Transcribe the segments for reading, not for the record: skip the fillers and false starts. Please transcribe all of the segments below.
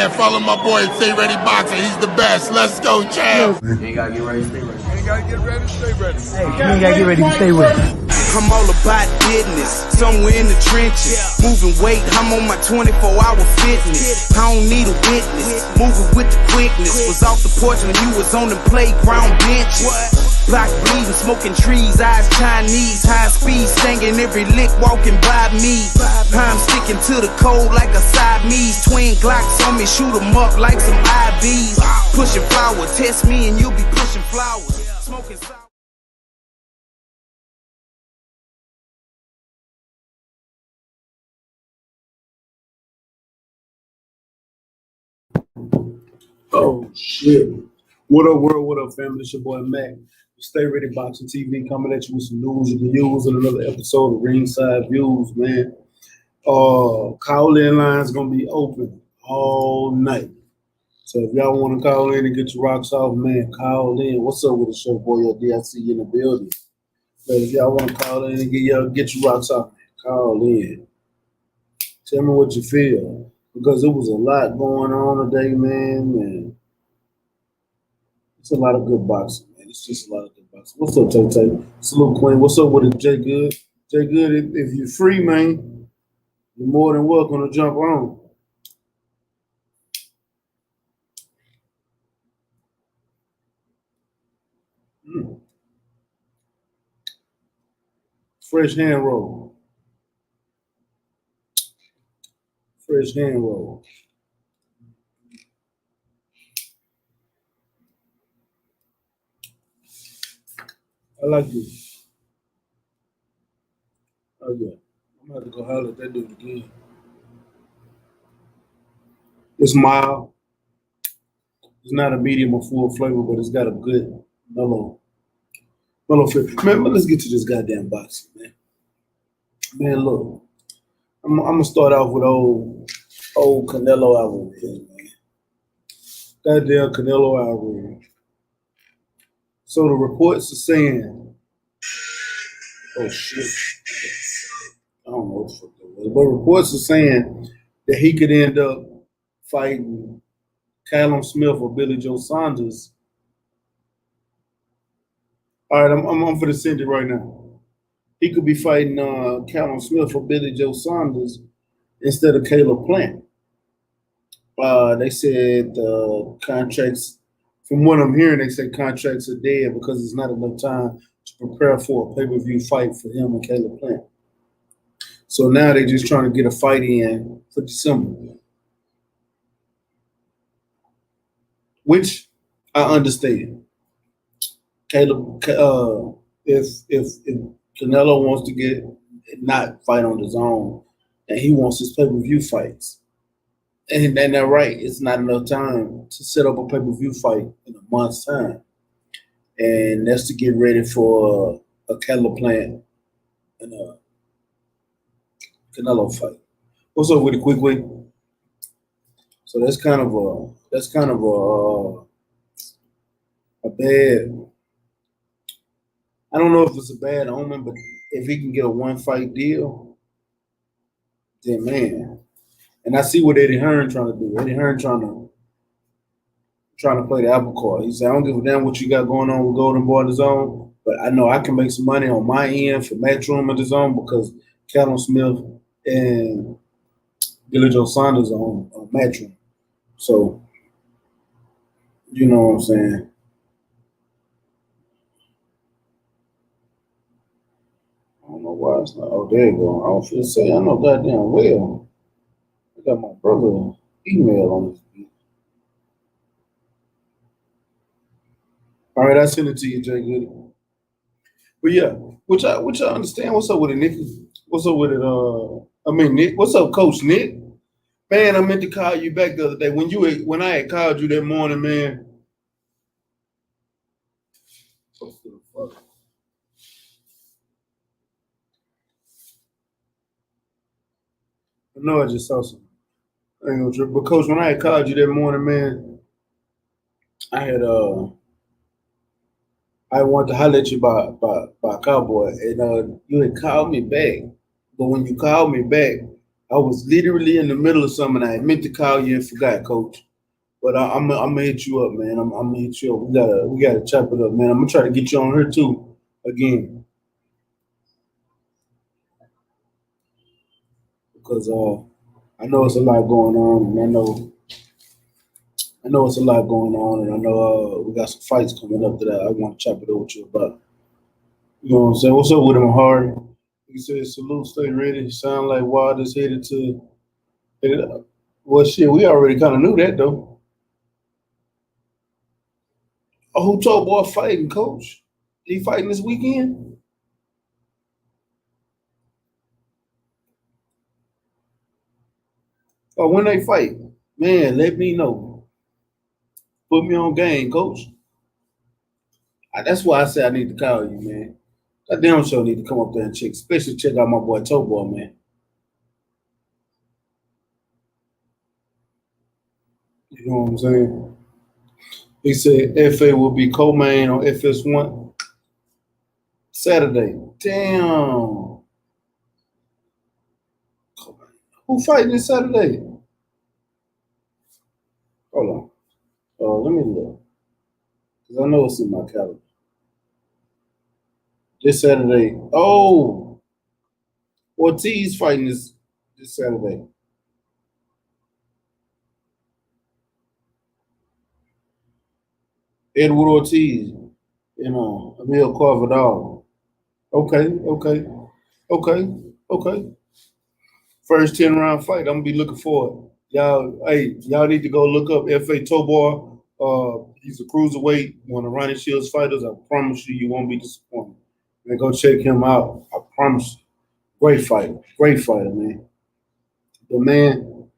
man. Follow my boy, Stay Ready Boxer. He's the best. Let's go, champ. You ain't gotta get ready, stay ready. You ain't gotta get ready, stay ready. Hey, you ain't gotta get ready, stay ready. I'm all about business, somewhere in the trenches. Moving weight, I'm on my 24-hour fitness. I don't need a witness, moving with the quickness. Was off the porch when you was on the playground benches. Block bleeding, smoking trees, eyes Chinese. High speed, singing every lick walking by me. I'm sticking to the code like a Siamese. Twin Glocks on me, shoot 'em up like some IVs. Pushing flower, test me and you'll be pushing flowers. Smoking sour. Oh shit. What up, world? What up, family? It's your boy Mac. Stay Ready Boxing TV coming at you with some news you can use in another episode of Ringside Views, man. Call-in line's gonna be open all night. So if y'all want to call in and get your rocks off, man, call in. What's up with the show, boy? Your DIC in the building. But if y'all want to call in and get your rocks off, man, call in. Tell me what you feel. Because it was a lot going on today, man, and it's a lot of good boxing, man. It's just a lot of good boxing. What's up, Tay? Salute, Queen. What's up with it, Jay Good? Jay Good, if you're free, man, you're more than welcome to jump on. Fresh hand roll. Fresh hand roll. I like this. Oh, yeah. I'm going to have to go holler at that dude again. It's mild. It's not a medium or full flavor, but it's got a good mellow flavor. Man, let's get to this goddamn boxing, man. Man, look. I'm going to start off with old Canelo Alvarez, man. Goddamn Canelo Alvarez. So the reports are saying, oh shit, I don't know what the fuck that was, but reports are saying that he could end up fighting Callum Smith or Billy Joe Saunders. All right, I'm for the send it right now. He could be fighting Callum Smith or Billy Joe Saunders instead of Caleb Plant. They said contracts. From what I'm hearing, they say contracts are dead because there's not enough time to prepare for a pay-per-view fight for him and Caleb Plant. So now they're just trying to get a fight in for December, which I understand. Caleb, if Canelo wants to not fight on his own, and he wants his pay-per-view fights. And they're right. It's not enough time to set up a pay-per-view fight in a month's time. And that's to get ready for a Caleb Plant and a Canelo fight. What's up with it, quick? So that's kind of a bad. I don't know if it's a bad omen, but if he can get a one-fight deal, then man. And I see what Eddie Hearn trying to do. Eddie Hearn trying to play the apple card. He said, I don't give a damn what you got going on with Golden Boy DAZN, but I know I can make some money on my end for Matchroom and DAZN because Callum Smith and Billy Joe Saunders are on Matchroom. So, you know what I'm saying? I don't know why it's not. Oh, there you go. I don't feel say I know goddamn well. I got my brother email on this. All right, I sent it to you, Jay Goody. But yeah, which I understand. What's up with it, Nick? What's up with it? Nick. What's up, Coach Nick? Man, I meant to call you back the other day when I had called you that morning, man. I know I just saw something. I ain't gonna trip. But Coach, when I had called you that morning, man, I wanted to holler at you by Cowboy, and you had called me back. But when you called me back, I was literally in the middle of something. I meant to call you and forgot, Coach. But I'm gonna hit you up, man. I'm gonna hit you up. We gotta chop it up, man. I'm gonna try to get you on here too again because I know it's a lot going on, and I know it's a lot going on, and I know we got some fights coming up that I want to chop it up with you about. You know what I'm saying? What's up with him, Hardy? He said, "Salute, stay ready." Sound like Wild is headed to. Well, shit, we already kind of knew that though. Oh, who told boy fighting, Coach? He fighting this weekend? Or when they fight? Man, let me know. Put me on game, Coach. That's why I said I need to call you, man. That damn show need to come up there and check, especially check out my boy Tobo, man. You know what I'm saying? He said FA will be co-main on FS1 Saturday. Damn. Who fighting this Saturday? Hold on. Let me look. Because I know it's in my calendar. This Saturday. Oh. Ortiz fighting this Saturday. Edward Ortiz. You know, Emil Carvadal. Okay. First 10-round fight. I'm gonna be looking for it. Y'all need to go look up F.A. Tobar. He's a cruiserweight, one of Ronnie Shields' fighters. I promise you won't be disappointed. Man, go check him out. I promise you. Great fighter, man. The man,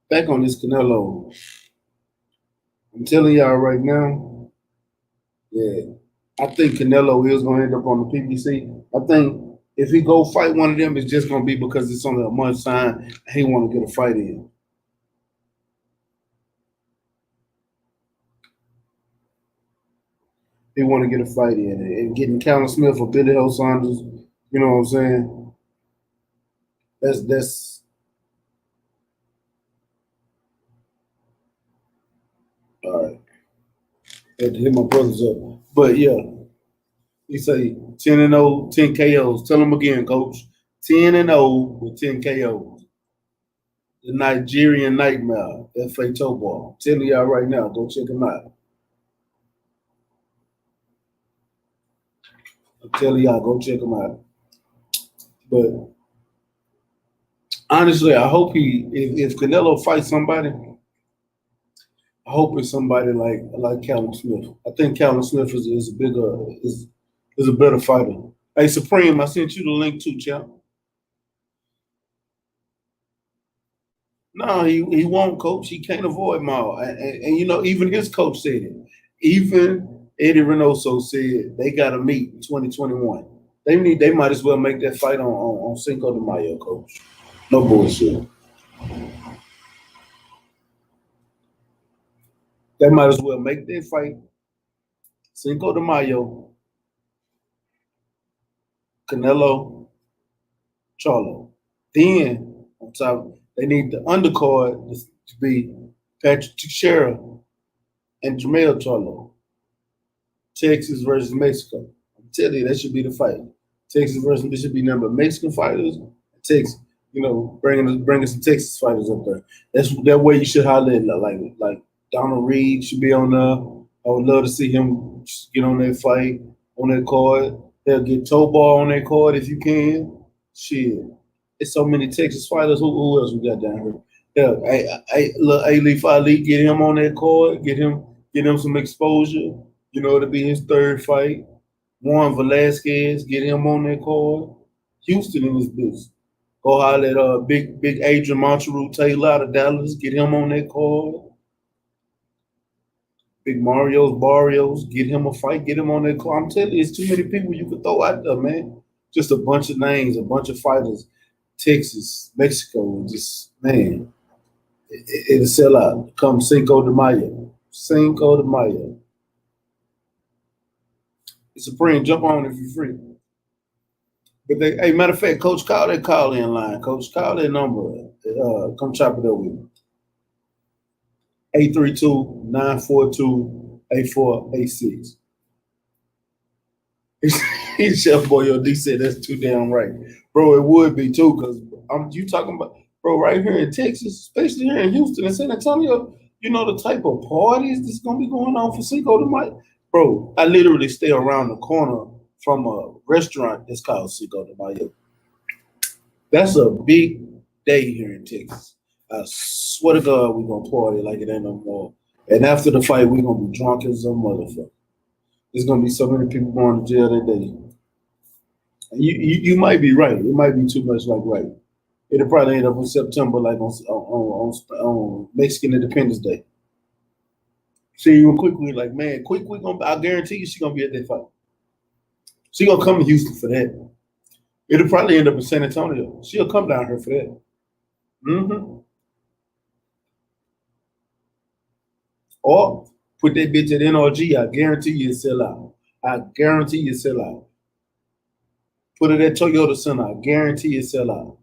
back on this Canelo. I'm telling y'all right now, yeah, I think Canelo is gonna end up on the PBC. I think if he go fight one of them, it's just gonna be because it's only a month's time and he want to get a fight in. He want to get a fight in, and getting Callum Smith or Billy Hill Saunders, you know what I'm saying? That's all right. Had to hit my brothers up, but yeah, he say 10-0, 10 KOs. Tell him again, Coach. 10-0 with 10 KOs. The Nigerian Nightmare, F.A. Tobar. I'm telling y'all right now, go check him out. I'm telling y'all, go check him out. But honestly, I hope if Canelo fights somebody, I hope it's somebody like Callum Smith. I think Callum Smith is a better fighter. Hey, Supreme, I sent you the link too, champ. No, he won't, Coach. He can't avoid Maul. And you know, even his coach said it. Even Eddie Reynoso said they got to meet in 2021. They might as well make that fight on Cinco de Mayo, Coach. No bullshit. They might as well make that fight Cinco de Mayo, Canelo, Charlo. Then on top, they need the undercard to be Patrick Teixeira and Jermell Charlo. Texas versus Mexico. I'm telling you, that should be the fight. Texas versus this should be number Mexican fighters. Texas, you know, bringing some Texas fighters up there. That's that way you should highlight like Donald Reed should be on there. I would love to see him get on that fight on that card. They'll get Tobar on that card if you can. Shit, it's so many Texas fighters. Who else we got down here? Yeah, look, A-Leaf Ali, get him on that card. Get him some exposure. You know, it'll be his third fight. Juan Velasquez, get him on that card. Houston in this business. Go holler at big Adrian Monteru Taylor out of Dallas, get him on that card. Big Barrios, get him a fight, get him on that card. I'm telling you, it's too many people you could throw out there, man. Just a bunch of names, a bunch of fighters. Texas, Mexico, just, man, it'll sell out. Come Cinco de Mayo. Cinco de Mayo. Supreme, jump on if you're free. But they, hey, matter of fact, Coach, call that call in line. Coach, call that number. Come chop it up with me. 832-942-8486. He Chef Boyo D said that's too damn right. Bro, it would be too, because you talking about, bro, right here in Texas, especially here in Houston and San Antonio, you know the type of parties that's gonna be going on for Cinco de Mayo. Bro, I literally stay around the corner from a restaurant that's called Cinco de Mayo. That's a big day here in Texas. I swear to God, we're gonna party like it ain't no more. And after the fight, we're gonna be drunk as a motherfucker. There's gonna be so many people going to jail that day. You might be right. It might be too much like right. It'll probably end up in September, like on Mexican Independence Day. See you quickly, like man, quick, I guarantee you, she's gonna be at that fight. She gonna come to Houston for that. It'll probably end up in San Antonio. She'll come down here for that. Mm-hmm. Or put that bitch at NRG. I guarantee you it sell out. I guarantee you it sell out. Put it at Toyota Center. I guarantee it sell out.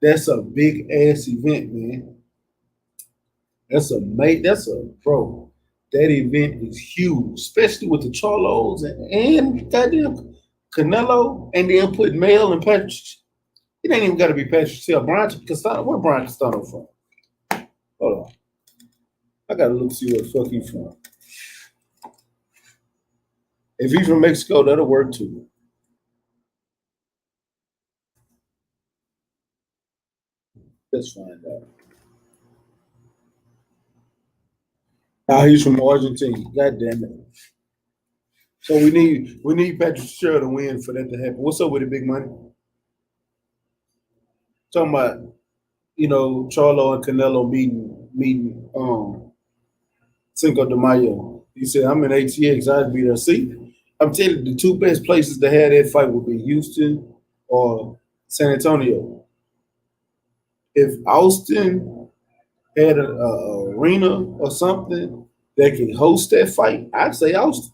That's a big ass event, man. That's a bro. That event is huge, especially with the Charlos and goddamn Canelo, and then put Mel and Patrick. It ain't even got to be Patrick Till. Brian Castano. Where Brian Castano from? Hold on. I gotta look see where the fuck he from. If he's from Mexico, that'll work too. Let's find out. He's from Argentina. God damn it. So we need Patrick Sher to win for that to happen. What's up with the big money? Talking about, Charlo and Canelo meeting Cinco de Mayo. He said, I'm in ATX, I'd be there. See, I'm telling you, the two best places to have that fight would be Houston or San Antonio. If Austin had an arena or something that can host that fight, I'd say Austin.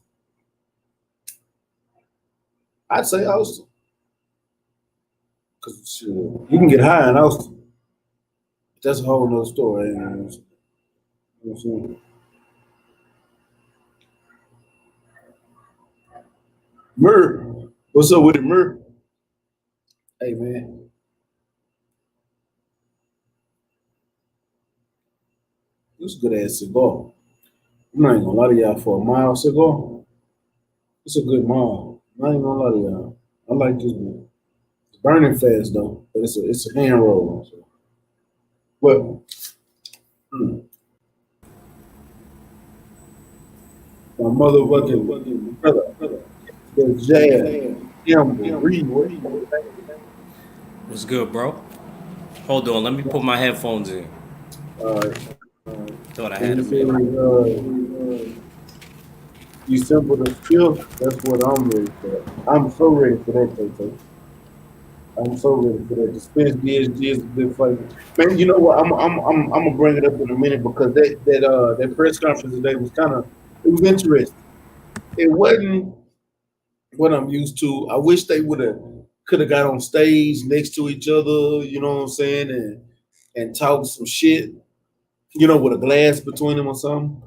Because you can get high in Austin. That's a whole nother story. You know what I'm saying? Murr, what's up with it, Murr? Hey, man. This is a good ass cigar. I'm not even gonna lie to y'all, for a mild cigar. It's a good mild. I'm not even gonna lie to y'all. I like this one. It's burning fast though, but it's a hand roll. So. But my motherfucking brother, the jazz, Reed. What's good, bro? Hold on, let me put my headphones in. Thought I had them. December the 5th, that's what I'm ready for. I'm so ready for that, KK. I'm so ready for that. The Spence Garcia is a good fight. Man, you know what? I'm gonna bring it up in a minute because that press conference today was it was interesting. It wasn't what I'm used to. I wish they could have got on stage next to each other, you know what I'm saying, and talked some shit, with a glass between them or something.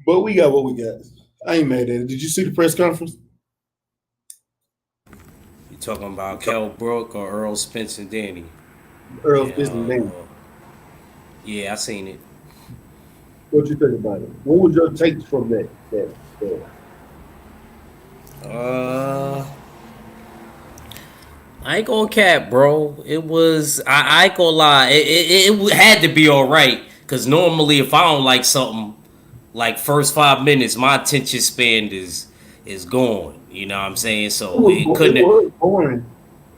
But we got what we got. I ain't mad at it. Did you see the press conference? You talking about Kell Brook or Earl Spence and Danny? Earl Spence and Danny. Yeah, I seen it. What you think about it? What was your takes from that? I ain't gonna cap, bro. It was I ain't gonna lie. It had to be all right, cause normally if I don't like something, like first 5 minutes, my attention span is gone. You know what I'm saying? So it was boring.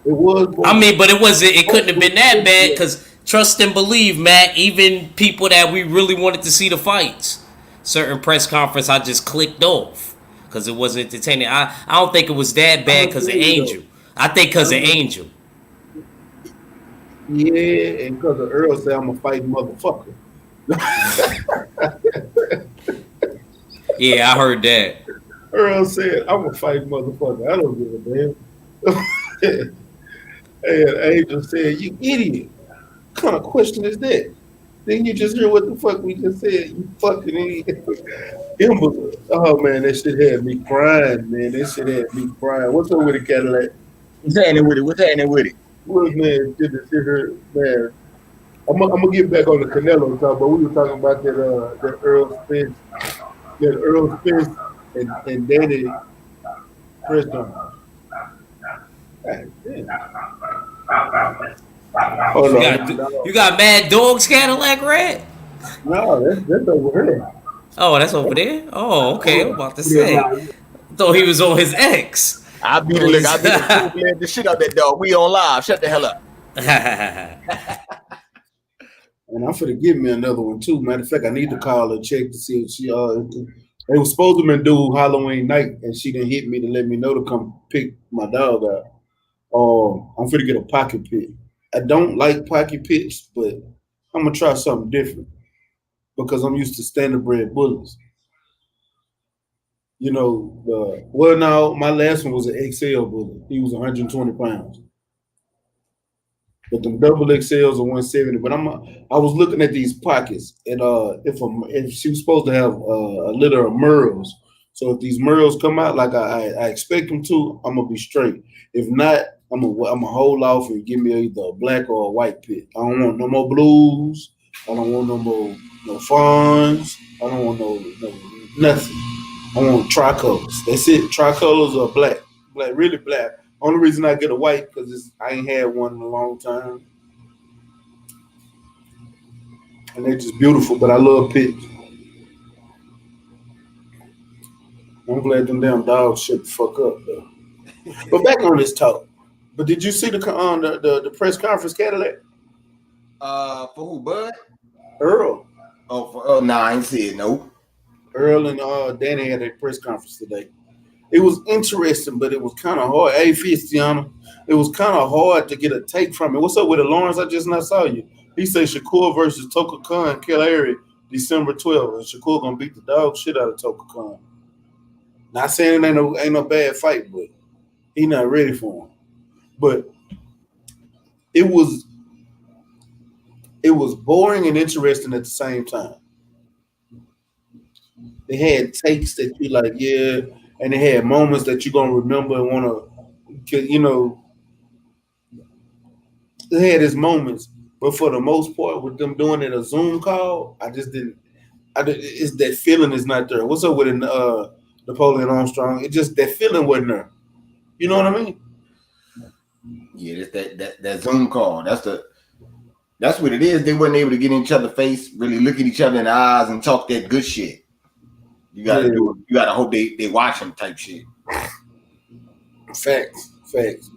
It was boring. I mean, but it couldn't have been that bad, cause trust and believe, Matt. Even people that we really wanted to see the fights, certain press conference I just clicked off because it wasn't entertaining. I don't think it was that bad because of Angel. I think because of Angel. Yeah, and because of Earl said I'm a fighting motherfucker. Yeah, I heard that. Earl said I'm a fighting motherfucker. I don't give a damn. And Angel said, "You idiot! What kind of question is that?" Then you just hear what the fuck we just said. You fucking idiot. Oh man, that shit had me crying, man. That shit had me crying. What's up with the Cadillac? What's happening with it? What's happening with it? Look, man, did this shit hurt, man. I'm gonna get back on the Canelo talk, but we were talking about that Earl Spence and Danny Preston. God damn. Hold You got Mad Dog's Cadillac Red? No, that's over here. Oh, that's over there? Oh, okay. I'm about to say. Thought he was on his ex. I'll be the shit out that dog. We on live. Shut the hell up. And I'm finna give me another one too. Matter of fact, I need to call her, check to see if she they was supposed to do Halloween night, and she didn't hit me to let me know to come pick my dog out. I'm finna get a pocket pit. I don't like pocket pits, but I'm gonna try something different because I'm used to standard bred bullets. You know, no, my last one was an XL bullet. He was 120 pounds. But them double XLs are 170. But I was looking at these pockets, and if she was supposed to have a litter of merles, so if these merles come out like I expect them to, I'm gonna be straight. If not, I'm gonna hold off and give me either a black or a white pit. I don't want no more blues. I don't want no fawns. I don't want no nothing. I want tricolors. That's it. Tricolors or black, really black. Only reason I get a white because I ain't had one in a long time, and they're just beautiful. But I love pits. I'm glad them damn dogs shut the fuck up though. But back on this talk. But did you see the press conference, Cadillac? For who, Bud? Earl. Nah, I ain't see it. No. Earl and Danny had a press conference today. It was interesting, but it was kind of hard. Hey, Fistiano, it was kind of hard to get a take from it. What's up with it, Lawrence? I just not saw you. He said Shakur versus Toka Khan, Kelly, December 12th. And Shakur gonna beat the dog shit out of Toka Khan. Not saying it ain't no bad fight, but he not ready for him. But it was boring and interesting at the same time. They had takes that you like, yeah, and they had moments that you're gonna remember and wanna, you know, they had his moments. But for the most part, with them doing it a Zoom call, it's that feeling is not there. What's up with Napoleon Armstrong? It just that feeling wasn't there. You know what I mean? Yeah, that Zoom call. That's what it is. They weren't able to get in each other's face, really look at each other in the eyes and talk that good shit. You gotta do it. You gotta hope they watch them type shit. Facts.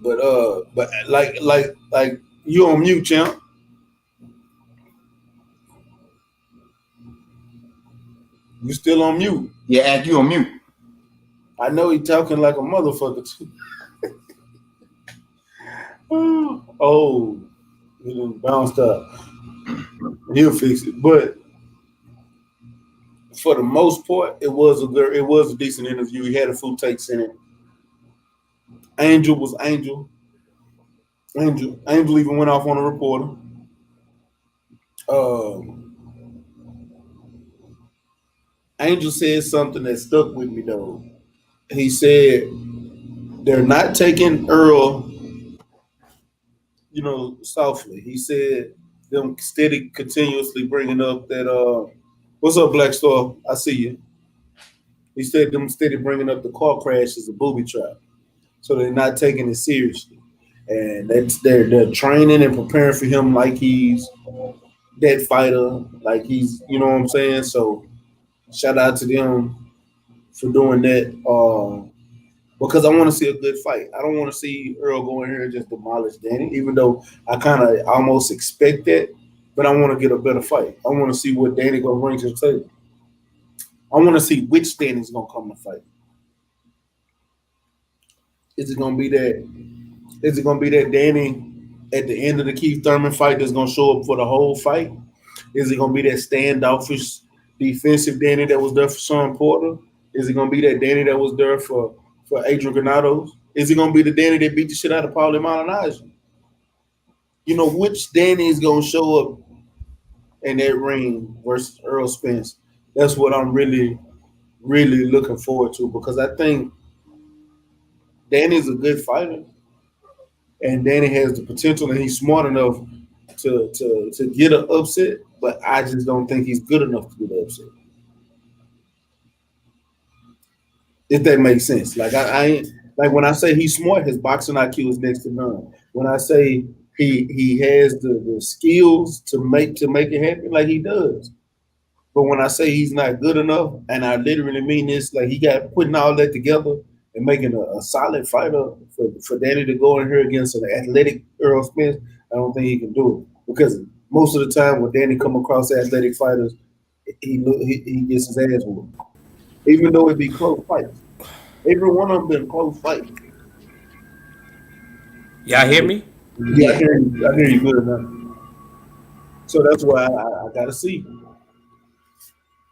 But like you on mute, champ. You still on mute. Yeah, Act, you on mute. I know he talking like a motherfucker too. Oh, he done bounced up. He'll fix it. But for the most part, it was a decent interview. He had a few takes in it. Angel was Angel. Angel even went off on a reporter. Angel said something that stuck with me though. He said they're not taking Earl, softly. He said them steady continuously bringing up that what's up, Black Star? I see you. He said them steady bringing up the car crash as a booby trap. So they're not taking it seriously. And they're training and preparing for him like he's that fighter, like he's, you know what I'm saying? So shout out to them for doing that. Because I want to see a good fight. I don't want to see Earl go in here and just demolish Danny, even though I kind of almost expect that. But I want to get a better fight. I want to see what Danny gonna bring to the table. I want to see which Danny's gonna come to fight. Is it gonna be that Danny at the end of the Keith Thurman fight that's gonna show up for the whole fight? Is it gonna be that standoffish defensive Danny that was there for Sean Porter? Is it gonna be that Danny that was there for Adrian Granados? Is it gonna be the Danny that beat the shit out of Paulie Malignaggi? You know, which Danny is gonna show up in that ring versus Earl Spence? That's what I'm really, really looking forward to, because I think Danny's a good fighter, and Danny has the potential, and he's smart enough to get an upset, but I just don't think he's good enough to get an upset. If that makes sense. Like I ain't like when I say he's smart, his boxing IQ is next to none. When I say he has the skills to make it happen, like he does. But when I say he's not good enough, and I literally mean this, like he got putting all that together and making a solid fighter for Danny to go in here against an athletic Earl Spence, I don't think he can do it. Because most of the time when Danny come across athletic fighters, he gets his ass whooped. Even though it be close fights. Every one of them been close fights. Y'all hear me? Yeah, I hear you good enough. So that's why I gotta see.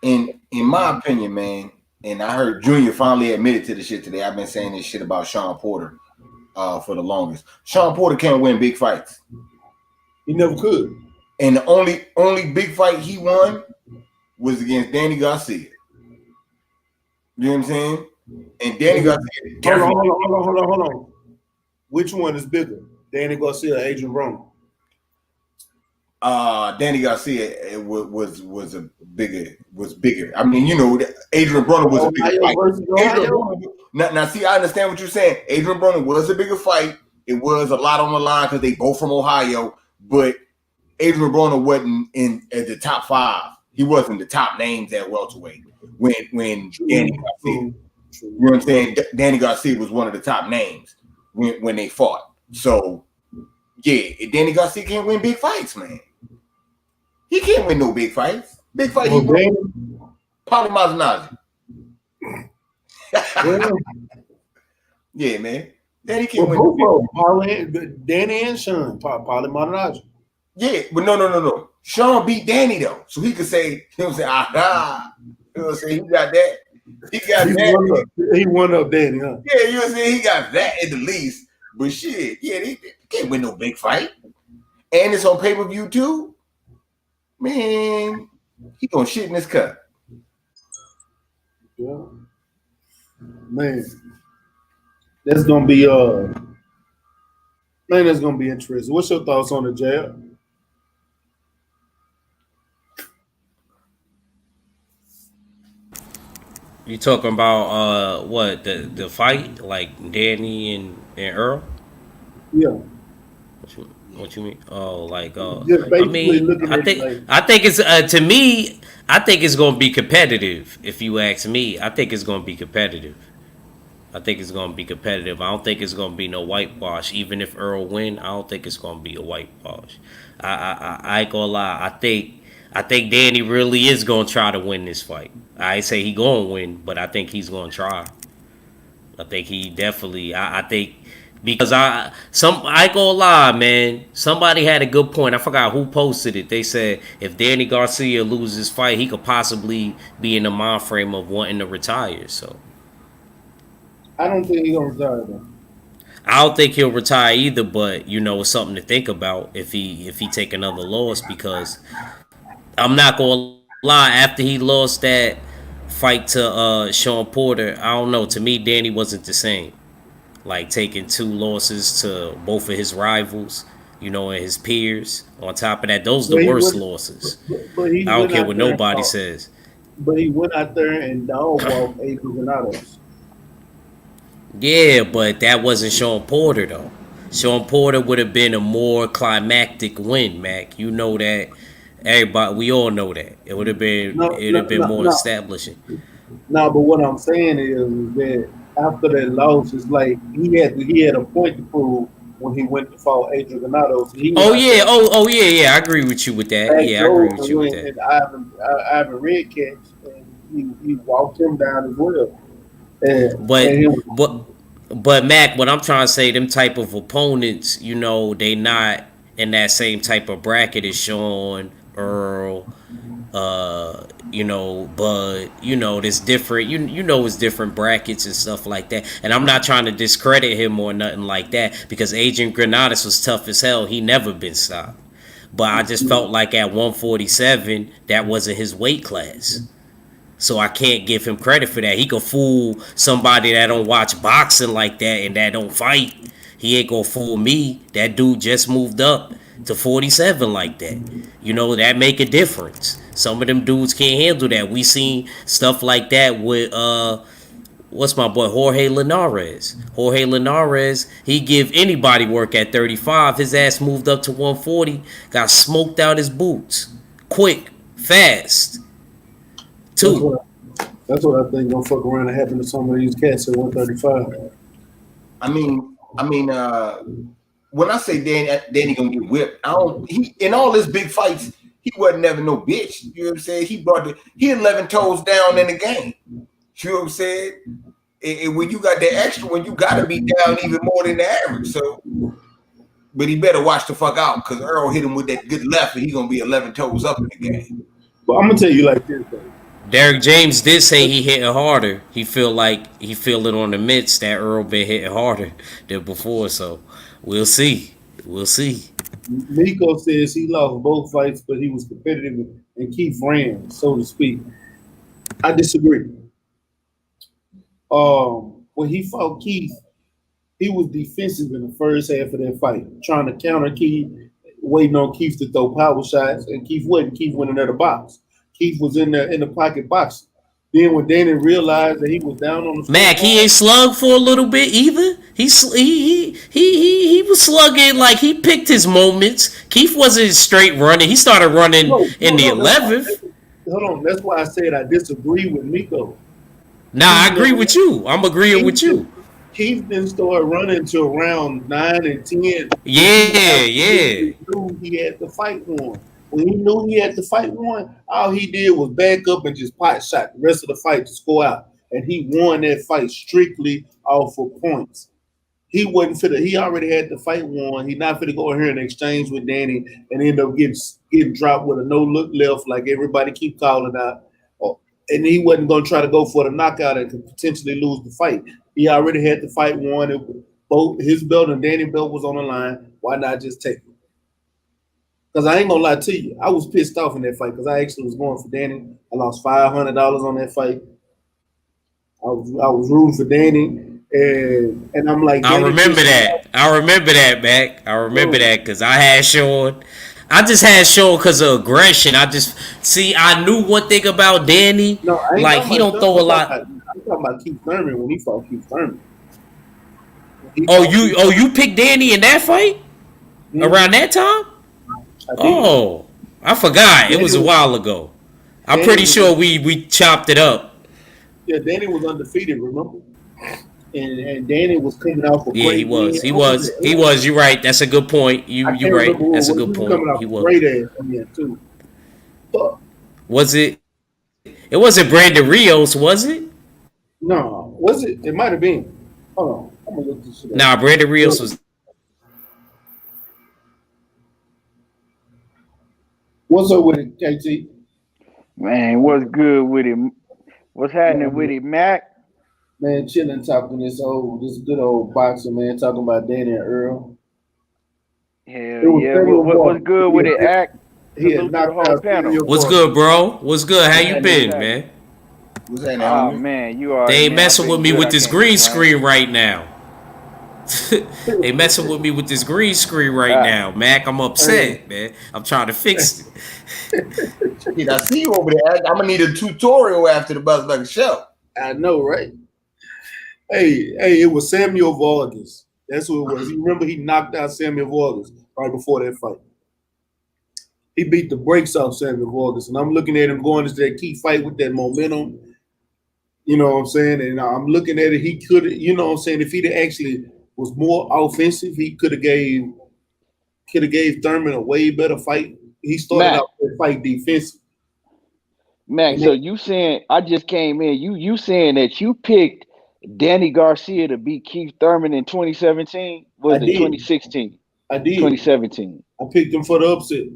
In my opinion, man, and I heard Junior finally admitted to the shit today. I've been saying this shit about Sean Porter for the longest. Sean Porter can't win big fights. He never could. And the only big fight he won was against Danny Garcia. You know what I'm saying? And Danny Garcia. Hold on. Which one is bigger, Danny Garcia or Adrian Broner? Danny Garcia was bigger. I mean, you know, Adrian Broner was a bigger fight. Now, see, I understand what you're saying. Adrian Broner was a bigger fight. It was a lot on the line because they both from Ohio, but Adrian Broner wasn't at the top 5. He wasn't the top names at welterweight when Danny Garcia. You know what I'm saying? Danny Garcia was one of the top names when they fought. So, yeah, Danny Garcia can't win big fights, man. He can't win no big fights. Big fight, he won. Paulie Malignaggi. Yeah, man. Danny can't win no big fights. Danny and Sean, Paulie Malignaggi. Yeah, but no. Sean beat Danny, though. So he could say, you know what I'm saying? You know what I'm saying? He got that. He won up Danny, huh? Yeah, you know what I'm saying? He got that at the least. But shit, yeah, they can't win no big fight. And it's on pay-per-view too. Man, he gonna shit in his cup. Yeah. Man. That's gonna be that's gonna be interesting. What's your thoughts on the jab? You talking about what the fight, like Danny and Earl? Yeah. What you mean? Oh, like I mean, I think it's to me. I think it's gonna be competitive. If you ask me, I think it's gonna be competitive. I don't think it's gonna be no whitewash. Even if Earl win, I don't think it's gonna be a whitewash. I ain't gonna lie. I think Danny really is gonna try to win this fight. I say he gonna win, but I think he's gonna try. I think he definitely. I think because I ain't gonna lie, man. Somebody had a good point. I forgot who posted it. They said if Danny Garcia loses this fight, he could possibly be in the mind frame of wanting to retire. So I don't think he's gonna retire though. I don't think he'll retire either, but you know, it's something to think about if he take another loss, because I'm not gonna lie, after he lost that fight to Sean Porter, I don't know, to me Danny wasn't the same. Like taking 2 losses to both of his rivals, you know, and his peers. On top of that, those are the worst losses. But I don't care what nobody says. But he went out there and dog walked Adrian Granados. Yeah, but that wasn't Sean Porter though. Sean Porter would have been a more climactic win, Mac. You know that. Everybody, we all know that. It would have been more establishing. No, but what I'm saying is that after that loss, it's like he had a point to prove when he went to fight Adrian Granados. Yeah. I agree with you with that. I agree with you with that. And Ivan Red catch, and he walked him down as well. But Mac, what I'm trying to say, them type of opponents, you know, they not in that same type of bracket as Sean, Earl, but there's different it's different brackets and stuff like that. And I'm not trying to discredit him or nothing like that, because Adrian Granados was tough as hell. He never been stopped. But I just felt like at 147, that wasn't his weight class. So I can't give him credit for that. He could fool somebody that don't watch boxing like that and that don't fight. He ain't gonna fool me. That dude just moved up to 47 like that. That make a difference. Some of them dudes can't handle that. We seen stuff like that with what's my boy Jorge Linares. Jorge Linares, he give anybody work at 35. His ass moved up to 140, got smoked out his boots. Quick, fast. Two. That's what I think gonna fuck around and happen to some of these cats at 135. I mean, when I say Danny gonna get whipped, he in all his big fights, he wasn't never no bitch. You know what I'm saying? He 11 toes down in the game. You know what I'm saying? And when you got that extra one, you gotta be down even more than the average. So, but he better watch the fuck out, because Earl hit him with that good left, and he gonna be 11 toes up in the game. But I'm gonna tell you like this, though. Derek James did say he hitting harder. He feel it on the mitts that Earl been hitting harder than before. So we'll see. Nico says he lost both fights, but he was competitive and Keith ran, so to speak. I disagree. When he fought Keith, he was defensive in the first half of that fight, trying to counter Keith, waiting on Keith to throw power shots, and Keith wouldn't. Keith went into the box. Keith was in the pocket boxing. Then when Danny realized that he was down on the floor, Mac, he ain't slugged for a little bit either. He was slugging, like he picked his moments. Keith wasn't straight running. He started running in the 11th. Hold on, that's why I said I disagree with Nico. Nah, I agree with you. I'm agreeing with you. Keith didn't start running until around 9 and 10. Yeah. He knew he had the fight on. When he knew he had the fight won, all he did was back up and just pot shot the rest of the fight to score out. And he won that fight strictly off of points. He wasn't fit. He already had the fight won. He not fit to go here and exchange with Danny and end up getting dropped with a no look left, like everybody keep calling out. And he wasn't going to try to go for the knockout and could potentially lose the fight. He already had the fight won. Both his belt and Danny's belt was on the line. Why not just take it? Because I ain't gonna lie to you, I was pissed off in that fight because I actually was going for Danny. I lost $500 on that fight. I was rooting for Danny, and I'm like, I remember that, Mac. I remember that because I had Sean. I just had Sean because of aggression. I knew one thing about Danny. No, like he don't throw a lot. I'm talking about Keith Thurman when he fought Keith Thurman. You picked Danny in that fight around that time? I forgot. It was a while ago. I'm pretty sure we chopped it up. Yeah, Danny was undefeated, remember? And Danny was coming out for great. He was. You're right. That's a good point. You're right. That's a good point. He was. Great ass in there too. But, was it? It wasn't Brandon Rios, was it? No, was it? It might have been. Hold on, I'm gonna look this shit up. Nah, Brandon Rios was. What's up with it, KT? Man, what's good with it? What's happening with it, Mac? Man, chilling, talking this good old boxer, man, talking about Danny and Earl. Hell yeah. What's good with it, Act? He had knocked out panel. What's good, bro? What's good? How you been, man? What's happening? Oh, man, you are. They ain't messing with me with this green screen right now. They messing with me with this green screen right now, Mac. I'm upset, man. I'm trying to fix it. I see you over there. I'm gonna need a tutorial after the Buzzbuck show. I know, right? Hey, it was Samuel Vargas. That's who it was. You remember he knocked out Samuel Vargas right before that fight. He beat the brakes off Samuel Vargas, and I'm looking at him going into that key fight with that momentum. You know what I'm saying? And I'm looking at it. He could, you know what I'm saying? If he'd actually was more offensive, he could have gave Thurman a way better fight. He started out the fight defensive. Mac, so you saying I just came in. You saying that you picked Danny Garcia to beat Keith Thurman in 2017? Was it 2016? I did. 2017. I picked him for the upset.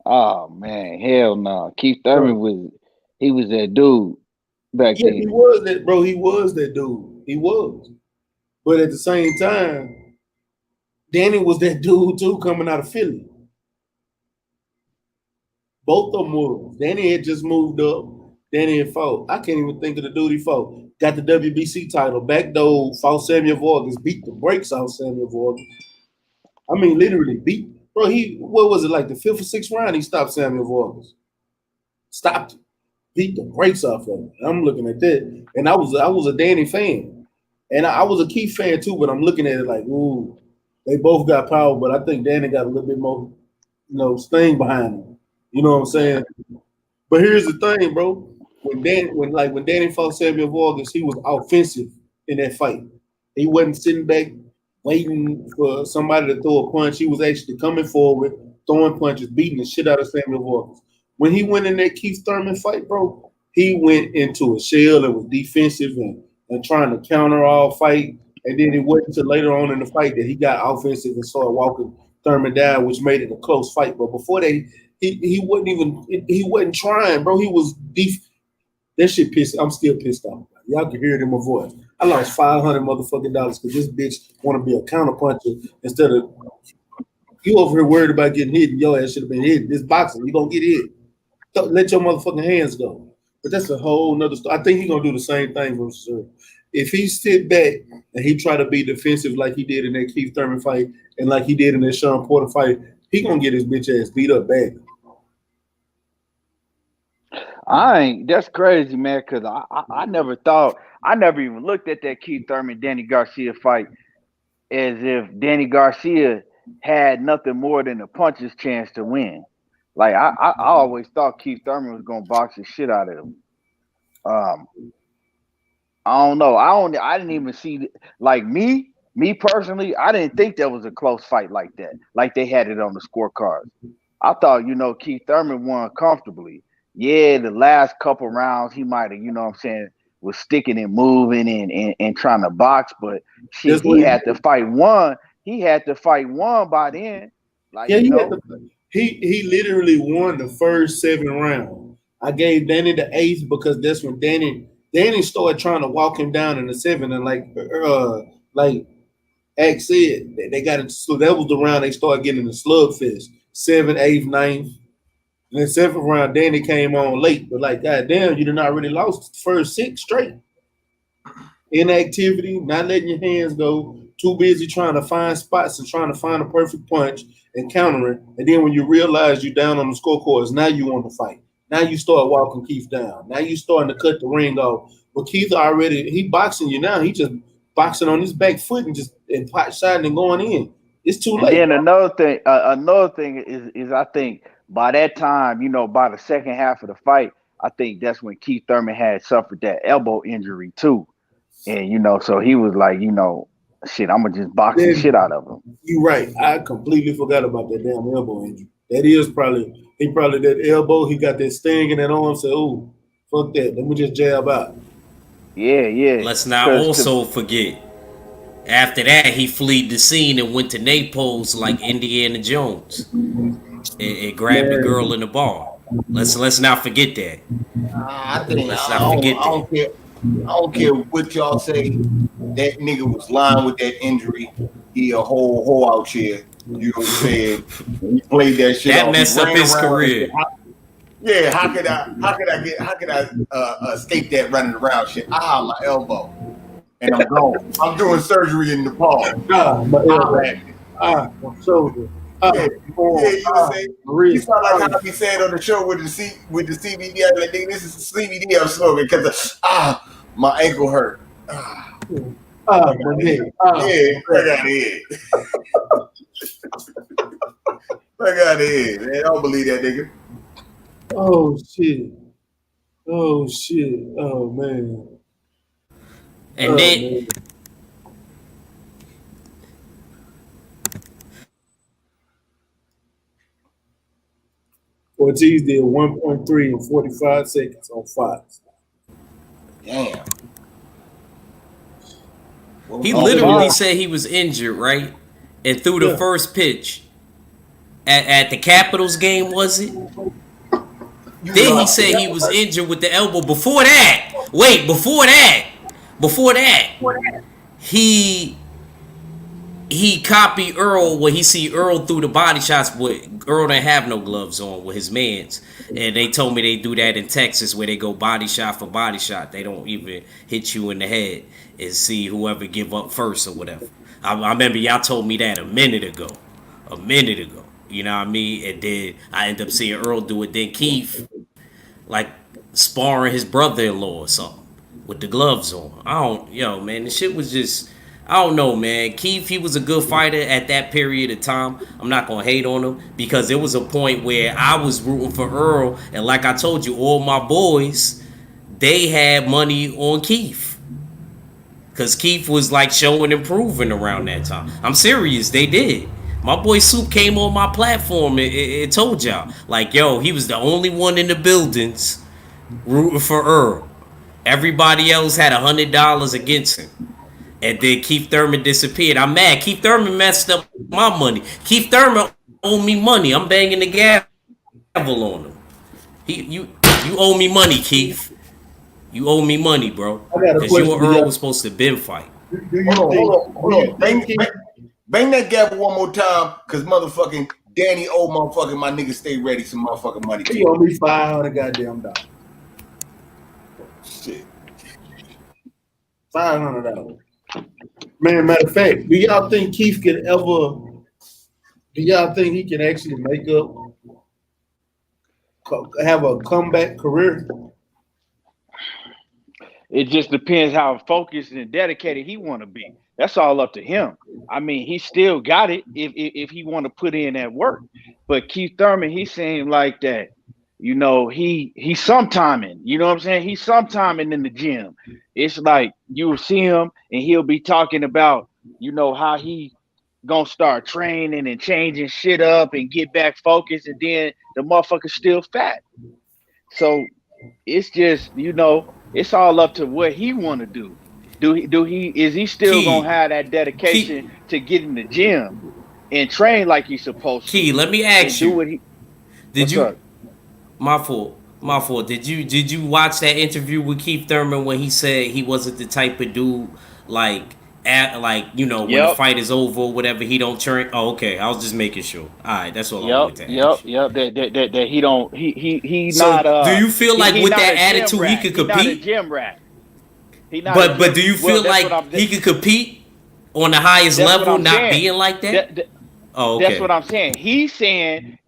Oh man, hell no. Keith Thurman was that dude back Yeah, he then. was that, bro. He was that dude. He was. But at the same time, Danny was that dude too coming out of Philly. Both of them were. Danny had just moved up. Danny had fought. I can't even think of the dude he fought. Got the WBC title. Backdoor, fought Samuel Vargas. Beat the brakes out Samuel Vargas. I mean, literally beat. Bro, what was it, like the 5th or 6th round? He stopped Samuel Vargas. Stopped him. Beat the brakes off of him. I'm looking at that. And I was a Danny fan. And I was a Keith fan too, but I'm looking at it like, ooh, they both got power, but I think Danny got a little bit more, sting behind him. You know what I'm saying? But here's the thing, bro. When Danny fought Samuel Vargas, he was offensive in that fight. He wasn't sitting back waiting for somebody to throw a punch. He was actually coming forward, throwing punches, beating the shit out of Samuel Vargas. When he went in that Keith Thurman fight, bro, he went into a shell and was defensive and trying to counter all fight. And then it wasn't until later on in the fight that he got offensive and started walking Thurman down, which made it a close fight. But before that, he wasn't trying, bro. He was deep. That shit pissed. I'm still pissed off. Y'all can hear it in my voice. I lost $500 motherfucking dollars because this bitch want to be a counterpuncher instead of you over here worried about getting hit and your ass should have been hit. This boxing, you gonna get hit. Don't let your motherfucking hands go. But that's a whole nother story. I think he's gonna do the same thing, bro, sir. If he sit back and he try to be defensive like he did in that Keith Thurman fight and like he did in that Sean Porter fight, he gonna get his bitch ass beat up bad. That's crazy, man, because I never even looked at that Keith Thurman Danny Garcia fight as if Danny Garcia had nothing more than a puncher's chance to win. Like I always thought Keith Thurman was gonna box the shit out of him. I don't know. I didn't even see, like, me personally, I didn't think that was a close fight like that. Like they had it on the scorecards. I thought, Keith Thurman won comfortably. Yeah, the last couple rounds he might have, was sticking and moving and trying to box, but shit, he had to fight one. He had to fight one by then. Like, yeah, he literally won the first 7 rounds. I gave Danny the 8th because that's when Danny started trying to walk him down in the 7th, and like Ack said, they got it. So that was the round they started getting the slugfest. 7th, 8th, 9th. And then 7th round, Danny came on late, but like, goddamn, you did not really lost the first 6 straight. Inactivity, not letting your hands go, too busy trying to find spots and trying to find a perfect punch and countering. And then when you realize you're down on the scorecards, now you want to fight. Now you start walking Keith down. Now you starting to cut the ring off. But Keith he boxing you now. He just boxing on his back foot and pot shotting and going in. It's too late. And then another thing is I think by that time, by the second half of the fight, I think that's when Keith Thurman had suffered that elbow injury too. And, so he was like, shit, I'm going to just box the shit out of him. You're right. I completely forgot about that damn elbow injury. That is probably that elbow. He got that sting in that arm. Said, "Oh, fuck that. Let me just jab out." Yeah. Let's not also forget, after that, he fled the scene and went to Naples like Indiana Jones and grabbed the girl in the bar. Let's not forget that. I don't care what y'all say. That nigga was lying with that injury. He a whole out here. You know what I'm saying? He played that shit. That messed up his career. Yeah, how could I escape that running around shit? My elbow. And I'm gone. I'm doing surgery in Nepal. My elbow. My shoulder. You sound like how I be saying on the show with the CBD. I'm like, nigga, this is a CBD I'm smoking because my ankle hurt. My neck. I got it. I got it, man. I don't believe that nigga. Oh shit. Oh man. And then. Man. Ortiz did 1.3 in 45 seconds on Fox. Damn. He literally said he was injured, right? And threw the first pitch at the Capitals game, was it? Then he said he was injured with the elbow. Before that, he copied Earl when he see Earl threw the body shots, but Earl didn't have no gloves on with his mans. And they told me they do that in Texas where they go body shot for body shot. They don't even hit you in the head and see whoever give up first or whatever. I remember y'all told me that a minute ago. You know what I mean? And then I end up seeing Earl do it. Then Keith, like, sparring his brother-in-law or something with the gloves on. Man, the shit was just, I don't know, man. Keith, he was a good fighter at that period of time. I'm not going to hate on him because there was a point where I was rooting for Earl. And like I told you, all my boys, they had money on Keith. Because Keith was like showing improving around that time. I'm serious, they did. My boy Soup came on my platform and told y'all, like, yo, he was the only one in the buildings rooting for Earl. Everybody else had $100 against him. And then Keith Thurman disappeared. I'm mad. Keith Thurman messed up my money. Keith Thurman owed me money. I'm banging the gavel on him. You owe me money, Keith. You owe me money, bro. Because you and Earl was supposed to been fight. Hold on. Bang that gavel one more time, cause motherfucking Danny owe motherfucking my nigga Stay Ready some motherfucking money. He owe me $500 goddamn dollars. Shit. $500. Man, matter of fact, do y'all think Keith can ever? Do y'all think he can actually make up, have a comeback career? It just depends how focused and dedicated he want to be. That's all up to him. I mean, he still got it if he want to put in that work. But Keith Thurman, he seemed like that. You know, he's sometiming. You know what I'm saying? He's sometiming in the gym. It's like you will see him and he'll be talking about, you know, how he gonna start training and changing shit up and get back focused, and then the motherfucker's still fat. So it's just, you know, it's all up to what he want to do. Is he still gonna have that dedication to get in the gym and train like he's supposed to? Let me ask you. My fault. Did you watch that interview with Keith Thurman when he said he wasn't the type of dude when the fight is over or whatever, he don't train? Oh, okay. I was just making sure. All right, that's what I wanted to ask. That he don't. He so not. Do you feel like with that attitude he could compete? He's not a gym rat. But do you feel like he could compete on the highest level, not being like that? Oh, okay. That's what I'm saying. He's saying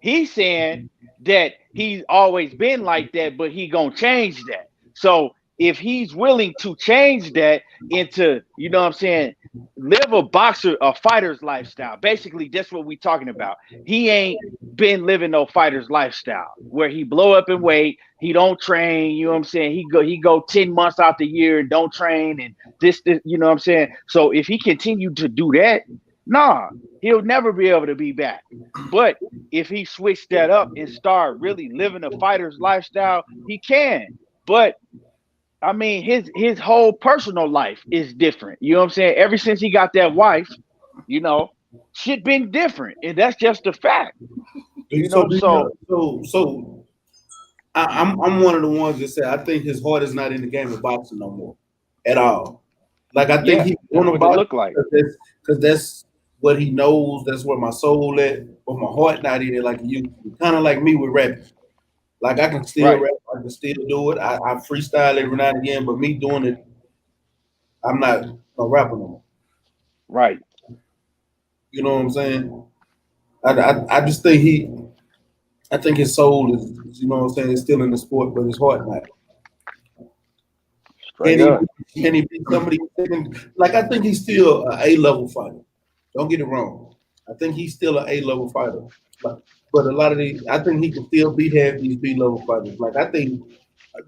that he's always been like that, but he gonna change that. So if he's willing to change that into, you know what I'm saying, live a fighter's lifestyle. Basically, that's what we talking about. He ain't been living no fighter's lifestyle where he blow up in weight, he don't train, you know what I'm saying? He go 10 months out the year and don't train and this, you know what I'm saying? So if he continued to do that, he'll never be able to be back. But if he switched that up and start really living a fighter's lifestyle, he can. But I mean, his whole personal life is different. You know what I'm saying? Ever since he got that wife, you know, shit been different, and that's just a fact. You know, so I'm one of the ones that say I think his heart is not in the game of boxing no more at all. Like I think he want to look like because that's what he knows. That's where my soul at, but my heart not in it. Like you, kind of like me with rapping. Like I can still rap, I can still do it. I freestyle every now and again, but me doing it, I'm not a rapper no more. Right. You know what I'm saying? I just think I think his soul is, you know what I'm saying, it's still in the sport, but his heart not. Can he be somebody? Like I think he's still an A-level fighter. Don't get it wrong. I think he's still an A-level fighter. But a lot of I think he can still beat half these B-level fighters. Like I think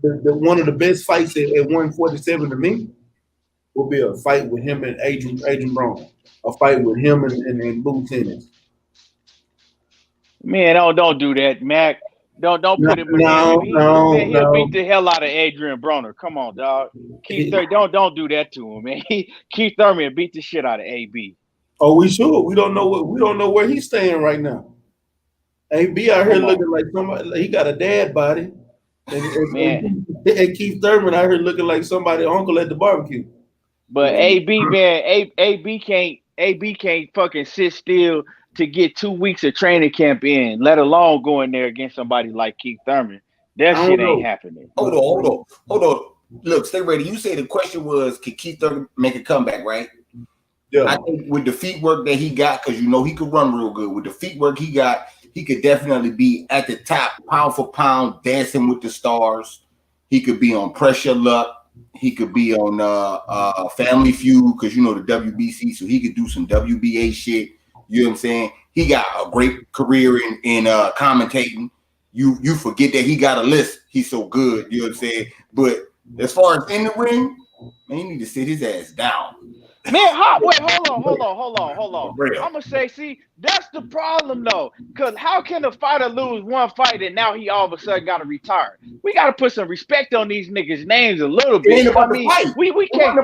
the one of the best fights at 147 to me will be a fight with him and Adrian Brown. A fight with him and Boo Tennis. Man, don't do that, Mac. Don't put him in. He'll beat the hell out of Adrian Broner. Come on, dog. Keith Thurman, don't do that to him, man. Keith Thurman beat the shit out of AB. Oh, we should. We don't know where he's staying right now. AB out here Come on. looking like somebody. He got a dad body, Man. and Keith Thurman out here looking like somebody's uncle at the barbecue. But AB, man, AB can't fucking sit still to get 2 weeks of training camp in, let alone go in there against somebody like Keith Thurman. That I shit don't ain't know. happening. Hold on. Look, stay ready. You say the question was, can Keith Thurman make a comeback, right? Yeah. I think with the feet work that he got, because you know he could run real good. With the feet work he got, he could definitely be at the top, pound for pound, dancing with the stars. He could be on Pressure Luck. He could be on Family Feud, because you know the WBC, so he could do some WBA shit. You know what I'm saying? He got a great career in commentating. You forget that he got a list. He's so good. You know what I'm saying? But as far as in the ring, man, he need to sit his ass down. Man, hold on. I'm gonna say, see, that's the problem though. Cause how can a fighter lose one fight and now he all of a sudden gotta retire? We gotta put some respect on these niggas' names a little bit. I mean, we can't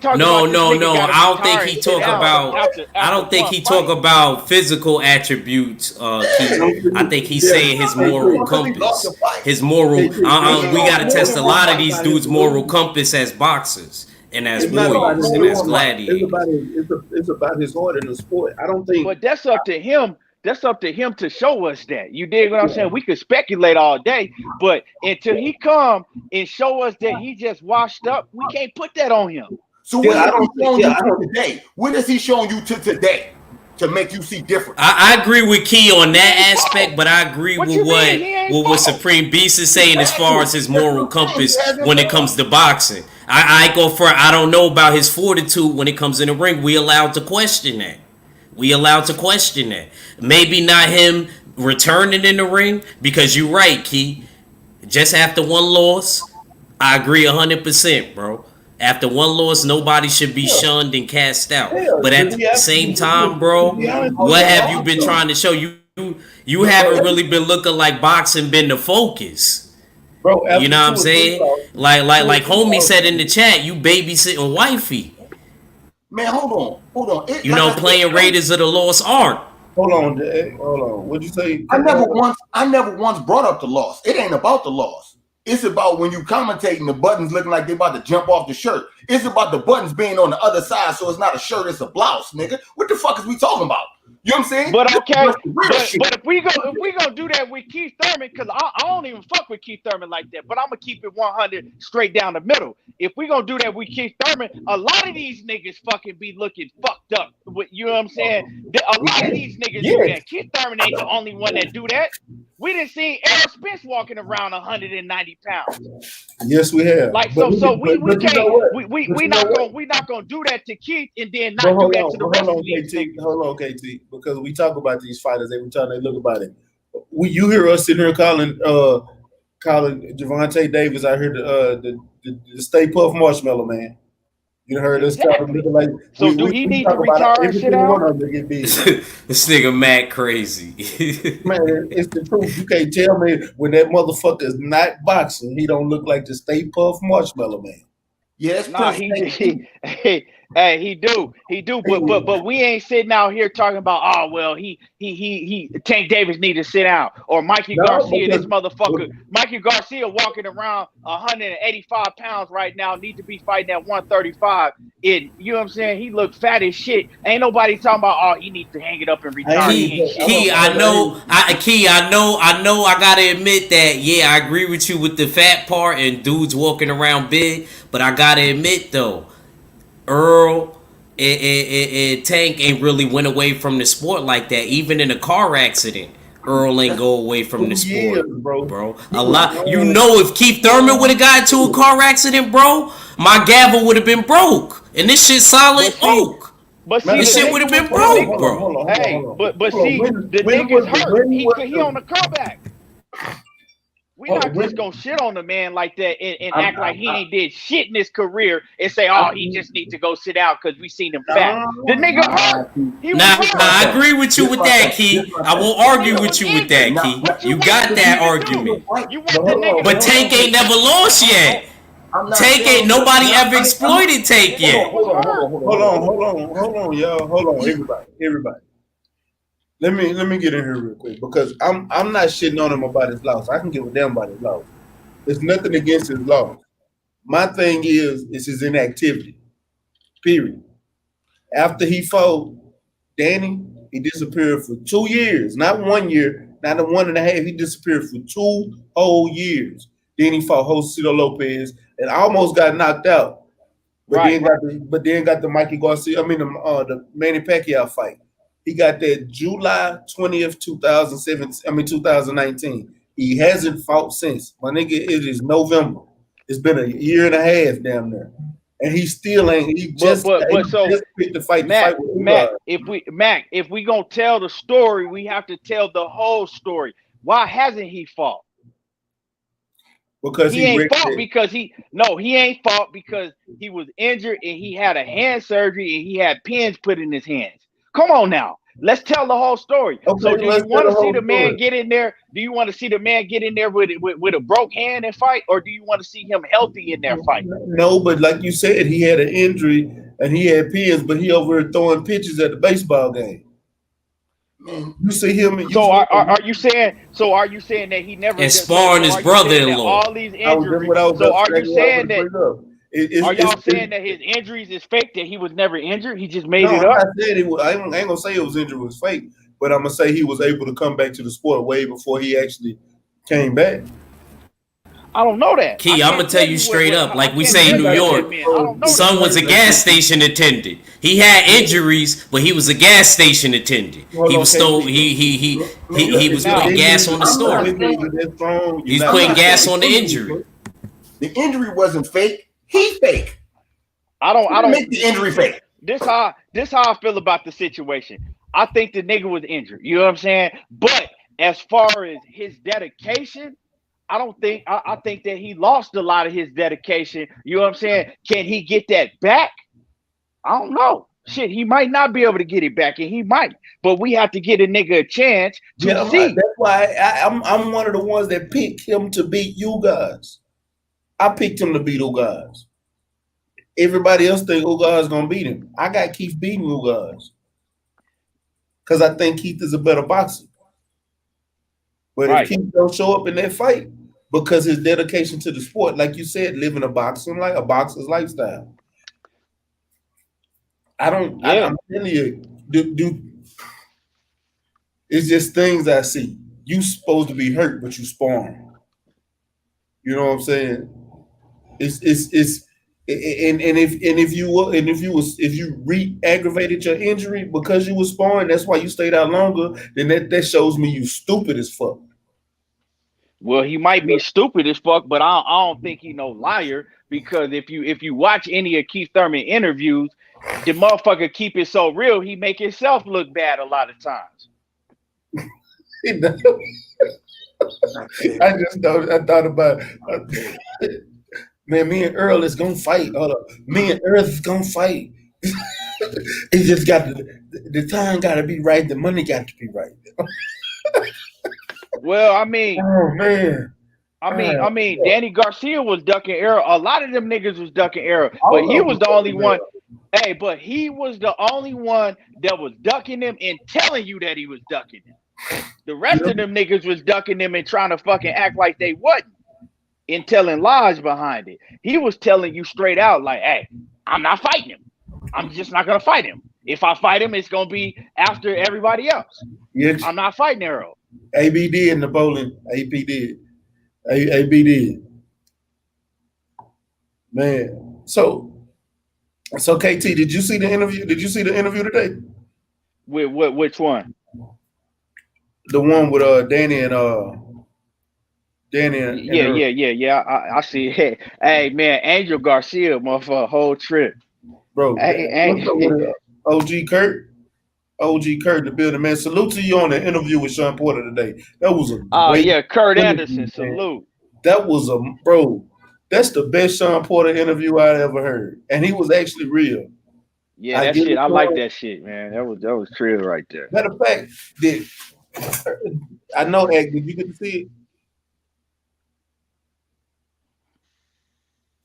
talk No. about this nigga I don't think he talk about. after I don't think one he fight. talk about physical attributes. Keith. I think he's saying his moral compass. His moral. We gotta test a lot of these dudes' moral compass as boxers and as warriors and as gladiators. It's about his heart in the sport. I don't think. But that's up to him. That's up to him to show us that. You dig what I'm saying? We could speculate all day, but until he come and show us that he just washed up, we can't put that on him. So what is he showing you to today to make you see different? I agree with Key on that aspect, but I agree with what Supreme Beast is saying as far as his moral compass when it comes to boxing. I go for I don't know about his fortitude when it comes in the ring. We allowed to question that. Maybe not him returning in the ring, because you're right, Key. Just after one loss, I agree 100%, bro. After one loss, nobody should be shunned and cast out. But at the same time, bro, what have you been trying to show? You haven't really been looking like boxing been the focus. Bro, you know what I'm saying? Like homie said in the chat, you babysitting wifey. Man, hold on. Playing Raiders of the Lost Ark. Hold on. What'd you say? I never once brought up the loss. It ain't about the loss. It's about when you commentating the buttons looking like they about to jump off the shirt. It's about the buttons being on the other side, so it's not a shirt, it's a blouse, nigga. What the fuck is we talking about? You know what I'm saying? But okay, but if we gonna do that with Keith Thurman, because I don't even fuck with Keith Thurman like that. But I'm gonna keep it 100 straight down the middle. If we gonna do that with Keith Thurman, a lot of these niggas fucking be looking fucked up. You know what I'm saying? A lot of these niggas do that. Keith Thurman ain't the only one that do that. We didn't see Errol Spence walking around 190 pounds. Yes, we have. Like we can't. We not gonna do that to Keith and then not do that to the rest of these niggas. Hold on, KT, because we talk about these fighters every time they look about it. You hear us sitting here calling Gervonta Davis out here the Stay Puft Marshmallow Man. You heard us talking like. So do he need to retire and sit down? This nigga mad crazy. Man, it's the truth. You can't tell me when that motherfucker is not boxing, he don't look like the Stay Puft Marshmallow Man. Yes, he do, but we ain't sitting out here talking about he Tank Davis need to sit out, or Mikey Garcia, this motherfucker, Mikey Garcia walking around 185 pounds right now, need to be fighting at 135. You know what I'm saying? He look fat as shit. Ain't nobody talking about he needs to hang it up and retire. I gotta admit that, yeah, I agree with you with the fat part and dudes walking around big, but I gotta admit though, Earl and Tank ain't really went away from the sport like that. Even in a car accident, Earl ain't go away from the sport, bro. A lot. You know, if Keith Thurman would have got into a car accident, bro, my gavel would have been broke, and this shit solid oak. But see, this shit would have been broke, bro. Hey, but see, the nigga's hurt. He on the comeback. We not just gonna shit on the man like that and act like he ain't did shit in his career and say, he just need to go sit out because we seen him fat. The nigga hurt. I agree with you with that, Key. I won't argue with you with that, Key. You got that argument. But Tank ain't never lost yet. Tank ain't nobody ever exploited Tank yet. Hold on, y'all. Hold on, everybody. Let me get in here real quick because I'm not shitting on him about his loss. I can give a damn about his loss. There's nothing against his loss. My thing is his inactivity. Period. After he fought Danny, he disappeared for 2 years, not 1 year, not a 1.5. He disappeared for 2 whole years. Then he fought Josito Lopez and almost got knocked out. But Right. then got the Mikey Garcia. The Manny Pacquiao fight. He got that July 20th, 2007. 2019. He hasn't fought since. My nigga, it is November. It's been a year and a half down there, and he still ain't. He just picked the fight. Mac, if we gonna tell the story, we have to tell the whole story. Why hasn't he fought? Because he ain't fought because he ain't fought because he was injured and he had a hand surgery and he had pins put in his hands. Come on now. Let's tell the whole story. Okay, so do you want to see the man get in there? Do you want to see the man get in there with a broke hand and fight, or do you want to see him healthy in there fight? No, but like you said, he had an injury and he had pins, but he over here throwing pitches at the baseball game. You see him. Are you saying that he never and sparring his brother-in-law? All these injuries. So are you saying that? Are y'all saying that his injuries is fake? That he was never injured? He just made it up. I ain't gonna say it was injury was fake, but I'm gonna say he was able to come back to the sport way before he actually came back. I don't know that. Key, I'm gonna tell you straight up, like we say in New York, son was a gas station attendant. He had injuries, but he was a gas station attendant. He was putting gas on the story. He's putting gas on the injury. The injury wasn't fake. He's fake. I don't make the injury fake. This how I feel about the situation. I think the nigga was injured. You know what I'm saying? But as far as his dedication, I think that he lost a lot of his dedication. You know what I'm saying? Can he get that back? I don't know. Shit, he might not be able to get it back, and he might. But we have to get a nigga a chance to see. That's why I'm one of the ones that picked him to beat you guys. I picked him to beat Ugas. Everybody else think Ugas gonna beat him. I got Keith beating Ugas because I think Keith is a better boxer. But if Keith don't show up in that fight because his dedication to the sport, like you said, living a boxer's lifestyle. I'm telling you, it's just things I see. You supposed to be hurt, but you sparring. You know what I'm saying? If you re-aggravated your injury because you was sparring, that's why you stayed out longer. Then that shows me you stupid as fuck. Well, he might be stupid as fuck, but I don't think he no liar, because if you watch any of Keith Thurman interviews, the motherfucker keep it so real, he make himself look bad a lot of times. I thought about man, me and Earl is gonna fight. Me and Earl is gonna fight. It just got the time got to be right. The money got to be right. Well, I mean, oh man. I mean, Danny Garcia was ducking arrow. A lot of them niggas was ducking arrow, but he was the only one. Hey, but he was the only one that was ducking him and telling you that he was ducking him. The rest of them niggas was ducking him and trying to fucking act like they wasn't, and telling lies behind it. He was telling you straight out, like, hey, I'm not fighting him. I'm just not gonna fight him. If I fight him, it's gonna be after everybody else. Yes. I'm not fighting Arrow. AB did Napoleon. AP did. AB did. Man. So KT, did you see the interview? Did you see the interview today? With which one? The one with Danny and Yeah. I see. Hey man, Angel Garcia, motherfucker, whole trip. Bro, OG Kurt in the building, man. Salute to you on the interview with Sean Porter today. That was a Kurt Anderson, salute. That was bro. That's the best Sean Porter interview I ever heard, and he was actually real. Yeah, that shit. I like that shit, man. That was trill right there. Matter of fact, I know, Ag, did you get to see it?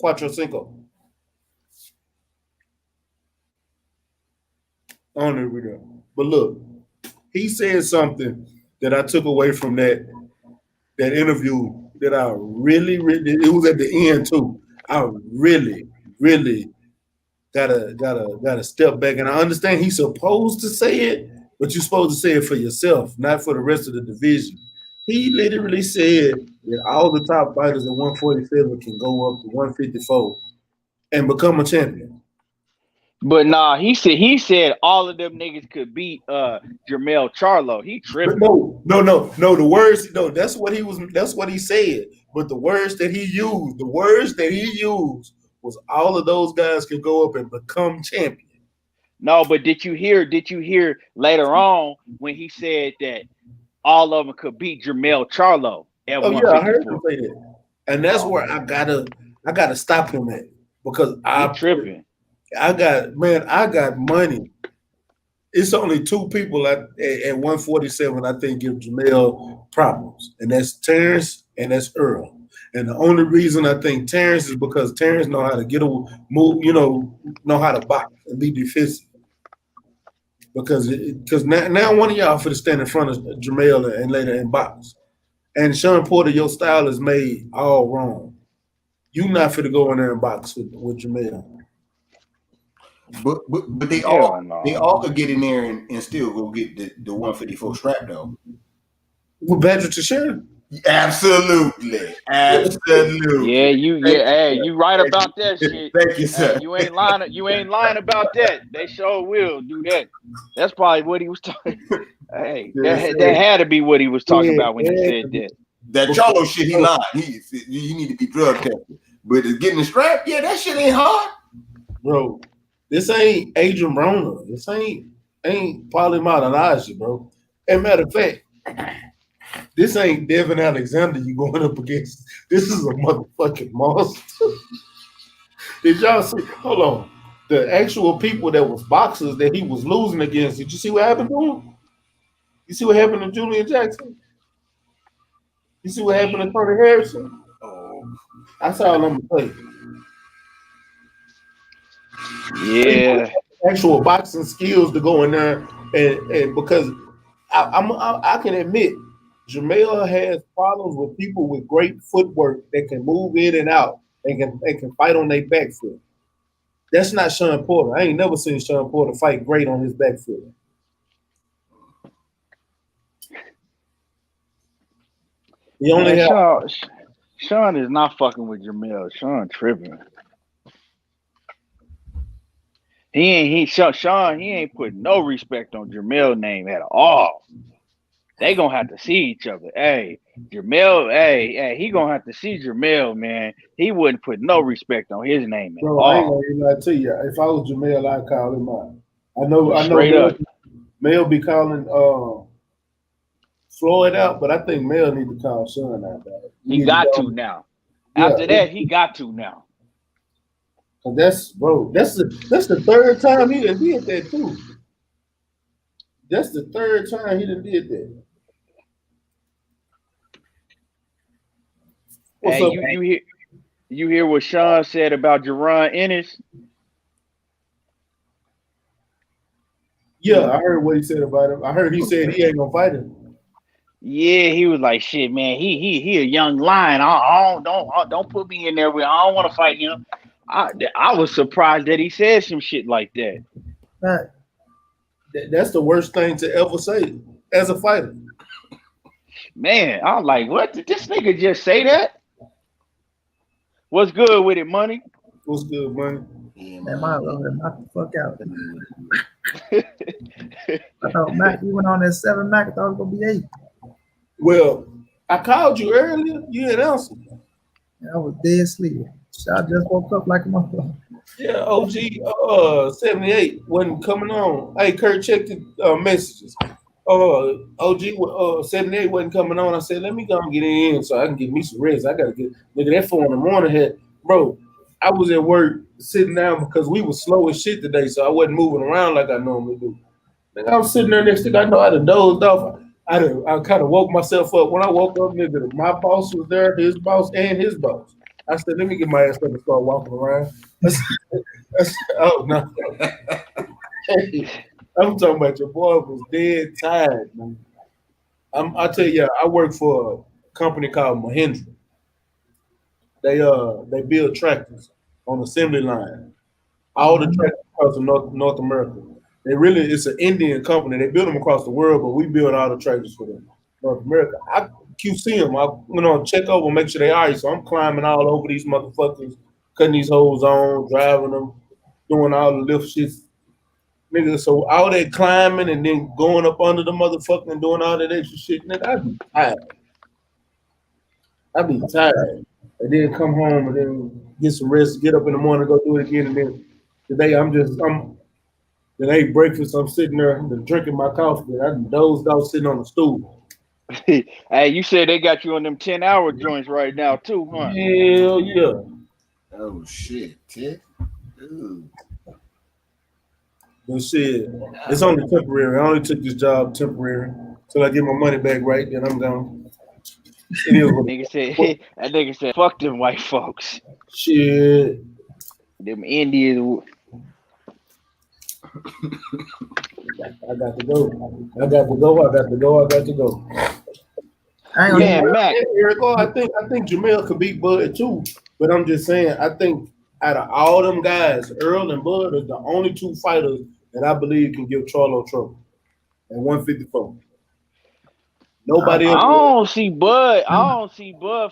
Cuatro Cinco. I don't know if we do. But look, he said something that I took away from that interview that I really, it was at the end too. I really, really gotta step back. And I understand he's supposed to say it, but you're supposed to say it for yourself, not for the rest of the division. He literally said that all the top fighters at 147 can go up to 154 and become a champion. But nah, he said all of them niggas could beat Jermell Charlo. He tripping. No. The words, that's what he said. But the words that he used was all of those guys can go up and become champion. No, but did you hear later on when he said that all of them could beat Jermell Charlo at 154? Yeah, I heard him say that. And that's where I gotta stop him at, because I'm tripping. I got money. It's only two people at 147 I think give Jermell problems, and that's Terrence and that's Earl. And the only reason I think Terrence is because Terrence know how to get a move, know how to box and be defensive. Because now one of y'all for to stand in front of Jermell and later in box. And Sean Porter, your style is made all wrong. You not fit to go in there and box with Jermell. But they all could get in there and still go get the 154 strap though. With Patrick Teixeira? Absolutely. Yeah, you right about that shit. Thank you, sir. You ain't lying about that. They sure will do that. That's probably what he was talking. Hey, that had to be what he was talking about when he said that. That Charlo shit, he lied. You need to be drug tested. But getting the strap, that shit ain't hard. Bro, this ain't Adrian Broner. This ain't Paulie Malignaggi, bro. And matter of fact, this ain't Devin Alexander you going up against. This is a motherfucking monster. Did y'all see? Hold on. The actual people that was boxers that he was losing against, did you see what happened to him? You see what happened to Julian Jackson? You see what happened to Tony Harrison? I saw them play. Yeah. Actual boxing skills to go in there and because I can admit Jermell has problems with people with great footwork that can move in and out and can fight on their back foot. That's not Sean Porter. I ain't never seen Sean Porter fight great on his back foot. Sean is not fucking with Jermell. Sean tripping. Sean ain't putting no respect on Jermell's name at all. They gonna have to see each other. Hey, Jermell, he gonna have to see Jermell, man. He wouldn't put no respect on his name at all. I ain't gonna lie to you. If I was Jermell, I'd call him out. I know Straight up. Mel be calling Floyd out, but I think Mel need to call Sean out. He got to now. After that, he got to now. That's the third time he done did that too. That's the third time he done did that. You hear what Sean said about Jerron Ennis? Yeah, I heard what he said about him. I heard he said he ain't gonna fight him. Yeah, he was like, "Shit, man, he a young lion. Don't put me in there with. I don't want to fight him." I was surprised that he said some shit like that. Right. That's the worst thing to ever say as a fighter. Man, I'm like, what? Did this nigga just say that? What's good with it, money? What's good, money? Man, my Lord, knock the fuck out. I thought Mac, you went on that 7 Mac. I thought it was gonna be 8. Well, I called you earlier. You didn't answer. I was dead asleep. I just woke up like a motherfucker. Yeah, OG 78 wasn't coming on. Hey, Kurt, check the messages. OG 78 wasn't coming on. I said, let me go and get in so I can get me some rest. I gotta get that 4 in the morning here. Bro, I was at work sitting down because we were slow as shit today, so I wasn't moving around like I normally do. I was sitting there next thing I know I done dozed off. I kind of woke myself up. When I woke up, nigga, my boss was there, his boss, and his boss. I said, let me get my ass up and start walking around. Oh, no. I'm talking about your boy was dead tired, man. I tell you, I work for a company called Mahindra. They build tractors on assembly line. All the tractors across North America. It's an Indian company. They build them across the world, but we build all the tractors for them. North America. I QC them. I check over, make sure they are right. So I'm climbing all over these motherfuckers, cutting these holes on, driving them, doing all the lift shits. Nigga, so all that climbing and then going up under the motherfucker and doing all that extra shit, nigga, I be tired. I be tired. And then come home and then get some rest, get up in the morning, go do it again, and then today then I ate breakfast, I'm sitting there drinking my coffee, and I dozed off sitting on the stool. Hey, you said they got you on them 10-hour joints right now too, huh? Hell yeah. Oh shit, Ted. Ooh. But shit, it's only temporary. I only took this job temporary till I get my money back right, then I'm gone. It is what That nigga said, fuck them white folks. shit. Them Indians. I got to go. I got to go. Yeah, Mac. Eric, I think Jamel could beat Bud too. But I'm just saying, I think out of all them guys, Earl and Bud are the only two fighters that I believe can give Charlo trouble at 154. Nobody else. I don't see Bud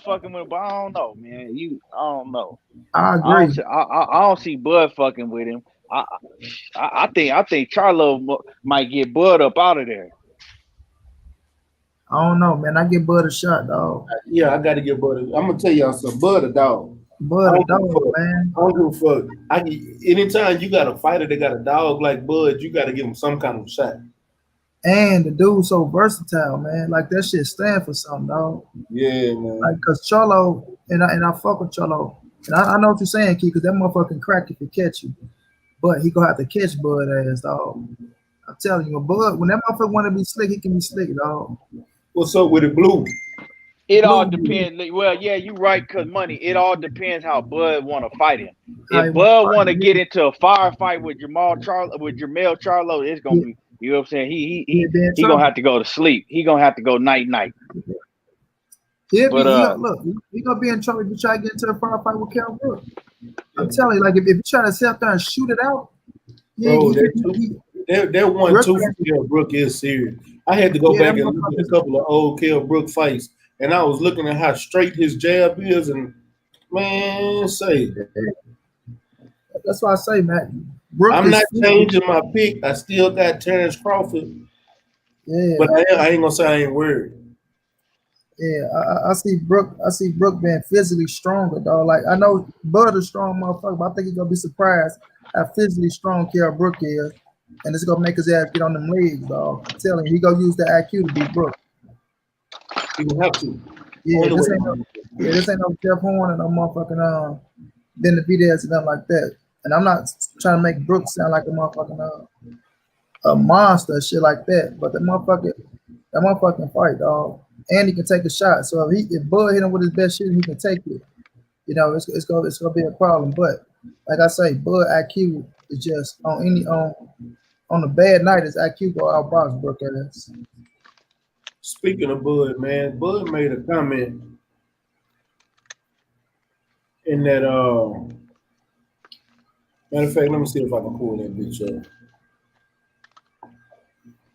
fucking with him, but I don't know, man. I don't know. I agree. I don't see Bud fucking with him. I think Charlo might get Bud up out of there. I don't know, man. I give Bud a shot, dog. Yeah, I got to give Bud. I'm gonna tell y'all something. Bud a dog. Bud a dog, man. I don't give a fuck. Anytime you got a fighter that got a dog like Bud, you got to give him some kind of shot. And the dude's so versatile, man. Like that shit stand for something, dog. Yeah, man. Like, cause Charlo, and I fuck with Charlo. And I know what you're saying, Key, because that motherfucking crack if he catch you. But he gonna have to catch Bud ass, dog. I'm telling you, Bud, when that motherfucker want to be slick, he can be slick, dog. What's up with it, Blue? It all depends. Well, yeah, you're right, cause money. It all depends how Bud want to fight him. If Bud want to get into a firefight with Jamel Charlo, it's gonna be. You know what I'm saying? He gonna have to go to sleep. He gonna have to go night. He gonna be in trouble if you try to get into the firefight with Kell Brook. I'm telling you, like if you try to sit up there and shoot it out, bro, that 1-2 for Kell Brook is serious. I had to go back and look at a couple of old Kell Brook fights, and I was looking at how straight his jab is, and man, that's why I say, man. I'm not changing my pick. I still got Terrence Crawford. Yeah, but I ain't gonna say I ain't worried. Yeah, I see Brook being physically stronger, dog. Like I know Bud is strong motherfucker, but I think he's gonna be surprised how physically strong Kell Brook is, and it's gonna make his ass get on them legs, dog. I'm telling you, he gonna use the IQ to beat Brook. He will have to. Yeah, this ain't no Jeff Horn and no motherfucking Benavidez and nothing like that. And I'm not trying to make Brook sound like a motherfucking a monster, shit like that. But that motherfucking fight, dog. And he can take a shot. So if Bud hit him with his best shit, he can take it. You know, it's gonna be a problem. But like I say, Bud IQ is just on a bad night, his IQ go outbox Brook ass. Speaking of Bud, man, Bud made a comment in that matter of fact, let me see if I can pull that bitch up.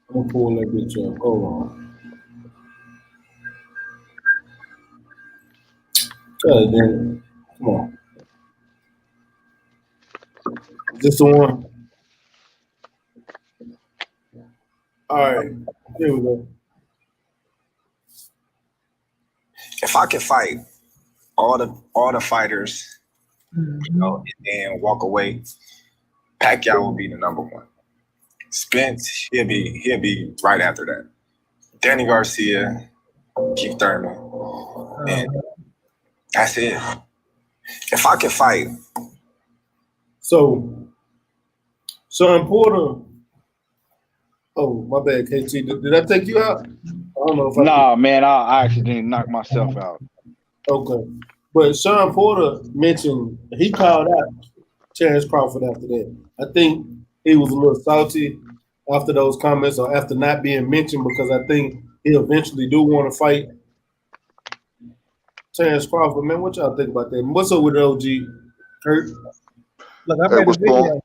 I'm gonna pull that bitch up. Hold on. God damn it. Come on. Is this the one? All right. Here we go. If I could fight all the fighters, you know, and then walk away, Pacquiao would be the number one. Spence, he'll be right after that. Danny Garcia, Keith Thurman, and that's it. If I could fight. So Sean Porter. Oh, my bad, KT. Did I take you out? I don't know if Nah, man, I actually didn't knock myself out. Okay. But Sean Porter mentioned he called out Terrence Crawford after that. I think he was a little salty after those comments or after not being mentioned because I think he eventually do want to fight Terrence Crawford. Man, what y'all think about that? What's up with OG Kurt? Look, I Hey, made a what's going? video.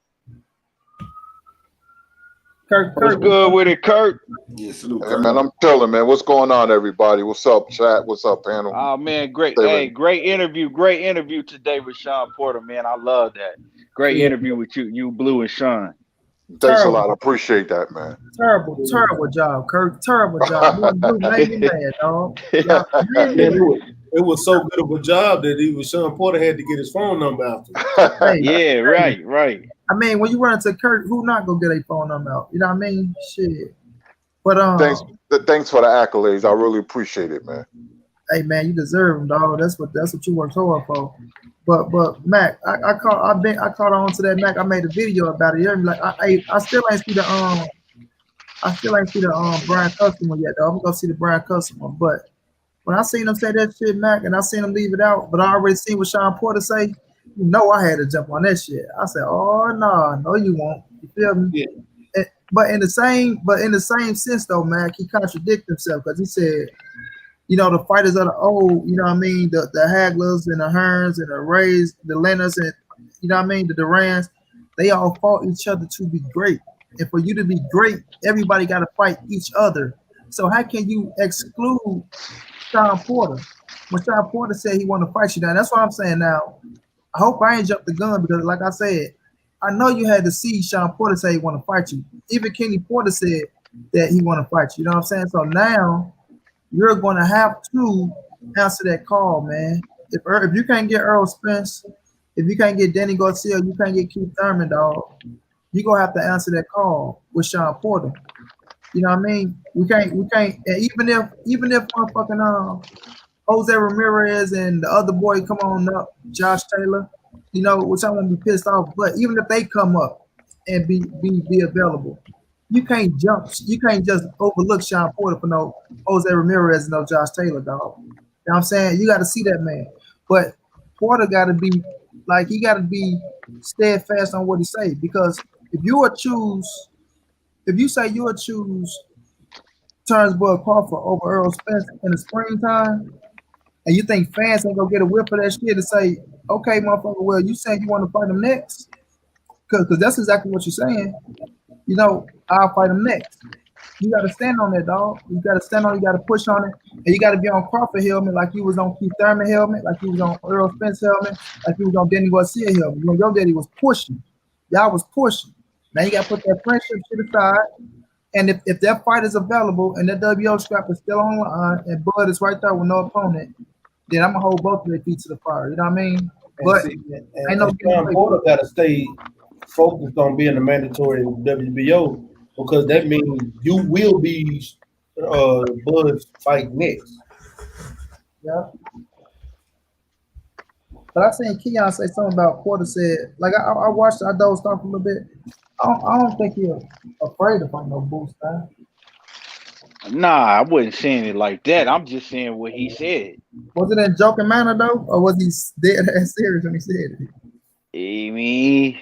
Kurt, What's good with it, Kurt? Yeah, salute, Hey, Kurt. man, I'm chilling, man. What's going on, everybody? What's up, chat? What's up, panel? Oh man, great. Stay Hey, ready. great interview today with Sean Porter, man. I love that. Great interview with you, Blue and Sean. Thanks a lot. I appreciate that, man. Terrible job, Kurt. Terrible job. You made me mad, dog. Y'all made me mad. It was so good of a job that Sean Porter had to get his phone number out. Hey, Yeah, right. I mean, when you run into Kurt, who not gonna get a phone number out? You know what I mean? Shit. But Thanks for the accolades. I really appreciate it, man. hey man, you deserve them, dog. That's what you worked hard for. But Mac, I caught on to that, Mac. I made a video about it. Like I still ain't see the Brian Customer yet, though. I'm gonna see the Brian Customer. But when I seen him say that shit, Mac, and I seen him leave it out, but I already seen what Sean Porter say, you know I had to jump on that shit. I said, oh no, you won't. You feel me? Yeah. But in the same sense though, Mac, he contradicted himself because he said, you know, the fighters of the old, you know what I mean, the Haglers and the Hearns and the Rays, the Leonards and, you know what I mean, the Durans, they all fought each other to be great. And for you to be great, everybody got to fight each other. So how can you exclude Sean Porter when Sean Porter said he want to fight you? Now, that's what I'm saying now. I hope I ain't jumped the gun because, like I said, I know you had to see Sean Porter say he want to fight you. Even Kenny Porter said that he want to fight you. You know what I'm saying? So now you're going to have to answer that call, man. If you can't get Earl Spence, if you can't get Danny Garcia, you can't get Keith Thurman, dog, you're going to have to answer that call with Sean Porter. You know what I mean? We can't, and even if motherfucking Jose Ramirez and the other boy come on up, Josh Taylor, you know, which I won't be pissed off, but even if they come up and be available, you can't just overlook Sean Porter for no Jose Ramirez and no Josh Taylor, dog. You know what I'm saying? You got to see that man. But Porter got to be like, he got to be steadfast on what he say, because if you say you would choose Terrence Bud Crawford over Earl Spence in the springtime, and you think fans ain't gonna get a whip of that shit to say, okay, motherfucker, well, you saying you want to fight him next? Because that's exactly what you're saying. You know, I'll fight him next. You got to stand on that, dog. You got to stand on it. You got to push on it. And you got to be on Crawford helmet like you was on Keith Thurman helmet, like you was on Earl Spence helmet, like you was on Danny Garcia helmet. When your daddy was pushing, y'all was pushing. Now you got to put that friendship shit aside. And if that fight is available and that WO strap is still on the line and Bud is right there with no opponent, then I'm going to hold both of their feet to the fire. You know what I mean? But ain't no Sean Porter got to stay focused on being a mandatory WBO, because that means you will be Bud's fight next. Yeah. But I seen Keon say something about Porter said, like I watched, I dozed off a little bit. I don't think he's afraid to fight no boost, man. Nah, I wasn't saying it like that. I'm just saying what he said. Was it in joking manner though, or was he dead ass serious when he said it? I mean,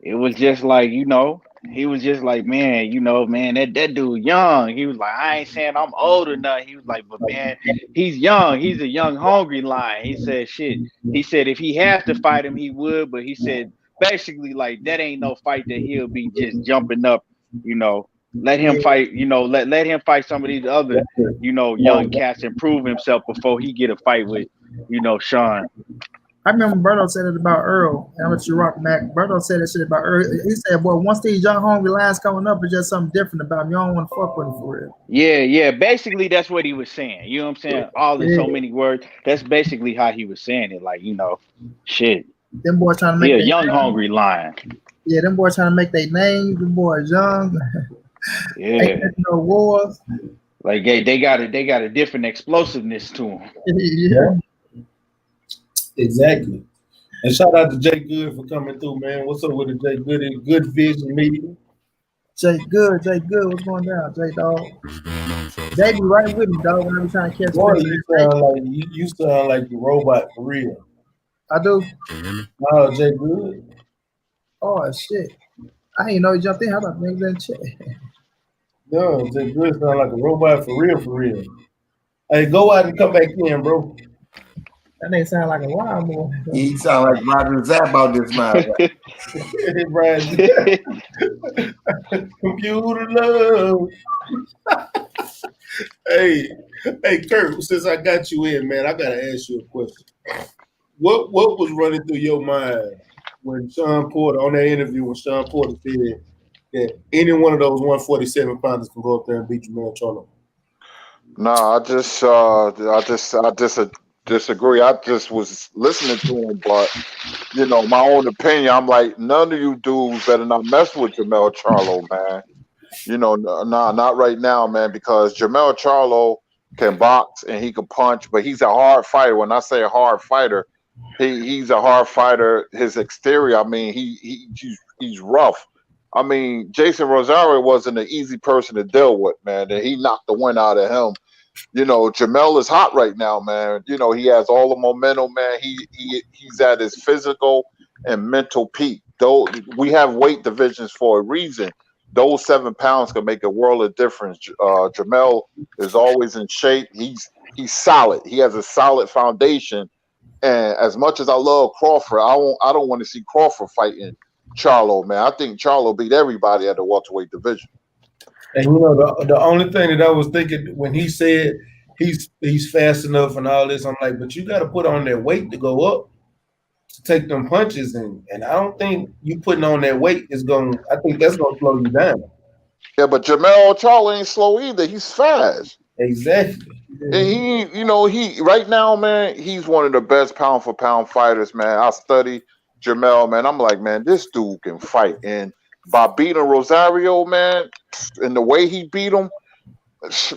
it was just like, you know, he was just like, man, you know, man, that dude young. He was like, I ain't saying I'm old enough. He was like, but man, he's young. He's a young, hungry lion. He said, shit. He said if he has to fight him, he would. But he said basically like that ain't no fight that he'll be just jumping up, you know. Let him fight, you know, let him fight some of these other, you know, young cats and prove himself before he get a fight with, you know, Sean. I remember Berto said it about Earl. And I'm with you, Rock Mac. Berto said that shit about Earl. He said, boy, once these young hungry lions coming up, it's just something different about him. You don't want to fuck with him for real. Yeah. Basically, that's what he was saying. You know what I'm saying? All in so many words. That's basically how he was saying it. Like, you know, shit. Them boys trying to make a young, hungry lion. Yeah, them boys trying to make their names. Them boys young. Yeah. Ain't no wars. Like they got a different explosiveness to them. Yeah. Exactly. And shout out to Jay Good for coming through, man. What's up with the Jay Good? Good Vision Media. Jay Good, what's going down, Jay dog? They be right with me, dog, when I'm trying to catch me. You sound like the robot for real. I do. Oh, Jay Good. Oh shit. I didn't know he jumped in. How about niggas in chat? No, Jay Good sound like a robot for real, for real. Hey, go out and come back in, bro. That nigga sound like a wild boy. He sound like Roger Zapp out this mouth. Brian, computer love. Hey, Kurt, since I got you in, man, I gotta ask you a question. What was running through your mind when Sean Porter, on that interview when Sean Porter said that any one of those 147 pounders can go up there and beat Jermell Charlo? Nah, I disagree. I just was listening to him, but my own opinion, I'm like, none of you dudes better not mess with Jermell Charlo, man. Not right now, man, because Jermell Charlo can box and he can punch, but he's a hard fighter. When I say a hard fighter, he's a hard fighter. His exterior, I mean, he's rough. I mean, Jason Rosario wasn't an easy person to deal with, man, and he knocked the wind out of him. Jermell is hot right now, man. He has all the momentum, man. He's at his physical and mental peak. Though we have weight divisions for a reason. Those 7 pounds can make a world of difference. Jermell is always in shape. He's solid. He has a solid foundation. And as much as I love Crawford, I don't want to see Crawford fighting Charlo, man. I think Charlo beat everybody at the welterweight division. And the only thing that I was thinking when he said he's fast enough and all this, I'm like, but you got to put on that weight to go up to take them punches, and I don't think you putting on that weight is going. I think that's going to slow you down. Yeah, but Jermell Charlo ain't slow either. He's fast. Exactly. And he right now, man, he's one of the best pound for pound fighters, man. I study Jermell, man. I'm like, man, this dude can fight. And by beating Rosario, man, and the way he beat him,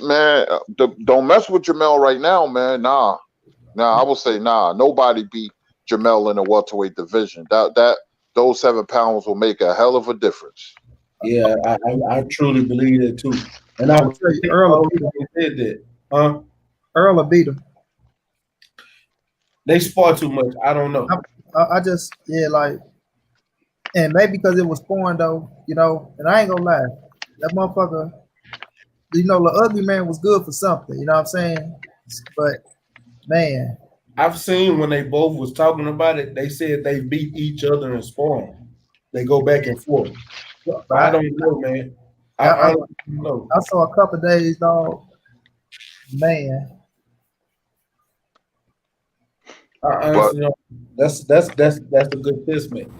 man, don't mess with Jermell right now, man. Nah, I will say nah. Nobody beat Jermell in the welterweight division. Those 7 pounds will make a hell of a difference. Yeah, I truly believe that too. And I would tell you, Earl said that. Huh? Earl beat him. They spar too much. I don't know. I just and maybe because it was foreign though, and I ain't gonna lie, that motherfucker, the ugly man was good for something, you know what I'm saying? But man, I've seen when they both was talking about it, they said they beat each other in sparring. They go back and forth. But I don't know, man. I don't know. I saw a couple of days, dog. Man. That's a good testament.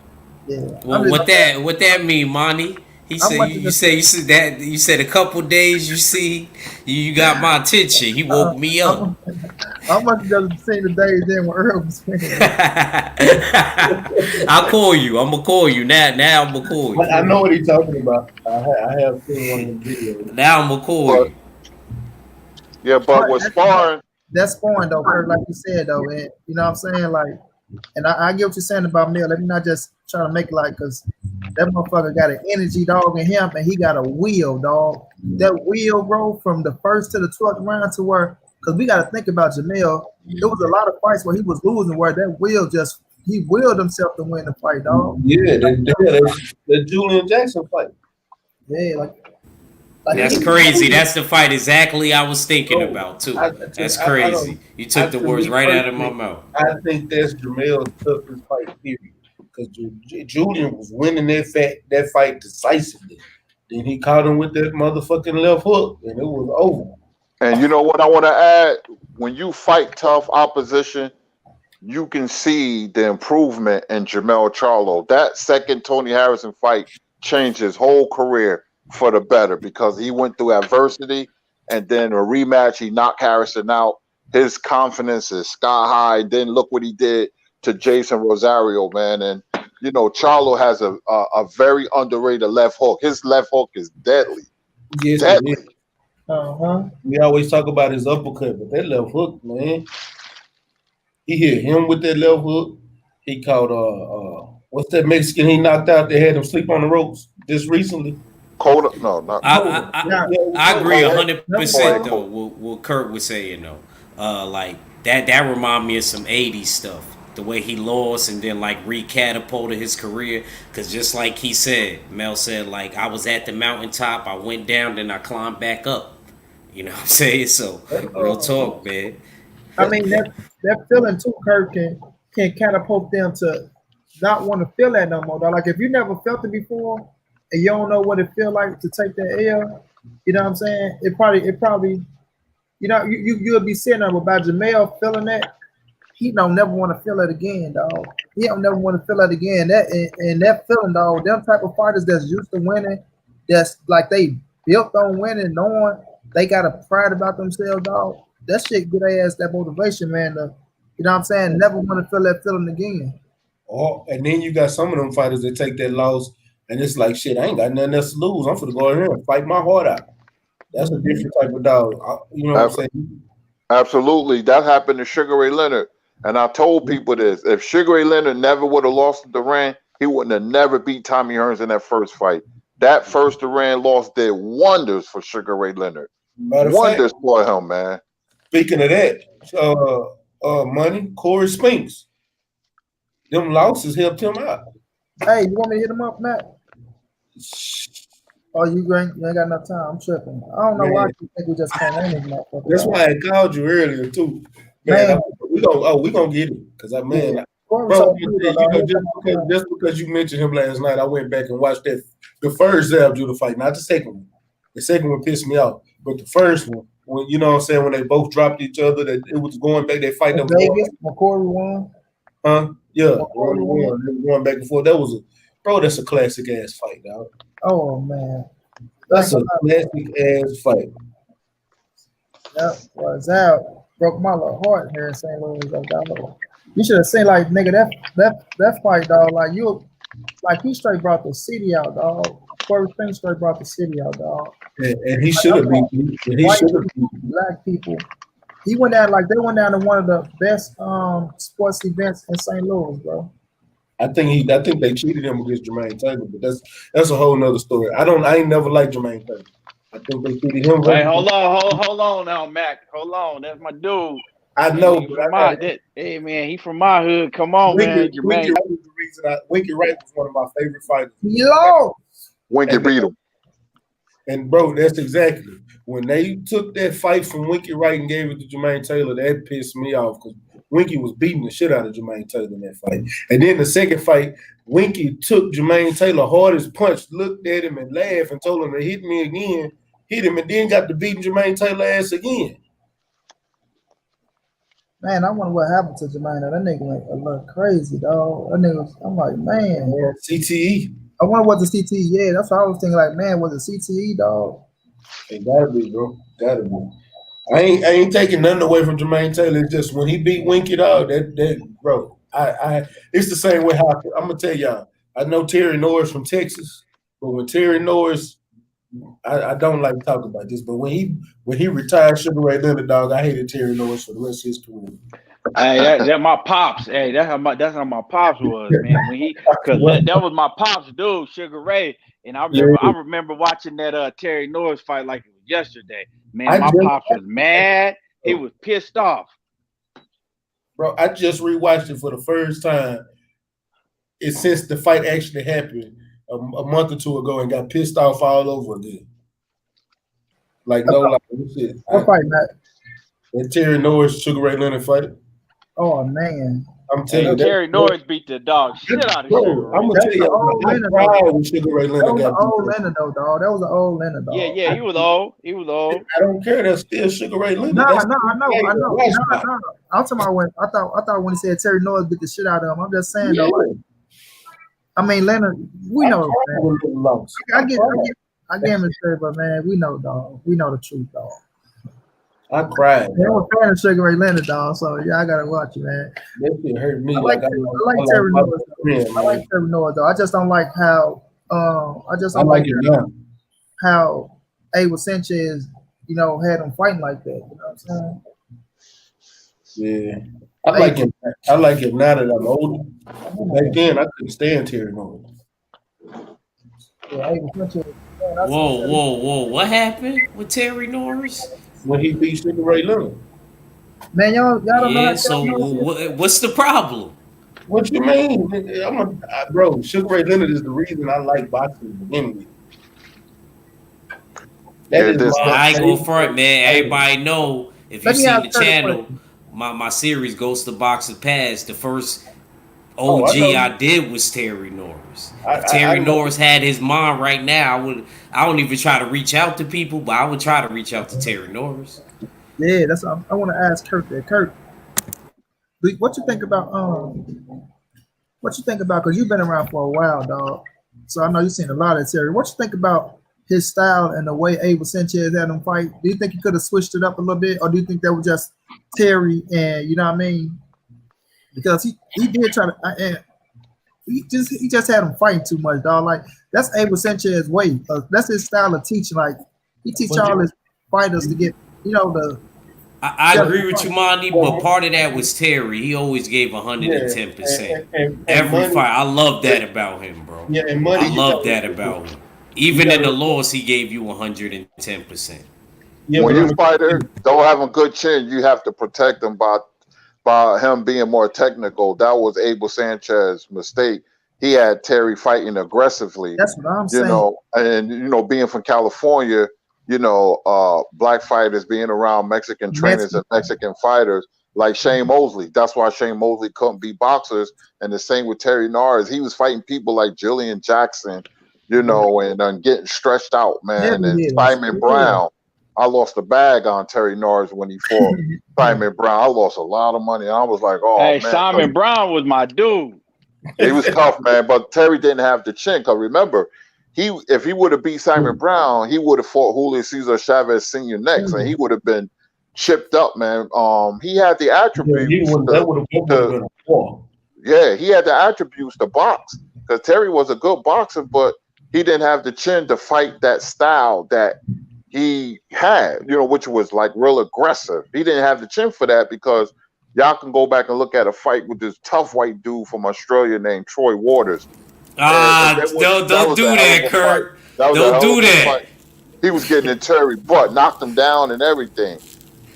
Yeah. Well, what that mean, Monty? He said you said a couple days. You got my attention. He woke me up. I must have just seen the days then when Earl was winning. I'll call you. I'm gonna call you now. I'm gonna call you. I know what he's talking about. I have seen one of the videos. Now I'm gonna call you. Yeah, but with sparring, that's sparring though, Kurt, like you said though, and you know what I'm saying, and I get what you're saying about Mill. Let me not just try to make it because that motherfucker got an energy dog in him, and he got a wheel, dog. That wheel, bro, from the first to the 12th round to where, because we got to think about Jermell. There was a lot of fights where he was losing, where that wheel he willed himself to win the fight, dog. Yeah, the Julian Jackson fight. Yeah, like that's crazy. That's the fight exactly I was thinking about too. That's crazy. You took the words right out of my mouth. I think that's Jermell's toughest fight, period. Because Julian was winning that fight decisively. Then he caught him with that motherfucking left hook, and it was over. And you know what I want to add? When you fight tough opposition, you can see the improvement in Jermell Charlo. That second Tony Harrison fight changed his whole career for the better because he went through adversity, and then a rematch, he knocked Harrison out. His confidence is sky high. Then look what he did to Jason Rosario, man. And Charlo has a very underrated left hook. His left hook is deadly. Yes, deadly. We always talk about his uppercut, but that left hook, man. He hit him with that left hook. He caught what's that Mexican he knocked out? They had him sleep on the ropes just recently. Coda? No, not. I agree 100% though. What Kurt was saying though, like that remind me of some '80s stuff. the way he lost and then like recatapulted his career. Cause just like he said, Mel said, like, I was at the mountaintop, I went down, then I climbed back up. You know what I'm saying? So real talk, man. I mean that feeling too, Kirk, can catapult them to not want to feel that no more. Though. Like if you never felt it before and you don't know what it feel like to take that L, you know what I'm saying? It probably you know, you'll be sitting there about Jamel feeling that. He don't never want to feel it again, dog. He don't never want to feel it again. That and that feeling, dog. Them type of fighters that's used to winning, that's like they built on winning, knowing they got a pride about themselves, dog. That shit give their ass that motivation, man. You know what I'm saying? Never want to feel that feeling again. Oh, and then you got some of them fighters that take that loss, and it's like, shit, I ain't got nothing else to lose. I'm finna go in here and fight my heart out. That's a different type of dog. You know what I'm saying? Absolutely. That happened to Sugar Ray Leonard. And I told people this. If Sugar Ray Leonard never would have lost to Duran, he wouldn't have never beat Tommy Hearns in that first fight. That first Duran loss did wonders for Sugar Ray Leonard. Wonders for him, man. Speaking of that, money, Corey Spinks. Them losses helped him out. Hey, you want me to hit him up, Matt? Oh, you ain't got enough time. I'm tripping. I don't know why you think we just can't on this motherfucker. That's why I called you earlier too. Man, we gonna get it. Cause bro, just because you mentioned him last night, I went back and watched the first Zab Judah fight, not the second one. The second one pissed me off, but the first one, when you know what I'm saying, when they both dropped each other, that it was going back. They fight them. Vegas, McCory won. Huh? Yeah, going back and forth. That was that's a classic ass fight, dog. Oh man, that's a classic ass fight. That was out. Broke my little heart here in St. Louis. You should have seen like nigga that fight, dog. Like he straight brought the city out, dog. Corey Spinks straight brought the city out, dog. And he should have beat you. He should have beat black people. He went down they went down to one of the best sports events in St. Louis, bro. I think they cheated him against Jermaine Taylor, but that's a whole nother story. I ain't never liked Jermaine Taylor. I think they cheated him. Hey, hold on now, Mac. Hold on, that's my dude. I know, hey man, he from my hood. Come on, man. Winky Wright was the reason Winky Wright was one of my favorite fighters. Yo, Winky beat him. And bro, that's exactly when they took that fight from Winky Wright and gave it to Jermaine Taylor. That pissed me off because Winky was beating the shit out of Jermaine Taylor in that fight. And then the second fight, Winky took Jermaine Taylor hardest punch, looked at him and laughed and told him to hit me again. Hit him and then got to beating Jermaine Taylor ass again. Man, I wonder what happened to Jermaine. That nigga went a little crazy, dog. That nigga I'm like, man. Yeah, CTE. I wonder what the CTE, yeah. That's what I was thinking, like, man, was it CTE, dog? It gotta be, bro. Gotta be. I ain't taking nothing away from Jermaine Taylor. It's just when he beat Winky, dog, that bro, it's the same way how I'm gonna tell y'all. I know Terry Norris from Texas, but when Terry Norris, I don't like to talk about this, but when he retired Sugar Ray Leonard, dog, I hated Terry Norris for the rest of his career. Hey, that my pops. Hey, that's how my pops was, man. Because that was my pops, dude, Sugar Ray. And I remember watching that Terry Norris fight like it was yesterday. Man, my pops was mad. He was pissed off. Bro, I just rewatched it for the first time. Since the fight actually happened a month or two ago and got pissed off all over again. Like, no, like, shit. What fight, Matt? That Terry Norris, Sugar Ray Leonard fight. Oh, man. I'm telling you. Terry Norris beat the dog shit out of Sugar Ray. I'm going to tell you, I cried when Sugar Ray Leonard got beat. That was an old Leonard, though, dog. That was an old Leonard, dog. Yeah, he was old. I don't care. That's still Sugar Ray Leonard. No, I know. I'm talking about when I thought when he said Terry Norris beat the shit out of him. I'm just saying, though. Like, I mean, Leonard, we know. Man. I get him in there, but man, we know, dog. We know the truth, dog. I cried. They were fan of Sugar Ray Leonard, dog. So yeah, I gotta watch it, man. That shit hurt me. I like Terry Norris. I like Terry Norris, though. I just don't like how. How Abel Sanchez, had him fighting like that. You know what I'm Yeah. saying? I like him now that I'm older. Back then, I couldn't stand Terry Norris. Yeah, Abel Sanchez. Whoa. What happened with Terry Norris? When he beat Sugar Ray Leonard. Man, y'all don't know. So what's the problem? What you mean? Bro, Sugar Ray Leonard is the reason I like boxing to begin with. That is this I ain't go my front, man. Everybody know if you Let me seen ask the Kurt a channel, question. my series Ghost of Boxing Past. The first Oh, OG I know. I did was Terry Norris. If I Terry know. Norris had his mind right now, I don't even try to reach out to people, but I would try to reach out to Terry Norris. Yeah, that's I want to ask Kurt that. Kurt, what you think about what you think about, because you've been around for a while, dog. So I know you've seen a lot of Terry. What you think about his style and the way Abel Sanchez had him fight? Do you think he could have switched it up a little bit, or do you think that was just Terry and you know what I mean? Because he did try to and he just had him fighting too much, dog. Like that's Abel Sanchez's way. That's his style of teaching. Like he teach all his fighters to get the. I agree with you, Monty, but part of that was Terry. He always gave 110%. Every fight. I love that about him, bro. Yeah, and Money, I love that about him. Even in the loss, he gave you 110%. Yeah, when you fighter don't have a good chin, you have to protect him by him being more technical. That was Abel Sanchez's mistake. He had Terry fighting aggressively. That's what I'm saying. And being from California, black fighters being around Mexican trainers and Mexican fighters like Shane Mosley. That's why Shane Mosley couldn't beat boxers. And the same with Terry Norris. He was fighting people like Jillian Jackson, and getting stretched out, man. And Simon Brown. I lost a bag on Terry Norris when he fought Simon Brown. I lost a lot of money. I was like, oh, hey, man. Simon Brown was my dude. He was tough, man. But Terry didn't have the chin. Because remember, if he would have beat Simon Brown, he would have fought Julio Cesar Chavez Sr. next, and he would have been chipped up, man. He had the attributes. He had the attributes to box because Terry was a good boxer, but he didn't have the chin to fight that style that he had, which was like real aggressive. He didn't have the chin for that because y'all can go back and look at a fight with this tough white dude from Australia named Troy Waters. Don't do that, Kurt. Don't do that. Fight. He was getting in Terry butt, knocked him down and everything.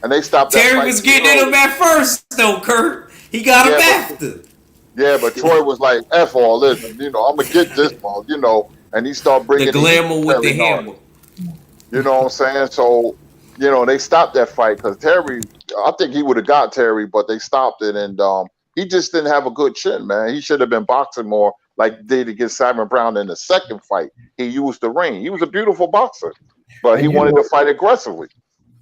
And they stopped that Terry was getting him at first, though, Kurt. He got him after. Yeah, but Troy was like, F all this. I'm going to get this ball, and he started bringing the glamour with the hammer. You know what I'm saying? So, they stopped that fight because Terry, I think he would have got Terry, but they stopped it. And he just didn't have a good chin, man. He should have been boxing more like they did against Simon Brown in the second fight. He used the ring. He was a beautiful boxer, but he wanted to fight aggressively.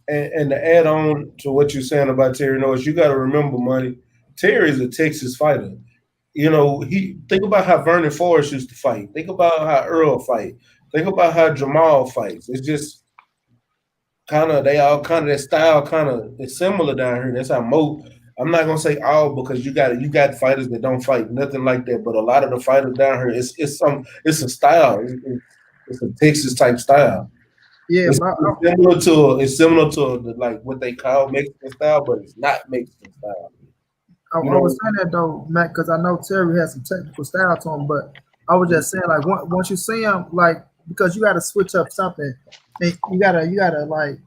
And to add on to what you're saying about Terry Norris, you got to remember, Money, Terry is a Texas fighter. Think about how Vernon Forrest used to fight. Think about how Earl fight. Think about how Jamal fights. It's just their style is similar down here. That's how I'm not gonna say all because you got fighters that don't fight nothing like that, but a lot of the fighters down here, it's a style. It's a Texas type style. Yeah, it's similar to like what they call Mexican style, but it's not Mexican style. I was saying that though, Matt, because I know Terry has some technical style to him, but I was just saying like once you see him, like because you got to switch up something, and you gotta like.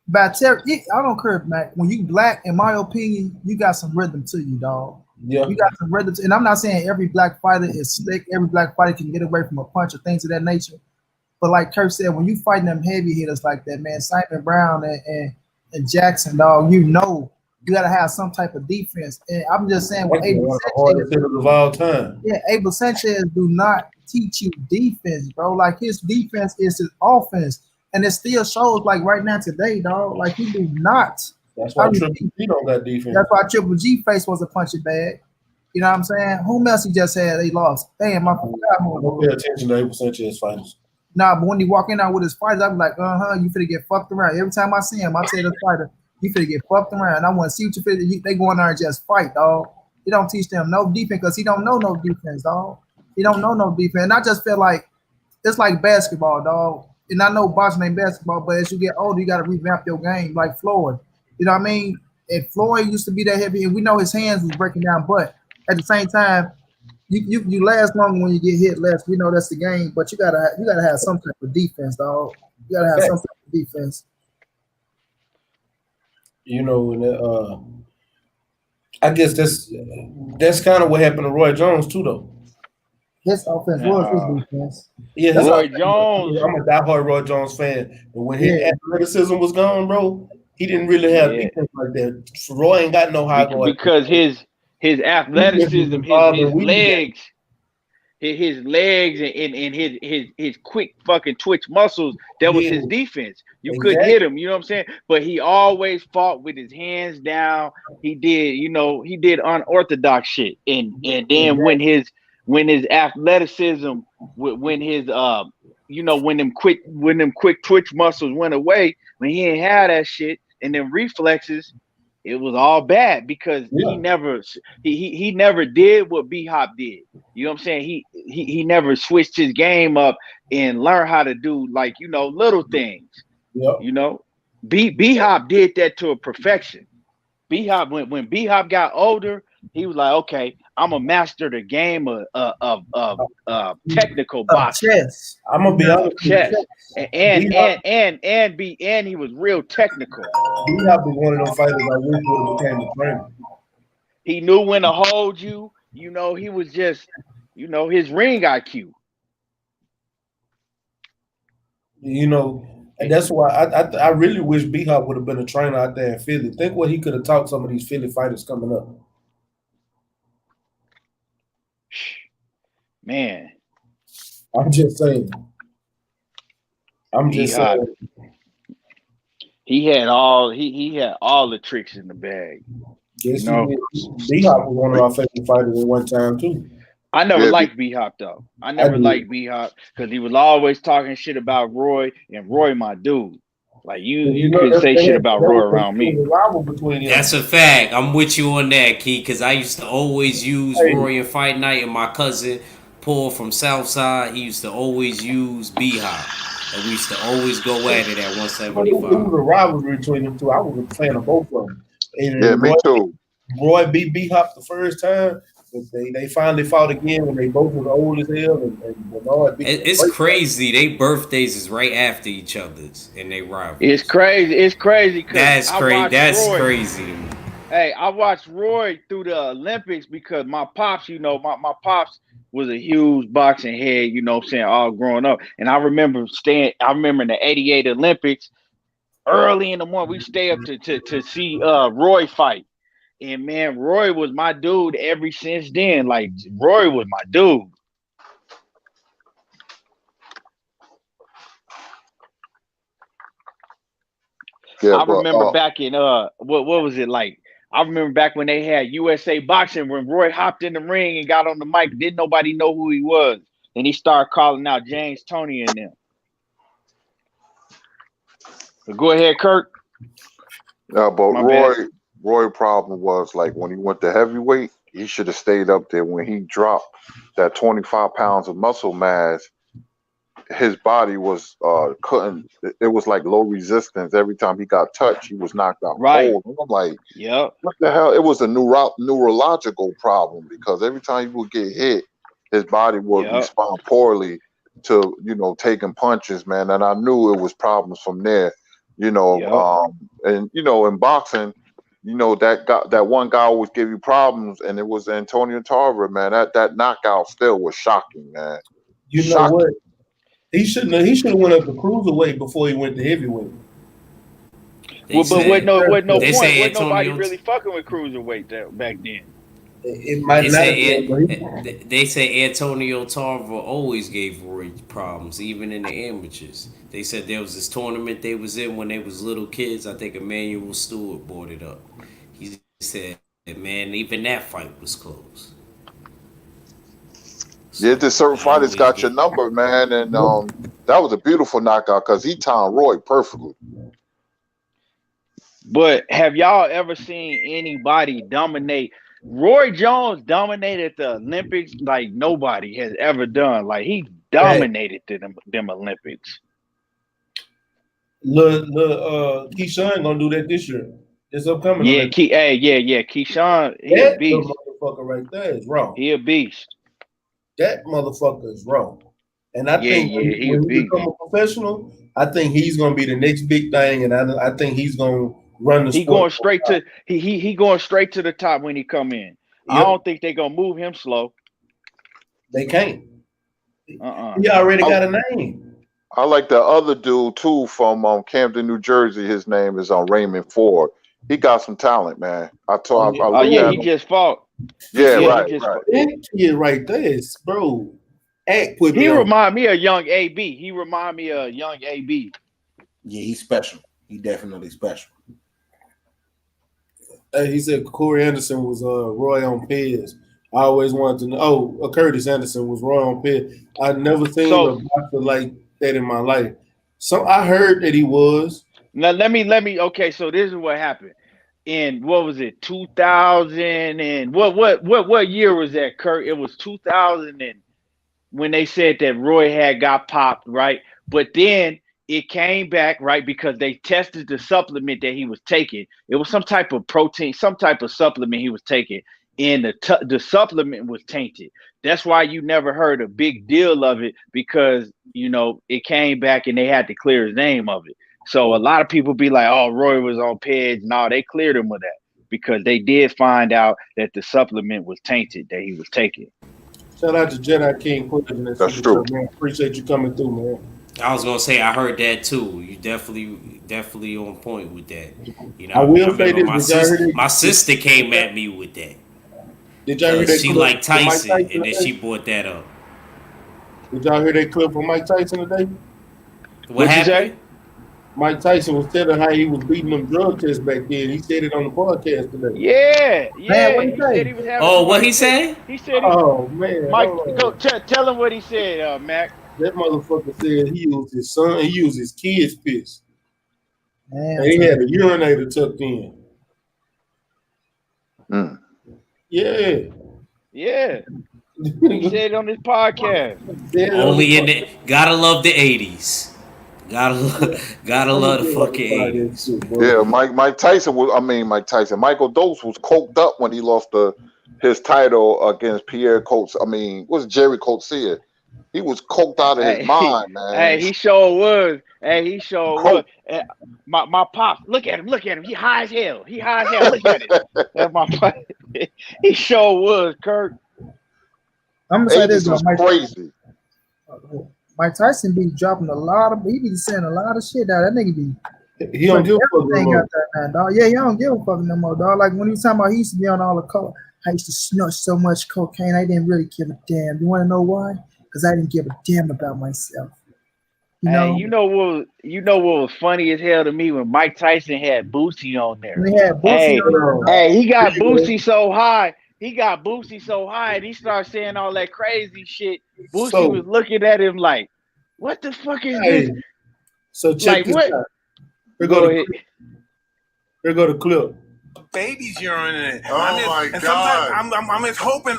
But Terry, I don't care, Mac. When you black, in my opinion, you got some rhythm to you, dog. Yeah, you got some rhythm. And I'm not saying every black fighter is slick. Every black fighter can get away from a punch or things of that nature. But like Kurt said, when you fighting them heavy hitters like that, man, Simon Brown and Jackson, dog, you gotta have some type of defense. And I'm just saying, with Abel Sanchez, of all time. Yeah, Abel Sanchez do not teach you defense, bro. Like his defense is his offense. And it still shows, like right now today, dog. Like he do not. That's why Triple G don't got defense. That's why Triple G face was a punching bag. You know what I'm saying? Whom else he just had? They lost. Damn, I forgot. Don't pay attention to Abel Sanchez fighters. Nah, but when he walk in out with his fighters, I'm like, you finna get fucked around. Every time I see him, I tell the fighter, you finna get fucked around. I want to see what you finna. They go in there and just fight, dog. He don't teach them no defense because he don't know no defense, dog. He don't know no defense. And I just feel like it's like basketball, dog. And I know boxing ain't basketball, but as you get older, you got to revamp your game like Floyd. You know what I mean? And Floyd used to be that heavy, and we know his hands was breaking down. But at the same time, you last longer when you get hit less. We know that's the game, but you gotta have some type of defense, dog. You gotta have some type of defense. I guess that's kind of what happened to Roy Jones too, though. His offense was his defense. Yeah, Roy Jones. I'm a diehard Roy Jones fan, but when his Yeah. athleticism was gone, bro, he didn't really have defense like that. Roy ain't got no high guard. Because his athleticism, his legs and his quick fucking twitch muscles, that was his defense. You couldn't hit him, you know what I'm saying? But he always fought with his hands down. He did unorthodox shit. And then when his athleticism, when his when them quick twitch muscles went away, when he didn't have that shit and then reflexes, it was all bad because he never did what B-Hop did. You know what I'm saying? He never switched his game up and learned how to do little things. Yep. You know, B-Hop did that to a perfection. B-Hop when B-Hop got older, he was like, okay, I'm a master the game of technical boxing. Chess. I'm gonna be honest. Chess. And he was real technical. B-Hop was one of those fighters I wish would have became a trainer. He knew when to hold you. You know, he was just, his ring IQ. You know, and that's why I really wish B-Hop would have been a trainer out there in Philly. Think what he could have taught some of these Philly fighters coming up. Man. I'm just saying. He had all the tricks in the bag. Yes, B-Hop was one of our favorite fighters at one time too. I never liked B-Hop though. I never liked B-Hop because he was always talking shit about Roy, and Roy my dude. Like you couldn't say shit about Roy around me. That's a fact. I'm with you on that, Key, because I used to always use Roy in Fight Night, and my cousin Paul from Southside, he used to always use B-Hop. And we used to always go at it at 175. It was a rivalry between them two. I was a fan of both of them. And me too. Roy beat B-Hop the first time, but they finally fought again when they both were old as hell. And Bernard beat it's crazy. They birthdays is right after each other's, and they rival. It's crazy. It's crazy. That's crazy. That's crazy. Hey, I watched Roy through the Olympics because my pops, my pops was a huge boxing head, you know what I'm saying, all growing up. And I remember in the 88 Olympics, early in the morning, we stay up to see Roy fight. And man, Roy was my dude ever since then. Like, Roy was my dude. Yeah, I remember back in what was it like? I remember back when they had USA Boxing, when Roy hopped in the ring and got on the mic, didn't nobody know who he was. And he started calling out James Toney and them. But go ahead, Kurt. Yeah, but Roy problem was like when he went to heavyweight, he should have stayed up there. When he dropped that 25 pounds of muscle mass, his body was it was like low resistance. Every time he got touched, he was knocked out cold. And I'm like, what the hell? It was a neurological problem because every time he would get hit, his body would respond poorly to taking punches, man. And I knew it was problems from there, and in boxing, that one guy always give you problems, and it was Antonio Tarver, man. That knockout still was shocking, man. You know what? He shouldn't have went up to cruiserweight before he went to heavyweight. But what no point. Wasn't nobody really fucking with cruiserweight back then. It might not. They say Antonio Tarver always gave Roy problems, even in the amateurs. They said there was this tournament they was in when they was little kids. I think Emmanuel Stewart brought it up. He said, man, even that fight was close. Yeah, there's certain fighters got your number, man, and that was a beautiful knockout because he timed Roy perfectly. But have y'all ever seen anybody dominate? Roy Jones dominated the Olympics like nobody has ever done. Like, he dominated them Olympics. Keyshawn gonna do that this year. It's upcoming. Yeah, Keyshawn, he a beast. Motherfucker right there is wrong. He a beast. That motherfucker is wrong. And I think when he become a professional, I think he's gonna be the next big thing, and I think he's gonna run the He sport. going straight to he going straight to the top when he come in. I Yep. don't think they gonna move him slow. They can't. Uh-uh. He already got a name. I like the other dude too from Camden, New Jersey. His name is Raymond Ford. He got some talent, man. I told. Oh yeah, he just fought. Yeah, Yeah, right, he just right. fought. That kid right there is, bro. Act put me He on. remind me of young AB. He remind me of young AB. Yeah, he's special. He definitely special. He said Corey Anderson was Roy on Pez. I always wanted to know. Oh, Curtis Anderson was Roy on Pez. I'd never seen a boxer like that in my life. So I heard that he was. Now let me. Okay, so this is what happened. In what was it? 2000 and what year was that, Kurt? It was 2000 and when they said that Roy had got popped, right? But then it came back, right? Because they tested the supplement that he was taking. It was some type of protein, some type of supplement he was taking, and the supplement was tainted. That's why you never heard a big deal of it, because it came back and they had to clear his name of it. So a lot of people be like, "Oh, Roy was on Peds." No, they cleared him of that because they did find out that the supplement was tainted that he was taking. Shout out to Jedi King Quinn. That's true. Man. Appreciate you coming through, man. I was gonna say I heard that too. You definitely on point with that. I will say this: my sister came at me with that. Did y'all hear that? She liked Tyson, and then she brought that up. Did y'all hear that clip from Mike Tyson today? What happened? Mike Tyson was telling how he was beating them drug tests back then. He said it on the podcast today. Yeah. Man, He said he was having. Oh, what he said? He said. Oh man, Mike, go tell him what he said, Mac. That motherfucker said he used his son. He used his kids' piss. Man, and he had a urinator tucked in. Mm. Yeah. Yeah. He said it on his podcast. Only in the gotta love the 80s. Gotta love the fucking 80s. Yeah, Mike Tyson was. Mike Tyson. Michael Dose was coked up when he lost his title against Pierre Coates. What's Jerry Coetzee? He was coked out of his mind, man. Hey, he sure was. Was. My pops, look at him. He high as hell. Look at it. That's my pop. He sure was, Kurt. I'm gonna say this though, crazy. Mike Tyson be dropping he be saying a lot of shit. That nigga be. He don't give a fuck no more. Dog. Yeah, he don't give a fuck no more, dog. Like when he talking about he used to be on all the coke. I used to snort so much cocaine, I didn't really give a damn. You want to know why? Because I didn't give a damn about myself. Hey, you know what was funny as hell to me when Mike Tyson had Boosie on there. He had Boosie on there. Hey, he got Boosie so high. And he started saying all that crazy shit. Boosie was looking at him like, "What the fuck is this?" So check this out. Here go the clip. Baby's urine in it. My God! Sometimes I'm just hoping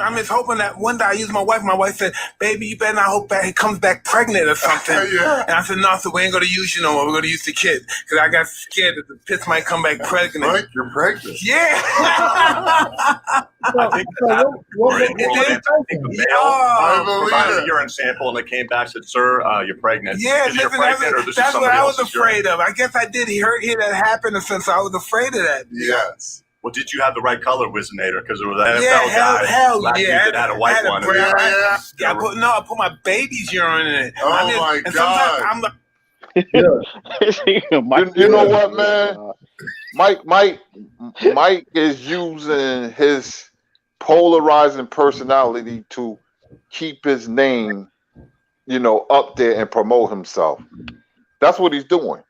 that one day I use my wife. My wife said, "Baby, you better not hope that he comes back pregnant or something." Yeah. And I said, "No, so we ain't gonna use you no more. We're gonna use the kid because I got scared that the piss might come back pregnant." Right, you're pregnant. Yeah. I think provided a urine sample and they came back and said, "Sir, you're pregnant." Yeah, listen, that's what I was afraid of. I guess I did hear that happen, since I was afraid of that. Yes. Well, did you have the right color Wizinator? Because there was an NFL guy, black dude that had a white one. I put my baby's urine in it. Oh my God! I'm like, you know what, man? Mike is using his polarizing personality to keep his name, up there and promote himself. That's what he's doing.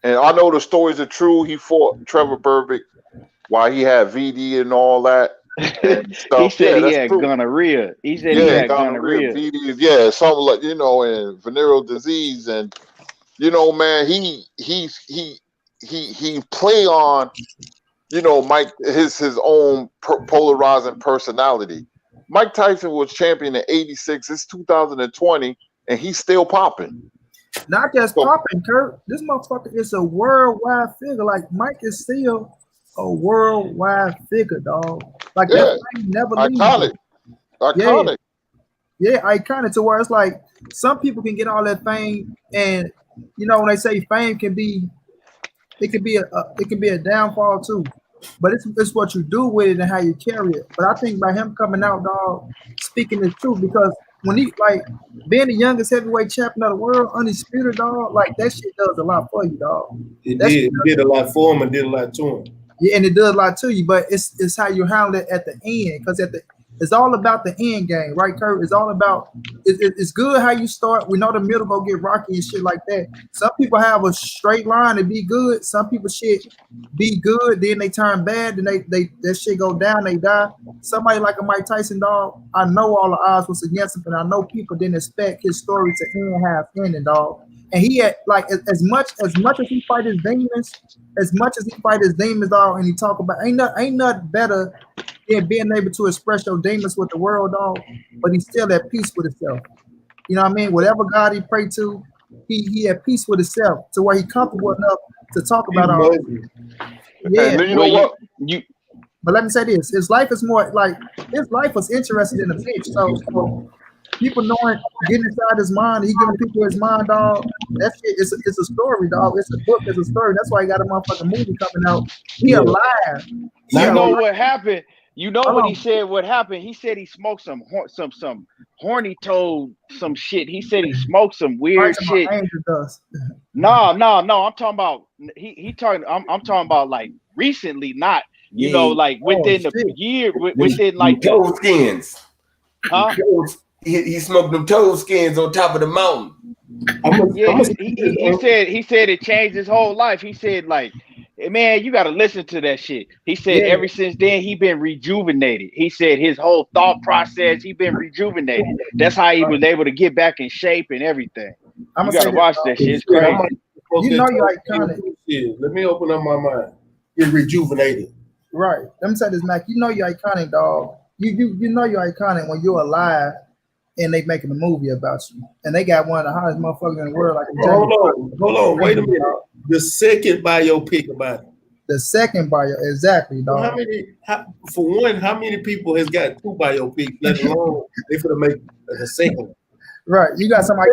And I know the stories are true. He fought Trevor Berbick while he had VD and all that. And stuff. He said he had gonorrhea. He said he had gonorrhea. VD, something like and venereal disease, and man, he play on Mike his own polarizing personality. Mike Tyson was champion in '86. It's 2020, and he's still popping. Not just popping, Kurt. This motherfucker is a worldwide figure. Like Mike is still a worldwide figure, dog. Like that thing never leaves. Iconic. Yeah, iconic to where it's like some people can get all that fame, and when they say fame can be it could be a downfall too. But it's what you do with it and how you carry it. But I think by him coming out, dog, speaking the truth, because when he like being the youngest heavyweight champion of the world, undisputed, dog, like that shit does a lot for you, dog. It did a lot for him and did a lot to him. Yeah, and it does a lot to you, but it's how you handle it at the end, because it's all about the end game, right, Kurt? It's all about it's good how you start. We know the middle go get rocky and shit like that. Some people have a straight line and be good. Some people shit be good, then they turn bad, then they that shit go down, they die. Somebody like a Mike Tyson, dog, I know all the odds was against him, and I know people didn't expect his story to end half ending, dog. And he had like as much as he fight his demons, dog, and he talk about ain't nothing better than being able to express your demons with the world, dog. But he's still at peace with himself. You know what I mean? Whatever God he prayed to, he at peace with himself to where he comfortable enough to talk about all. Yeah, and you know what? But let me say this: his life is more like his life was interested in the bitch. So people knowing, getting inside his mind, he giving people his mind, dog. That shit is it's a story, dog. It's a book, it's a story. That's why he got a motherfucking movie coming out. He alive. You know what happened? You know what he said? What happened? He said he smoked some horny toad, some shit. He said he smoked some weird shit. No. I'm talking about he talking. I'm talking about like recently, not you know like within the year, within like toad skins. Huh? He smoked them toad skins on top of the mountain. He said it changed his whole life. He said like, man, you got to listen to that shit. He said ever since then he been rejuvenated. He said his whole thought process he been rejuvenated. That's how he was able to get back in shape and everything. You got to watch that shit. It's crazy. You know you're iconic. Let me open up my mind. You're rejuvenated. Right. Let me say this, Mac. You know you're iconic, dog. You know you're iconic when you're alive. And they making a movie about you, and they got one of the hottest motherfuckers in the world. Like hold on, wait a minute. The second biopic about him. The second bio, exactly, dog. How many people has got two biopics? Let alone they finna make a second. Right, you got somebody.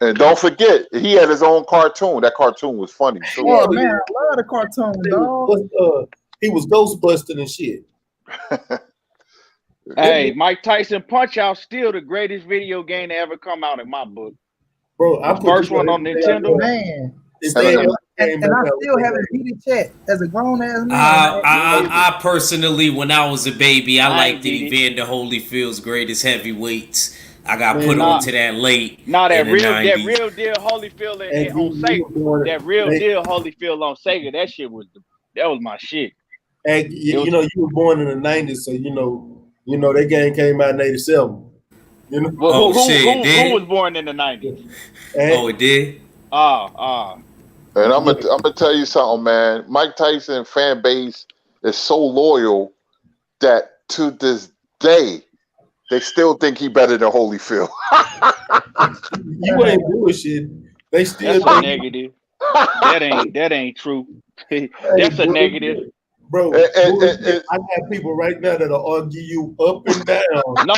And don't forget, he had his own cartoon. That cartoon was funny too. Oh man, I love the cartoon, dog. He was Ghostbusting and shit. Hey, Mike Tyson Punch Out still the greatest video game to ever come out in my book. Bro, the first one on Nintendo. Man. And I still haven't beat it yet as a grown ass man. I personally, when I was a baby, I liked that he the Holyfield's greatest heavyweights. I got put onto that late. That real deal Holyfield on Sega. That real deal Holyfield on Sega. That shit was my shit. And you were born in the 90s, so you know that game came out in 87. You know? Who was born in the 90s? It did? And I'm gonna tell you something, man. Mike Tyson fan base is so loyal that to this day they still think he better than Holyfield. You ain't bullshit. They still That's a negative. That ain't true. That's a negative. Bro, I got people right now that'll argue you up and down. No.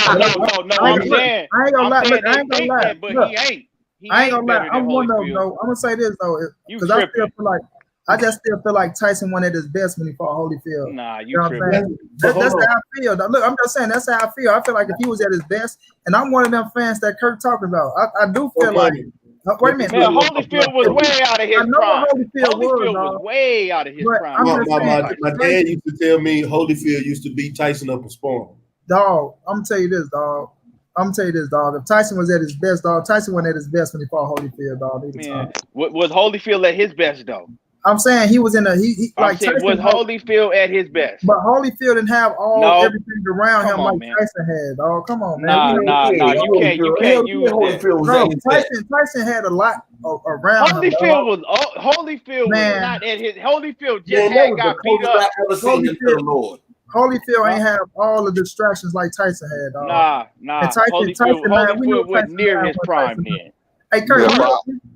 I'm saying, I ain't gonna lie. But Look, he ain't. I ain't gonna lie. I'm one of them, though. I'm gonna say this though, because I just still feel like Tyson won at his best when he fought Holyfield. Nah, you know what I'm saying? That's how I feel. Though. Look, I'm just saying that's how I feel. I feel like if he was at his best, and I'm one of them fans that Kurt talking about. I do feel like. Wait a minute. Man, Holyfield was way out of his prime. Holyfield was way out of his prime. My dad used to tell me Holyfield used to beat Tyson up in sparring. Dog, I'm gonna tell you this, dog. If Tyson was at his best, dog, Tyson wasn't at his best when he fought Holyfield, dog. Man, was Holyfield at his best though? I'm saying he was in a like Tyson was Holyfield at his best. But Holyfield didn't have everything around him like Tyson had, dog. Come on, man. Nah, you can't use that. Tyson had a lot around Holyfield him. Holyfield was not at his Holyfield just got beat up. Holyfield ain't have all the distractions like Tyson had, dog. Nah. Holyfield wasn't near his prime then. Hey, Kurt,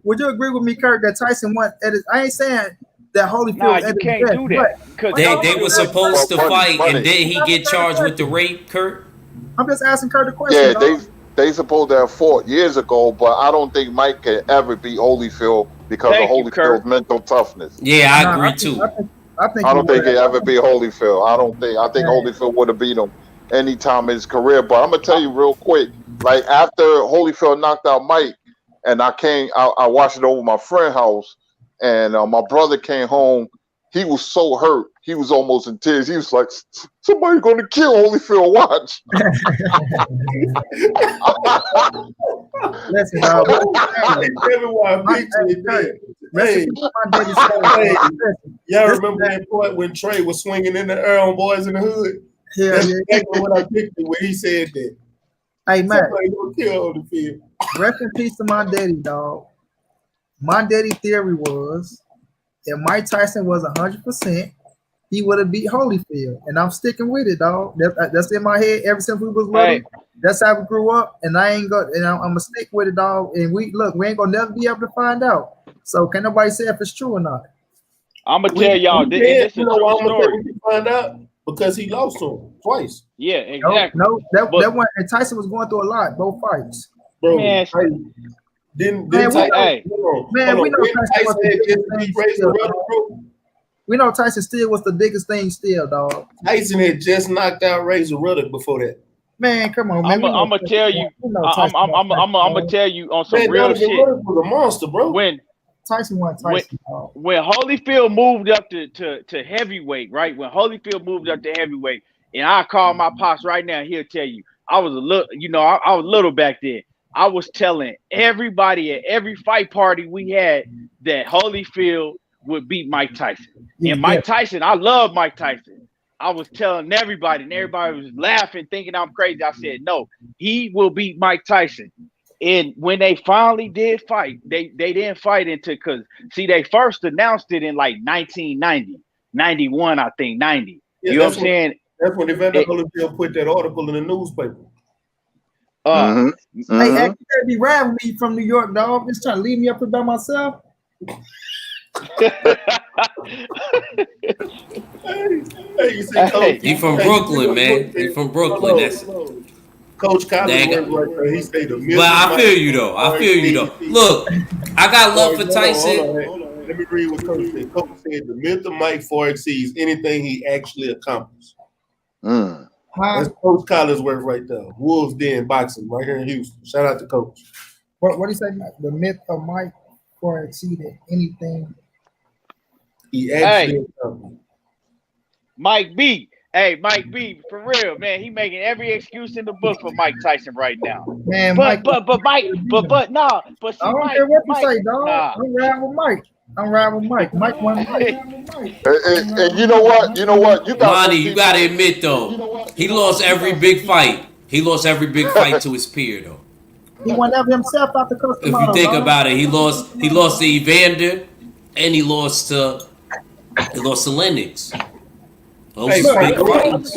would you agree with me, Kurt, that Tyson went at his? I ain't saying that Holyfield. You can't do that. They were supposed to fight, and then he get charged with the rape, Kurt? I'm just asking Kurt a question. Yeah, they supposed to have fought years ago, but I don't think Mike can ever beat Holyfield because of Holyfield's mental toughness. Yeah, I agree too. I don't think it ever beat Holyfield. I think Holyfield would have beat him any time in his career. But I'm gonna tell you real quick, like after Holyfield knocked out Mike, and I watched it over my friend's house, and my brother came home. He was so hurt. He was almost in tears. He was like, somebody's going to kill Holyfield. Watch. Listen, dog. Y'all remember that point when Trey was swinging in the air on Boys in the Hood? Yeah, That's exactly what I pictured when he said that. Hey, man. Somebody's going to kill Holyfield. Rest in peace to my daddy, dog. My daddy theory was if Mike Tyson was 100%, he would have beat Holyfield, and I'm sticking with it, dog. That's in my head ever since we was little. Hey. That's how we grew up, and I'm gonna stick with it, dog. And we ain't gonna never be able to find out. So can nobody say if it's true or not? I'm gonna tell y'all this is a true story. Find out because he lost to him twice. Yeah, exactly. No, that one. And Tyson was going through a lot, both fights. Bro, man, we know Tyson still was the biggest thing still, dog. Tyson had just knocked out Razor Ruddock before that. Man, come on, man. I'm gonna tell you. I'm gonna tell you on some real shit. Ruddock was a monster, bro. When Tyson won Tyson, when Holyfield moved up to heavyweight, right? When Holyfield moved up to heavyweight, and I call my pops right now, he'll tell you I was a little, I was little back then. I was telling everybody at every fight party we had that Holyfield would beat Mike Tyson. And Mike Tyson, I love Mike Tyson. I was telling everybody, and everybody was laughing, thinking I'm crazy. I said, no, he will beat Mike Tyson. And when they finally did fight, they didn't fight because, see, they first announced it in like 1990, 91, I think, 90. Yeah, you know what I'm saying? That's when Evander Holyfield put that article in the newspaper. Hey, you better be riding with me from New York, dog. Just trying to leave me up here by myself. He from Brooklyn, man. He from Brooklyn. That's Coach Collins, right, he said the but I feel you though. Look, I got love for Tyson. Hold on. Let me read what Coach said. Coach said the myth of Mike far exceeds anything he actually accomplished. That's Coach Collinsworth right there. Wolves Den boxing right here in Houston. Shout out to Coach. What do you say? The myth of Mike far exceeded anything he actually accomplished. Mike B. Hey, Mike B. For real, man. He making every excuse in the book for Mike Tyson right now. Man, but see, I don't care what you say, dog. I'm riding with Mike. Mike won. And you know what? You got Monty, you gotta admit though, he lost every big fight. He lost every big fight to his peer though. He won every himself out the custom. If you think about it, he lost to Evander, and he lost to Lennox. Those big fights.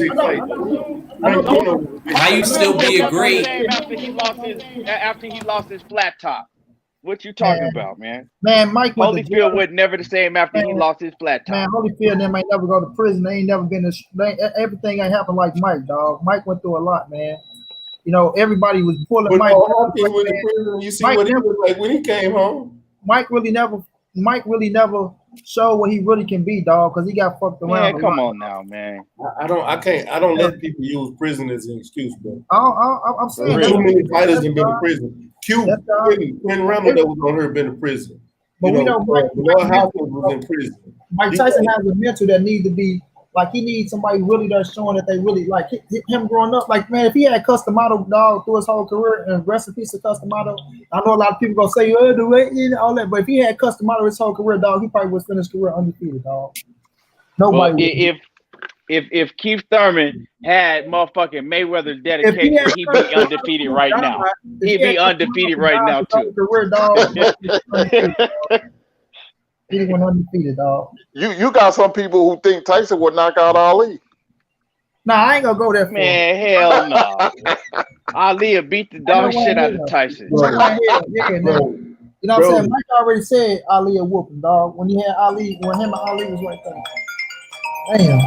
How you still be a great after he lost his flat top? What you talking about, man? Man, Mike Holyfield was never the same after he lost his flat top. Man, Holyfield them ain't never go to prison. They ain't never been everything ain't happened like Mike, dog. Mike went through a lot, man. You know, everybody was pulling Mike. You see what he was like when he came home. Mike really never show what he really can be, dog, because he got fucked around. Man, come on now, man. I don't let people use prison as an excuse, bro. I'm saying too many fighters have been to prison. Quinn Randall that was on her been to prison. But we know Mike Hopkins was in prison. Mike Tyson has a mentor that needs to be like he needs somebody really that's showing that they really like him growing up. Like, man, if he had Customato, dog, through his whole career, and rest in peace of Customato, I know a lot of people gonna say, oh, the weight and all that, but if he had Customato his whole career, dog, he probably would finish his career undefeated, dog. Nobody. If Keith Thurman had motherfucking Mayweather's dedication, he'd be undefeated right now. He'd be undefeated right now too. He went undefeated, dog. You got some people who think Tyson would knock out Ali. Nah, I ain't gonna go there. Man, hell no. Ali beat the dog shit out of Tyson. You know what I'm saying? Mike already said Ali a whooping, dog. When him and Ali was right there. Damn.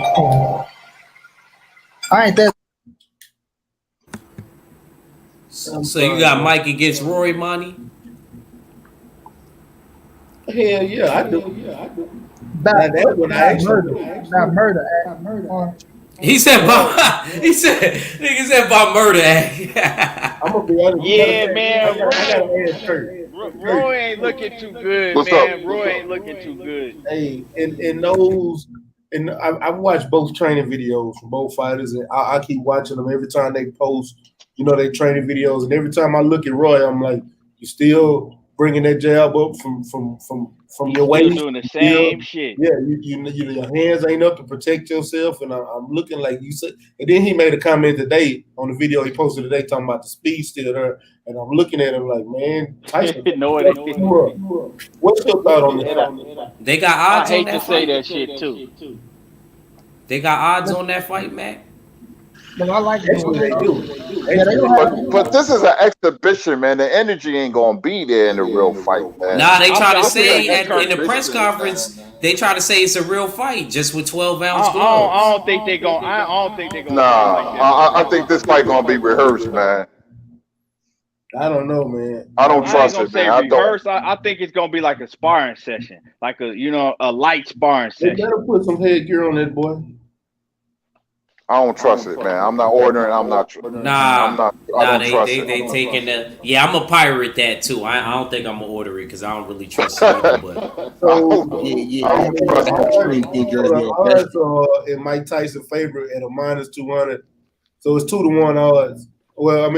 I ain't that. So you got Mike against Rory, Monty? Hell yeah, I do. That murder. He said by he said nigga said by murder act. I'm gonna be honest. Yeah, man. I gotta ask Kurt. Roy ain't looking too good, What's man. up? Roy ain't looking too good. Hey, in those, and I've watched both training videos from both fighters, and I keep watching them every time they post, they training videos, and every time I look at Roy, I'm like, you still bringing that jab up from your waist, doing the same shit. Yeah, your hands ain't up to protect yourself, and I'm looking like you said. And then he made a comment today on the video he posted today talking about the speed still there, and I'm looking at him like, man, Tyson. No, it ain't. What's your thought on this? They got odds I on hate that to fight. say that shit too. They got odds on that fight, Mac. But I like That's what they do. But this is an exhibition, man. The energy ain't gonna be there in the real fight, man. Nah, they try to say in the press conference, they try to say it's a real fight just with 12-ounce gloves. I don't think they gonna. I don't think they gonna. Nah, I think this fight gonna be rehearsed, man. I don't know, man. I don't trust it, man. I don't. I think it's gonna be like a sparring session, like a light sparring session. They better put some headgear on that boy. I don't trust it, man. I'm not ordering. I'm not. Nah, I don't trust they it. taking the. Yeah, I'm a pirate that too. I don't think I'm gonna order it because I don't really trust it either. But Odds are in Mike Tyson favor at a -200, so it's 2-1 odds. Well,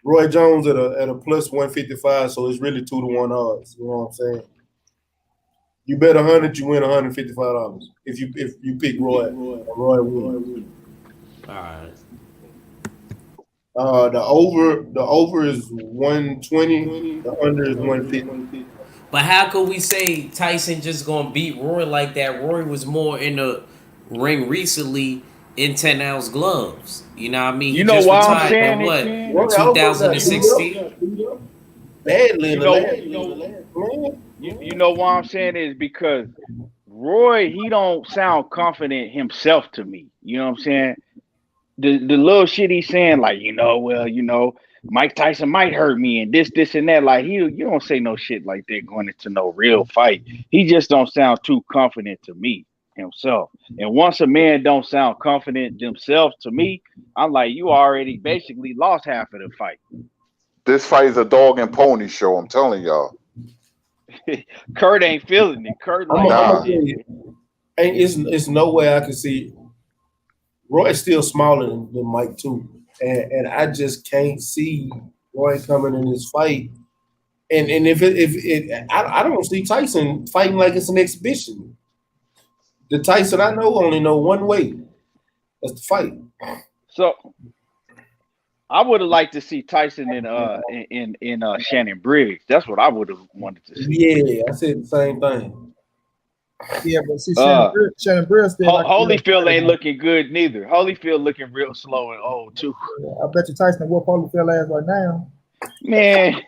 Roy Jones at a +155, so it's really 2-1 odds. You know what I'm saying? You bet 100, you win $155 if you pick Roy. Roy wins. All right. The over is 120. The under is 150. But how could we say Tyson just gonna beat Roy like that? Roy was more in the ring recently in 10-ounce gloves. You know what I mean? You know why I'm saying it? What? 2016. Badly in the last. You know why I'm saying is because Roy, he don't sound confident himself to me. You know what I'm saying? The little shit he's saying, like, Mike Tyson might hurt me and this and that. Like, you don't say no shit like that going into no real fight. He just don't sound too confident to me himself. And once a man don't sound confident themselves to me, I'm like, you already basically lost half of the fight. This fight is a dog and pony show. I'm telling y'all. Kurt ain't feeling it. Kurt it's no way I can see. Roy's still smaller than Mike too, and I just can't see Roy coming in this fight. And if I don't see Tyson fighting like it's an exhibition. The Tyson I know only know one way. That's the fight. So I would have liked to see Tyson in Shannon Briggs. That's what I would have wanted to see. Yeah, I said the same thing. Yeah, but see, Shannon Briggs still Holyfield ain't looking good neither. Holyfield looking real slow and old too. I bet you Tyson will whoop Holyfield ass right now. Man.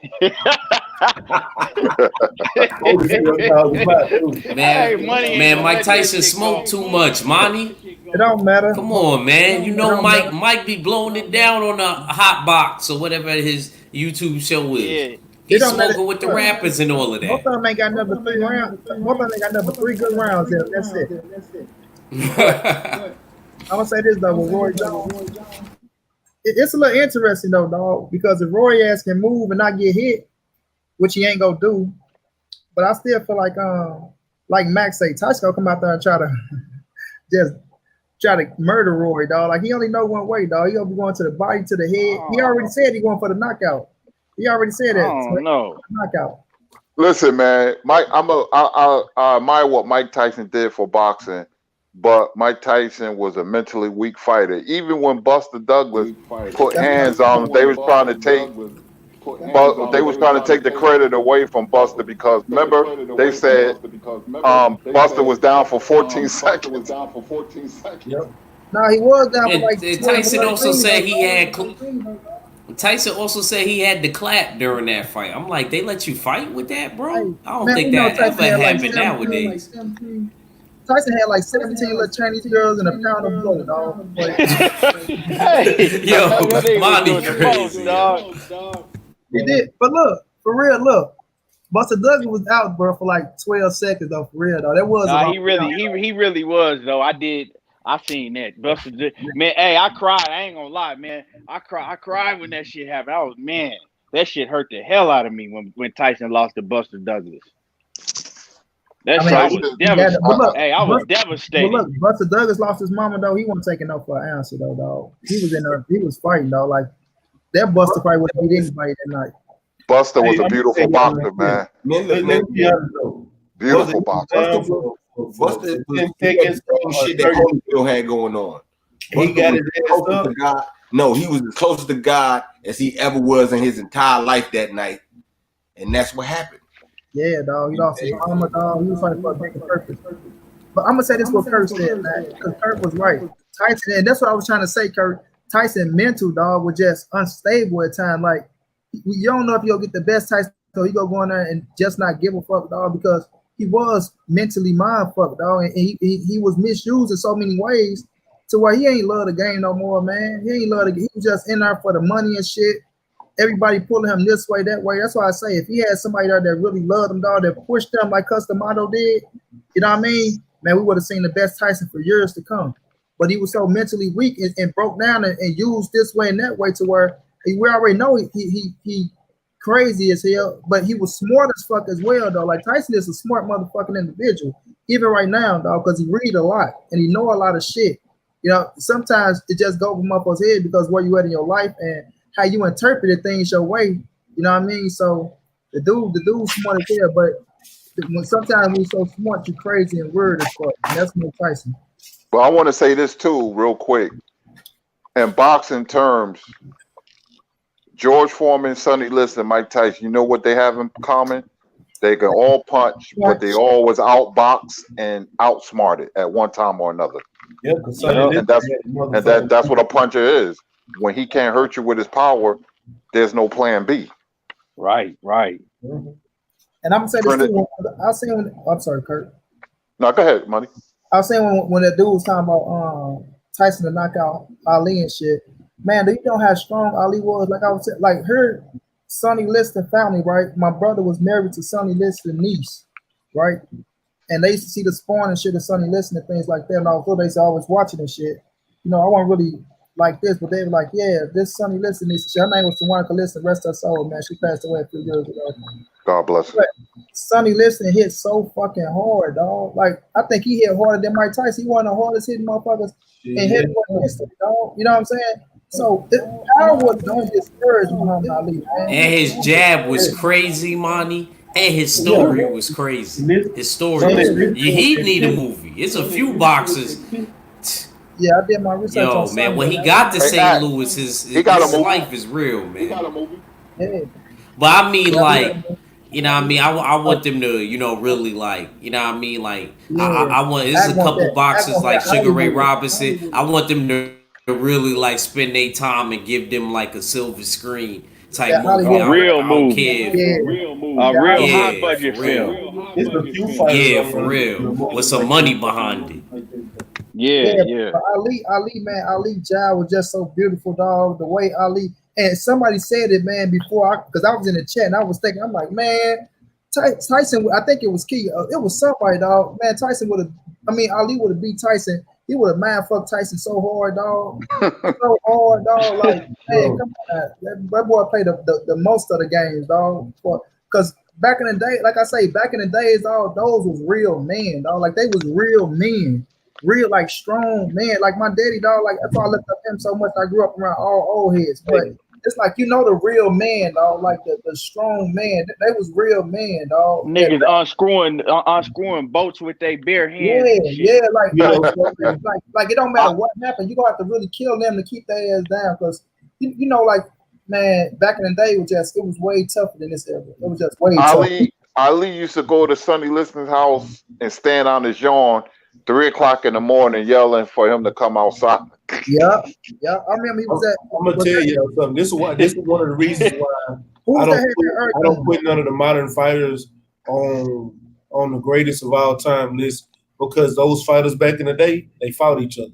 man, Mike Tyson smoked too much, Monty. It don't matter. Come on, man. You know Mike be blowing it down on the hot box or whatever his YouTube show is. Yeah. He's smoking with the rappers and all of that. Most of them ain't got number 3 rounds. Most of them ain't got number 3 good rounds. That's it. I'm gonna say this though with Roy Jones. It's a little interesting though, dog, because if Roy ass can move and not get hit, which he ain't gonna do, but I still feel like Max say, Tyson gonna come out there and try to murder Roy, dog. Like he only know one way, dog. He gonna be going to the body, to the head. He already said he going for the knockout. He already said that. Oh no, knockout. Listen, man, I admire what Mike Tyson did for boxing, but Mike Tyson was a mentally weak fighter. Even when Buster Douglas put hands on him, they was trying to take the credit away from Buster because remember they said Buster was down for 14 seconds. Yep. No, he was down for like. Tyson also said he had. Tyson also said he had to clap during that fight. I'm like, they let you fight with that, bro? I don't think that ever happened nowadays. Tyson had like 17 little Chinese girls and a pound of blood, dog. Yo, Monty crazy, dog. He did, but look, for real, look. Buster Douglas was out, bro, for like 12 seconds though, for real though. That was he really was though. I seen that. Buster, man, hey, I cried. I ain't gonna lie, man. I cried when that shit happened. That shit hurt the hell out of me when Tyson lost to Buster Douglas. I was devastated. I was devastated. But look, Buster Douglas lost his mama though. He wasn't taking no for an answer though, dog. He was in there. He was fighting though. Like that Buster probably would have beat anybody that night. Buster was a beautiful boxer, man. Beautiful boxer. Buster didn't take his shit that Holyfield had going on. He got his ass up. God. No, he was as close to God as he ever was in his entire life that night, and that's what happened. Yeah, dog. He lost his mama, dog. He was fighting for a bigger purpose. But I'm gonna say this what Kurt said, man, because Kurt was right. Tyson, and that's what I was trying to say, Kurt. Tyson mental, dog, was just unstable at times. Like you don't know if you'll get the best Tyson, so he go in there and just not give a fuck, dog, because he was mentally mind fucked, dog, and he was misused in so many ways to where he ain't love the game no more, man. He ain't love the game. He was just in there for the money and shit. Everybody pulling him this way, that way. That's why I say if he had somebody there that really loved him, dog, that pushed him like Customato did, you know what I mean? Man, we would have seen the best Tyson for years to come. But he was so mentally weak and broke down and used this way and that way to where we already know he crazy as hell, but he was smart as fuck as well, though. Like Tyson is a smart motherfucking individual, even right now, dog, because he read a lot and he know a lot of shit. You know, sometimes it just goes from up his head because where you at in your life and how you interpreted things your way. You know what I mean? So the dude's smart as hell, but when sometimes we so smart, you crazy and weird as fuck. And that's Mike Tyson. But I want to say this too, real quick. In boxing terms, George Foreman, Sonny Liston, and Mike Tyson, you know what they have in common? They can all punch, but they always outbox and outsmarted at one time or another. Yeah, and that's what a puncher is. When he can't hurt you with his power, there's no plan B. Right. And I'm gonna say this too. I'm sorry, Kurt. No, go ahead, Money. I was saying when that dude was talking about Tyson to knock out Ali and shit, man, do you know how strong Ali was? Like I was saying, like her Sonny Liston family, right? My brother was married to Sonny Liston's niece, right? And they used to see the spawn and shit of Sonny Liston and things like that. And although they used to always watching and shit, you know, I wasn't really like this, but they were like, yeah, this Sonny Liston niece, her name was Tawanka Liston, rest her soul, man. She passed away a few years ago. God bless her. Sonny Liston hit so fucking hard, dog. Like, I think he hit harder than Mike Tyson. He one of the hardest hitting motherfuckers in heavyweight history, dog. You know what I'm saying? So, I don't discourage Muhammad Ali, man. And his jab was crazy, Monty. And his story was crazy. His story was he need a movie. It's a few boxers. Yeah, I did my research. Yo, man, when he got to St. Louis, his life is real, man. He got a movie. Yeah. But I mean, like, you know what I mean? I want them to, you know, really like, you know what I mean? Like, I want, there's a couple boxers like Sugar Ray Robinson. I want them to really like spend their time and give them like a silver screen type movie. A real movie. A real high budget film. Yeah, for real. With some money behind it. Yeah. But Ali, man, Ali Jai was just so beautiful, dog. The way Ali, and somebody said it, man, before, because I was in the chat and I was thinking, I'm like, man, Tyson, I think it was Key. It was somebody, dog. Man, Tyson would have, Ali would have beat Tyson. He would have man fucked Tyson so hard, dog. So hard, dog. Like, man, come on. That boy played the most of the games, dog. Because back in the day, like I say, back in the days, dog, those was real men, dog. Like, they was real men. Real, like, strong man. Like, my daddy, dog, like, that's why I looked up him so much. I grew up around all old heads. But it's like, you know, the real man, dog, like the strong man. They was real men, dog. Niggas unscrewing boats with their bare hands. Like it don't matter what happened. You gonna have to really kill them to keep their ass down. Because, you know, like, man, back in the day, it was way tougher than this era. It was just way tougher. Ali used to go to Sonny Liston's house and stand on his yawn 3 o'clock in the morning yelling for him to come outside. Yeah. I remember he was at. I'm gonna tell you something. This is one of the reasons why I don't put none of the modern fighters on the greatest of all time list, because those fighters back in the day, they fought each other.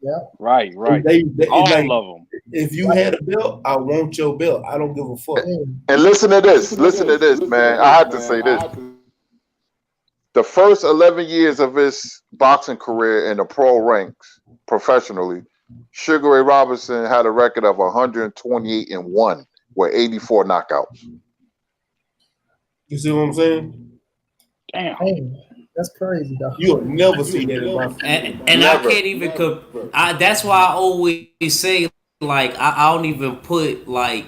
Yeah. Right. They All like, of them. if you had a belt, I want your belt. I don't give a fuck. And listen to this, man. I have to say this. The first 11 years of his boxing career in the pro ranks, professionally, Sugar Ray Robinson had a record of 128-1 with 84 knockouts. You see what I'm saying? Damn. That's crazy, though. You'll never see that in my and I can't even that's why I always say, like, I don't even put like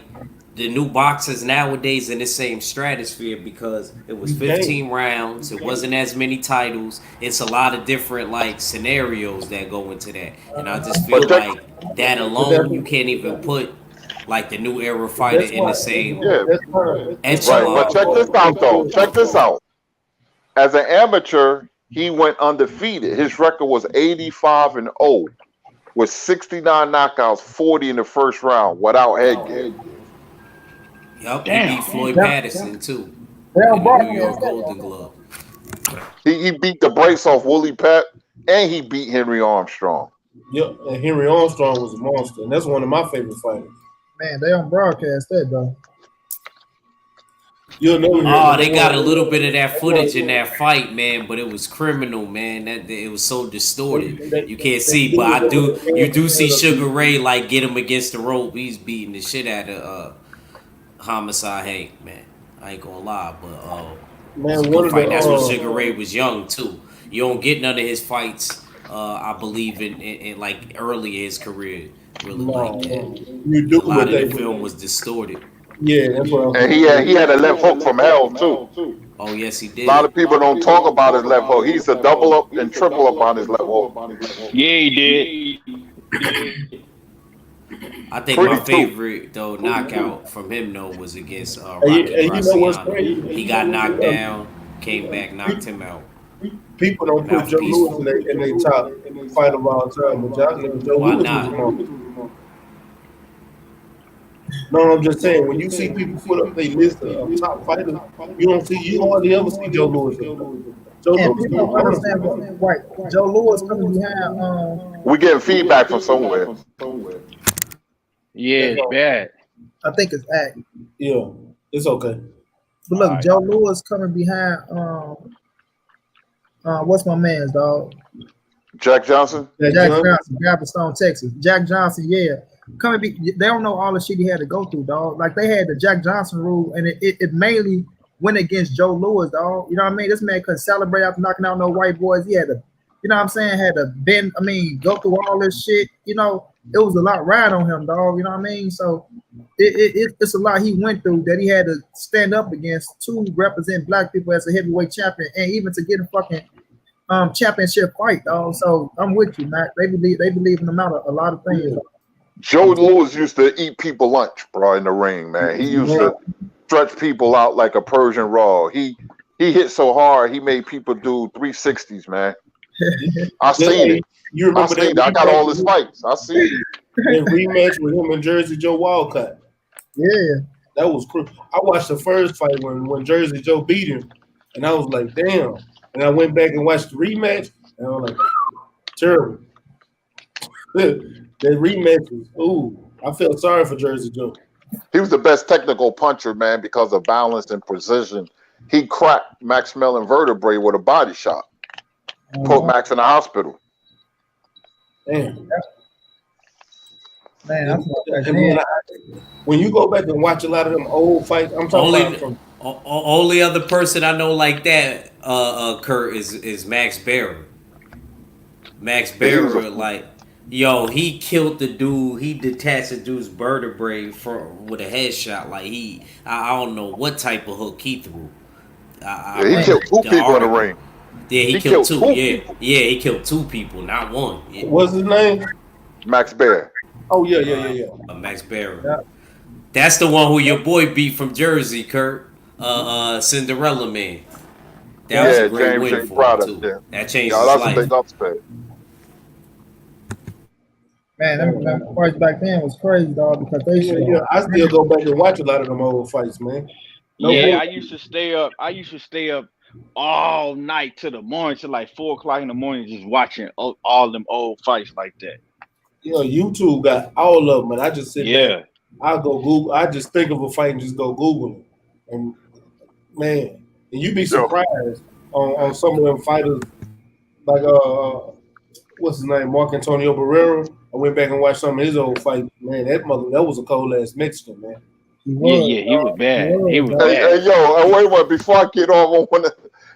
the new boxers nowadays in the same stratosphere, because it was 15 rounds. It wasn't as many titles. It's a lot of different like scenarios that go into that, and I just feel like that alone, you can't even put like the new era fighter in the same echelon. Right, but check this out though. Check this out. As an amateur, he went undefeated. His record was 85-0 with 69 knockouts, 40 in the first round without headgear. Yup, he beat Floyd Patterson too. Damn, in the New York Golden Glove. He beat the brakes off Willie Pep, and he beat Henry Armstrong. Yep, and Henry Armstrong was a monster, and that's one of my favorite fighters. Man, they don't broadcast that though. You'll never hear they got a little bit of that footage in that fight, man, but it was criminal, man. That it was so distorted. You can't see, but you do see Sugar Ray like get him against the rope. He's beating the shit out of Homicide Hank, man. I ain't gonna lie, but man, that's when Sugar Ray was young too. You don't get none of his fights. I believe in like early in his career, really like that. You do, a lot of the film was distorted. Yeah, that's what. And he had a left hook from hell too. Oh yes, he did. A lot of people don't talk about his left hook. He's a double up and triple up on his left hook. Yeah, he did. I think my favorite though knockout from him though was against Rocky Graciano. He got knocked down, came back, knocked him out. People don't put Joe Louis in their top fight of all time, but Joe Louis was no, I'm just saying, when you see people put up their list of top fighters, you hardly ever see Joe Louis. Joe Louis coming behind. We getting feedback from somewhere. Yeah, it's bad. I think it's act. Yeah, it's okay. But look, Joe Louis coming behind. What's my man's dog? Jack Johnson. Jack Johnson, Galveston, Texas. Jack Johnson, yeah. They don't know all the shit he had to go through, dog. Like they had the Jack Johnson rule, and it mainly went against Joe Louis, dog. You know what I mean? This man couldn't celebrate after knocking out no white boys. He had to, you know what I'm saying, go through all this shit. You know, it was a lot ride on him, dog. You know what I mean? So it's a lot he went through that he had to stand up against to represent black people as a heavyweight champion, and even to get a fucking championship fight, dog. So I'm with you, Mac. They believe in him out a lot of things. Dog. Joe Louis used to eat people lunch, bro, in the ring, man. He used to stretch people out like a Persian raw. He hit so hard, he made people do 360s, man. I seen it. You remember that? I got all his fights. I seen it. That rematch with him and Jersey Joe Wildcat. Yeah. That was cool. I watched the first fight when Jersey Joe beat him, and I was like, damn. And I went back and watched the rematch, and I was like, terrible. That rematch was, I felt sorry for Jersey Joe. He was the best technical puncher, man, because of balance and precision. He cracked Max Mellon vertebrae with a body shot. Put Max in the hospital. Damn. Man, when you go back and watch a lot of them old fights, I'm talking about only other person I know like that, Kurt, is Max Barrow. Max Barrow, like, yo, he killed the dude. He detached the dude's vertebrae with a headshot. Like I don't know what type of hook he threw. He killed two people in the ring. Yeah, he killed two. Yeah, he killed two people, not one. Yeah. What's his name? Max Barrow. Oh yeah. Max Barrow. Yeah. That's the one who your boy beat from Jersey, Kurt. Cinderella Man. That was a great win for him too. Yeah. That changed his life. That's a big upset. Man, them fights back then was crazy, dog. Because I still go back and watch a lot of them old fights, man. I used to stay up. All night to the morning, to like 4 o'clock in the morning, just watching all them old fights like that. YouTube got all of them, and I just sit Yeah. back. I'll go Google. I just think of a fight and just go Google it. And man, and you'd be surprised on some of them fighters, like what's his name, Mark Antonio Barrera. I went back and watched some of his old fights. Man, that was a cold ass Mexican, man. He was bad. He was Hey, bad. yo, wait a minute. Before I get off, when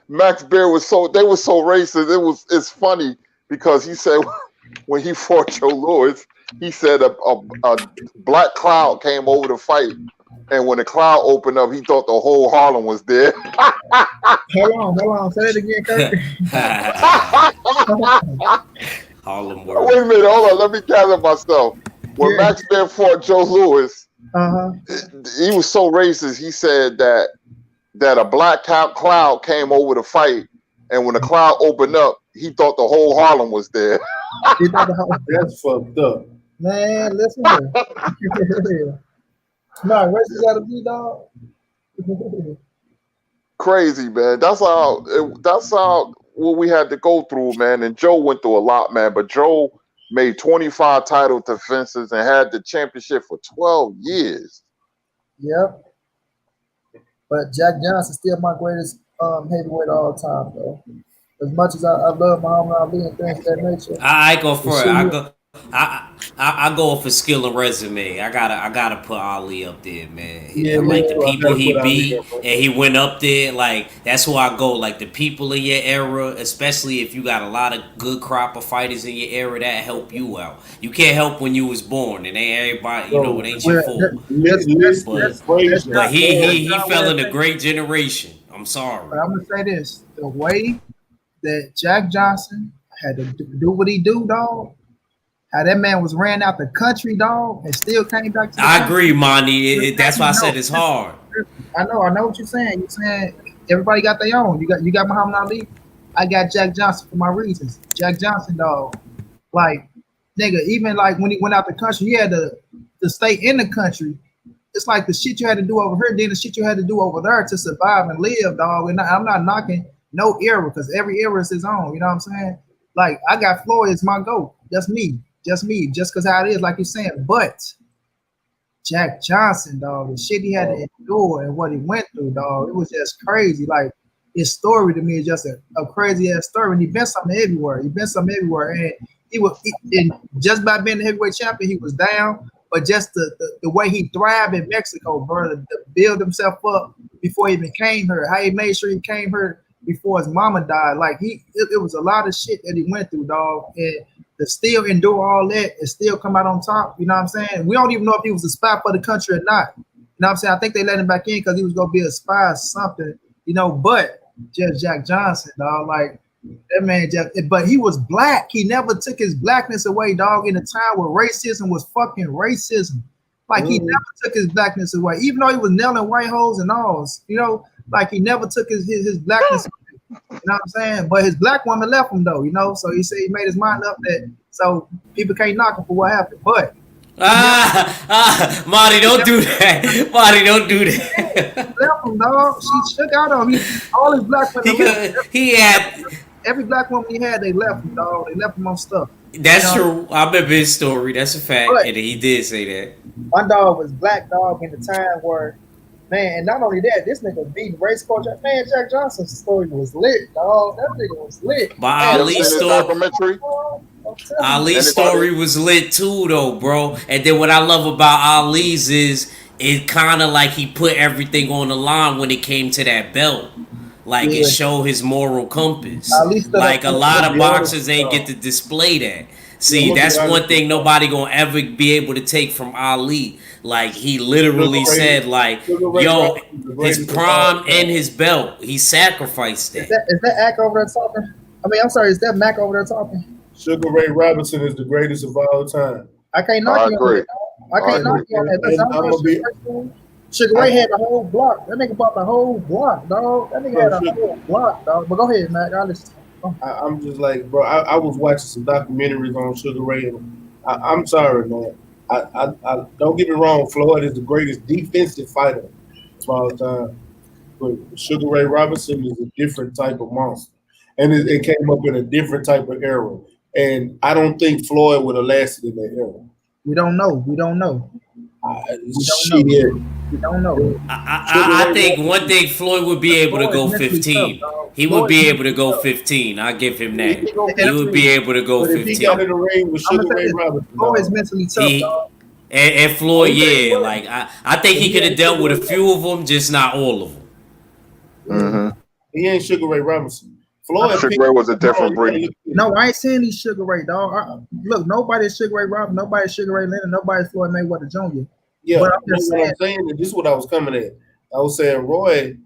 Max Bear was they were so racist. It's funny because he said when he fought Joe Louis, he said a black cloud came over the fight, and when the cloud opened up, he thought the whole Harlem was there. Hold on. Say it again, Harlem Wait a minute, hold on. Let me gather myself. When Max Bear fought Joe Louis, he was so racist. He said that a black cloud came over the fight, and when the cloud opened up, he thought the whole Harlem was there. That's fucked up. Man, listen here. No, racist gotta be, dog. Crazy, man. That's how what we had to go through, man. And Joe went through a lot, man. But Joe made 25 title defenses and had the championship for 12 years. Yep. But Jack Johnson's still my greatest heavyweight of all time, though. As much as I love Muhammad Ali and things of that nature. I go for it. I go for skill and resume. I gotta put Ali up there, man. Yeah, like the people he beat, and he went up there. Like that's who I go. Like the people in your era, especially if you got a lot of good crop of fighters in your era that help you out. You can't help when you was born. It ain't everybody. You know, it ain't your fault. But he fell in a great generation. I'm sorry. But I'm gonna say this: the way that Jack Johnson had to do what he do, dog. How that man was ran out the country, dog, and still came back to the country. Agree, Monty. That's why I said it's hard. I know what you're saying. You're saying everybody got their own. You got Muhammad Ali. I got Jack Johnson for my reasons. Jack Johnson, dog. Like, nigga, even like when he went out the country, he had to stay in the country. It's like the shit you had to do over here, then the shit you had to do over there to survive and live, dog. And I'm not knocking no era because every era is his own. You know what I'm saying? Like, I got Floyd as my GOAT. That's me. Just because how it is, like you're saying. But Jack Johnson, dog, the shit he had to endure and what he went through, dog, it was just crazy. Like, his story to me is just a crazy ass story. And he been something everywhere. And and just by being the heavyweight champion, he was down. But just the way he thrived in Mexico, bro, to build himself up before he even came here, how he made sure he came here before his mama died. Like, it was a lot of shit that he went through, dog. And to still endure all that and still come out on top, you know what I'm saying? We don't even know if he was a spy for the country or not. You know what I'm saying? I think they let him back in because he was going to be a spy or something, you know, but just Jack Johnson, dog, like, that man but he was black. He never took his blackness away, dog, in a time where racism was fucking racism. Like, he never took his blackness away, even though he was nailing white hoes and all, you know, like, he never took his blackness away. You know what I'm saying? But his black woman left him though, you know. So he said he made his mind up that so people can't knock him for what happened. But Marty, don't do that. Marty, don't do that. Left him, dog. She shook out on him. All his black women. He had every black woman he had. They left him, dog. They left him on stuff. That's true. I remember his story. That's a fact, and he did say that. My dog was black, dog, in the time where. Man, and not only that, this nigga beating race coach. Man, Jack Johnson's story was lit, dog. That nigga was lit. But Ali's story was lit too, though, bro. And then what I love about Ali's is it kind of like he put everything on the line when it came to that belt. Like, it showed his moral compass. Like, a lot of boxers ain't get to display that. See, that's one thing nobody gonna ever be able to take from Ali. Like, he literally said, like, yo, his prime and his belt, he sacrificed that. Is that Ack over there talking? I mean, I'm sorry, is that Mac over there talking? Sugar Ray Robinson is the greatest of all time. I can't knock you on that. I can't knock you on that. Sugar Ray had the whole block. That nigga bought the whole block, dog. That nigga had a whole block, dog. But go ahead, Mac. I'll listen. I'm just like, bro, I was watching some documentaries on Sugar Ray, and I'm sorry, man. I don't get me wrong, Floyd is the greatest defensive fighter of all time. But Sugar Ray Robinson is a different type of monster. And it came up in a different type of era. And I don't think Floyd would have lasted in that era. We don't know. We don't know. We don't know. I think one thing Floyd would be able to go 15. He would be able to go 15. I give him that. He would be able to go 15. If he got in the ring with Sugar Ray Robinson, Floyd is mentally tough, dog. And Floyd, yeah, like I think he could have dealt with a few of them, just not all of them. Mm-hmm. He ain't Sugar Ray Robinson. Floyd Sugar Ray was a different breed. No, I ain't saying he's Sugar Ray, dog. Look, nobody's Sugar Ray Robinson, nobody's Sugar Ray Leonard, nobody's Floyd Mayweather Jr. Yeah, but I'm just saying, this is what I was coming at. I was saying Floyd.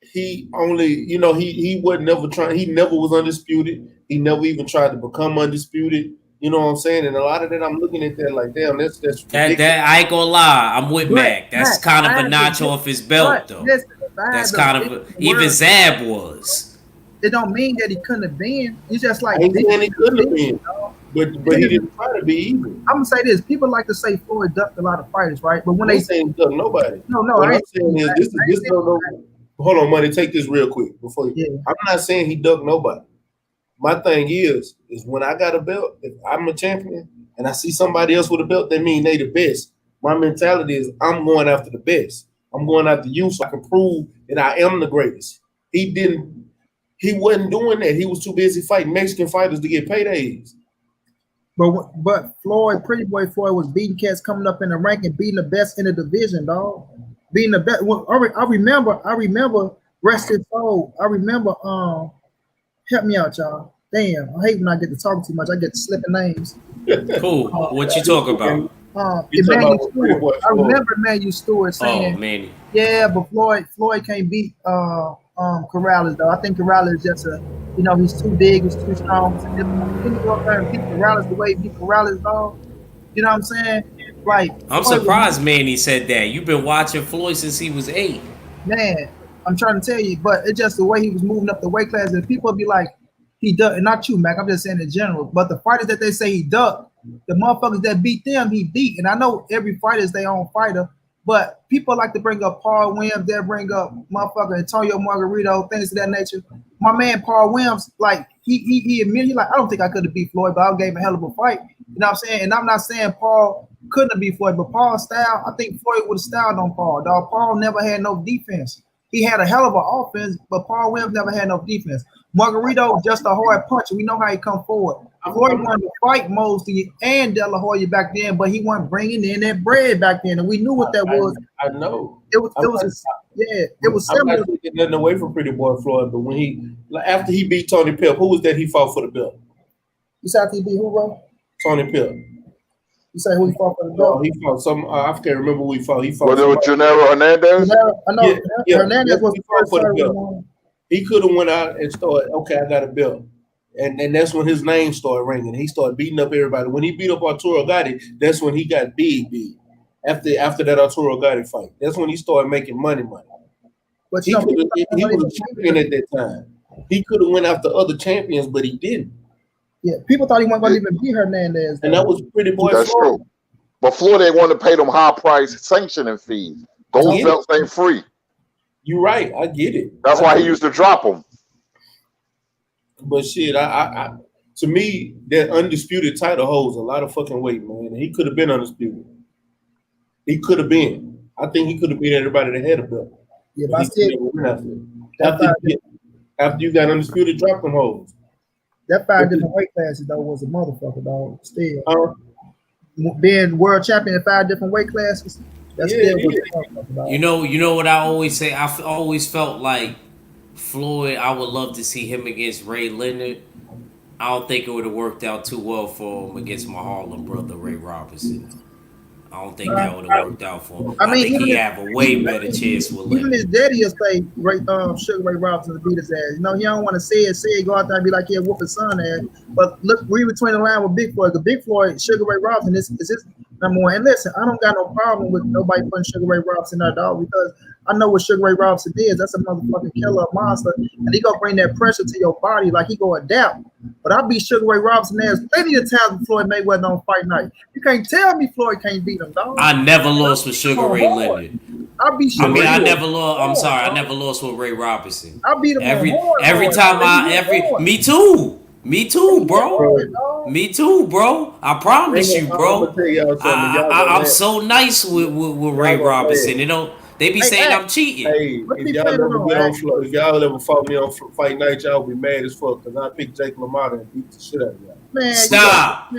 He only, he wasn't never trying. He never was undisputed. He never even tried to become undisputed. You know what I'm saying? And a lot of that, I'm looking at that like, damn, that's that I ain't gonna lie. I'm with Mac. That's kind of a notch off his belt, though. That's kind of even Zab was. It don't mean that he couldn't have been. He's just like, I ain't saying he couldn't have been, but he didn't try to be either. I'm gonna say this: people like to say Floyd ducked a lot of fighters, right? But when they say duck nobody, no, what I'm saying is this. Hold on, Money. Take this real quick before you. Yeah. I'm not saying he ducked nobody. My thing is when I got a belt, if I'm a champion and I see somebody else with a belt, that means they the best. My mentality is I'm going after the best. I'm going after you so I can prove that I am the greatest. He wasn't doing that. He was too busy fighting Mexican fighters to get paydays. But Floyd, Pretty Boy Floyd, was beating cats coming up in the rank and beating the best in the division, dog. Beating the best. Well, I remember rest his soul. I remember help me out, y'all. Damn, I hate when I get to talk too much. I get to slipping names. Cool. What you talking about? Emmanuel Stewart. I remember Emmanuel Stewart saying, Manny. Yeah, but Floyd can't beat Corrales, though. I think Corrales is just he's too big, he's too strong. Can you go up there and beat Corrales the way he beat Corrales, dog? You know what I'm saying? Like, I'm surprised Manny said that. You've been watching Floyd since he was 8. Man, I'm trying to tell you, but it's just the way he was moving up the weight class, and people be like, he ducked, and not you, Mac. I'm just saying in general. But the fighters that they say he ducked, the motherfuckers that beat them, he beat. And I know every fighter is their own fighter, but people like to bring up Paul Williams. They bring up motherfucker Antonio Margarito, things of that nature. My man Paul Williams, like he admitted, like, I don't think I could have beat Floyd, but I gave him a hell of a fight. You know what I'm saying? And I'm not saying Paul couldn't have beat Floyd, but Paul's style, I think Floyd would have styled on Paul. Dog, Paul never had no defense. He had a hell of an offense, but Paul Williams never had no defense. Margarito just a hard puncher. We know how he come forward. Floyd wanted to fight Mosley and De La Hoya back then, but he wasn't bringing in that bread back then, and we knew what that was. I know. It was similar. I'm not taking nothing away from Pretty Boy Floyd, but after he beat Tony Pip, who was that he fought for the belt? You said after he beat who, bro? Tony Pip. You say who he fought for the belt? No, he fought some. I can't remember who he fought. He fought. Was it with Canelo Hernandez? I know. Hernandez was the first for the belt. He could have went out and started, okay, I got a belt. And that's when his name started ringing. He started beating up everybody. When he beat up Arturo Gatti, that's when he got big. After that Arturo Gatti fight. That's when he started making money. But he was a champion at that time. He could have went after other champions, but he didn't. Yeah, people thought he wasn't going to even beat Hernandez. And that was Pretty Boy That's Floyd. true. But Floyd ain't want to pay them high price sanctioning fees. Those belts ain't free. You're right. I get it. That's why he used to drop them. But shit, I to me, that undisputed title holds a lot of fucking weight, man. And he could have been undisputed. He could have been. I think he could have beat everybody that had a belt. Yeah, but after you got undisputed, drop them hoes. That 5 different weight classes though was a motherfucker, dog. Still, being world champion in 5 different weight classes. That's still you know what I always say. I always felt like Floyd. I would love to see him against Ray Leonard. I don't think it would have worked out too well for him against my Harlem brother Ray Robinson. I don't think that would have worked out for him. I think he have a way better chance with Leonard. Even his daddy will say Sugar Ray Robinson to beat his ass. You know, he don't want to say it, go out there and be like, yeah, whoop his son ass. But look, read between the line with Big Floyd. The Big Floyd, Sugar Ray Robinson is his number one. And listen, I don't got no problem with nobody putting Sugar Ray Robinson in that dog because I know what Sugar Ray Robinson is. That's a motherfucking killer monster. And he gonna bring that pressure to your body like he gonna adapt. But I beat Sugar Ray Robinson ass plenty of times with Floyd Mayweather on fight night. You can't tell me Floyd can't beat him, dog. I never lost with Sugar Ray Leonard. I beat you. I mean, I never lost. I'm sorry, I never lost with Ray Robinson. I beat him every time me too, bro. Me too, bro. I promise you, bro. I'm so nice with Ray Robinson. You know, they be saying I'm cheating. Hey, if y'all ever fought me on fight night, y'all be mad as fuck because I picked Jake LaMotta and beat the shit out of y'all. Man, stop.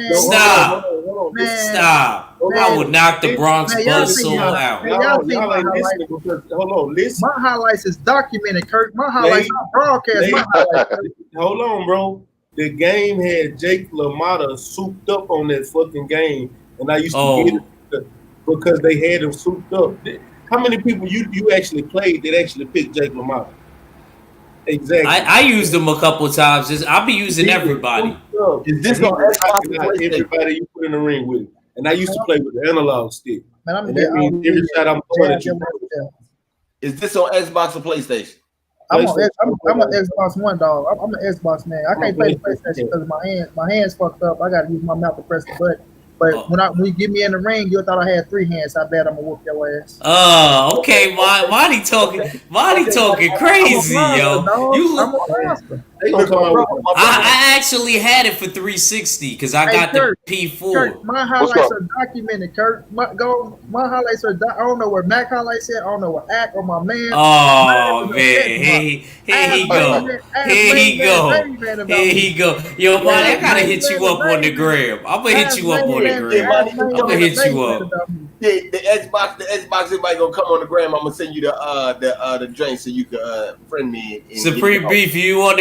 I would knock the Bronx buzzsaw out. Y'all ain't listening because, hold on, listen. My highlights is documented, Kurt. My highlights are broadcast. My highlights. Hold on, bro. The game had Jake LaMotta souped up on that fucking game, and I used to get it because they had him souped up. How many people you actually played that actually picked Jake LaMotta? Exactly. I used them a couple times. I'll be using everybody. Is this everybody you put in the ring with? And I used to play with the analog stick. Man, that means every shot I'm throwing at you. Is this on Xbox or PlayStation? I'm an Xbox One, dog. I'm an Xbox man. I can't play the PlayStation because my hands fucked up. I got to use my mouth to press the button. But when you get me in the ring, you thought I had 3 hands. I bet I'm gonna whoop your ass. Oh, okay, Monty talking crazy, yo. You look. I actually had it for 360 because I got the P4. Kurt, my highlights are documented, Kurt. My highlights are. I don't know where Mac highlights at. I don't know what Ack or my man. Oh man, here he go. Yo, Monty, I gotta hit you up on the gram. I'm gonna hit you up on the gram. I'm gonna hit you up. The Xbox, everybody gonna come on the gram. I'm gonna send you the drink so you can friend me. Supreme Beef, you on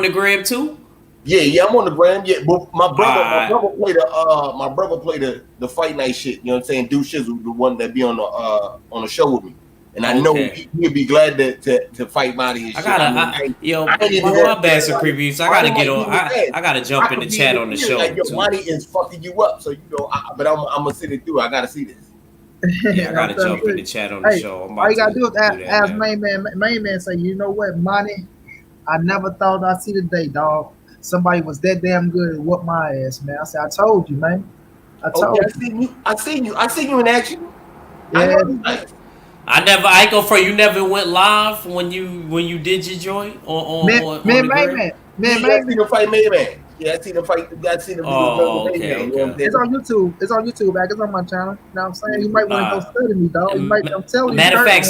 the gram too? Yeah, I'm on the gram. Yeah, but my brother played the fight night shit. You know what I'm saying? Do shit with the one that be on the show with me. And I know he'd be glad to fight Monty and shit. My bad, Supreme Beef. I gotta get on. I gotta jump in the chat on the show. Like, Monty is fucking you up, so but I'm gonna sit it through. I gotta see this. Yeah, I gotta jump in the chat on the show. All you gotta do is ask main man. Say, you know what, Monty? I never thought I'd see the day, dog. Somebody was that damn good and whooped my ass, man. I said, I told you, man. I seen you in action. Yeah. I ain't go for you. Never went live when you did your joint on man. I seen him fight man. Yeah, I seen him fight. I seen him. Okay. It's on YouTube. It's on YouTube, back. It's on my channel. You know what I'm saying? You might want to go study me, dog. I'm telling you. Matter of fact,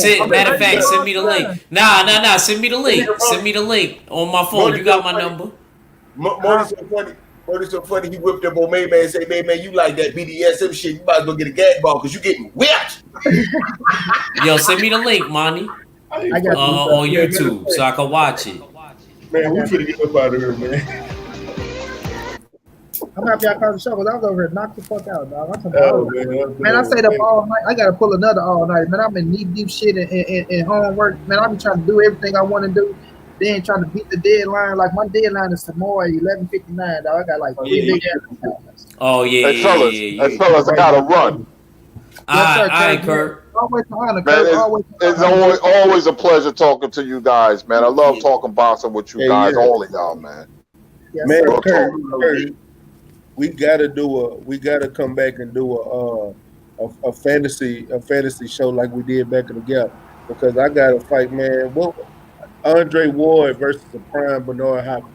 send me the link. Nah. Send me the link. Send me the link on my phone. You got my number. It's so funny. He whipped up on Mayman and said, "Man, you like that BDSM shit? You might as well get a gag ball because you getting whipped." Yo, send me the link, Monty. On YouTube so I can watch it. Man, we finna get up out of here, man. I'm happy I caught the show because I was over here knocked the fuck out, dog. Man, I stayed up all night. I gotta pull another all night, man. I'm in knee deep shit and homework, man. I be trying to do everything I want to do. Then trying to beat the deadline. Like my deadline is tomorrow, 11:59. Dog, I got like 3 big ass. Oh yeah. Hey fellas, I gotta run. All right, Kurt. Always an honor, man. It's always a pleasure talking to you guys, man. I love talking boxing with you guys, all of y'all, man. Yes, man, Kurt, we gotta come back and do a fantasy show like we did back in the Gap, because I got to fight, man. Andre Ward versus the prime Bernard Hopkins.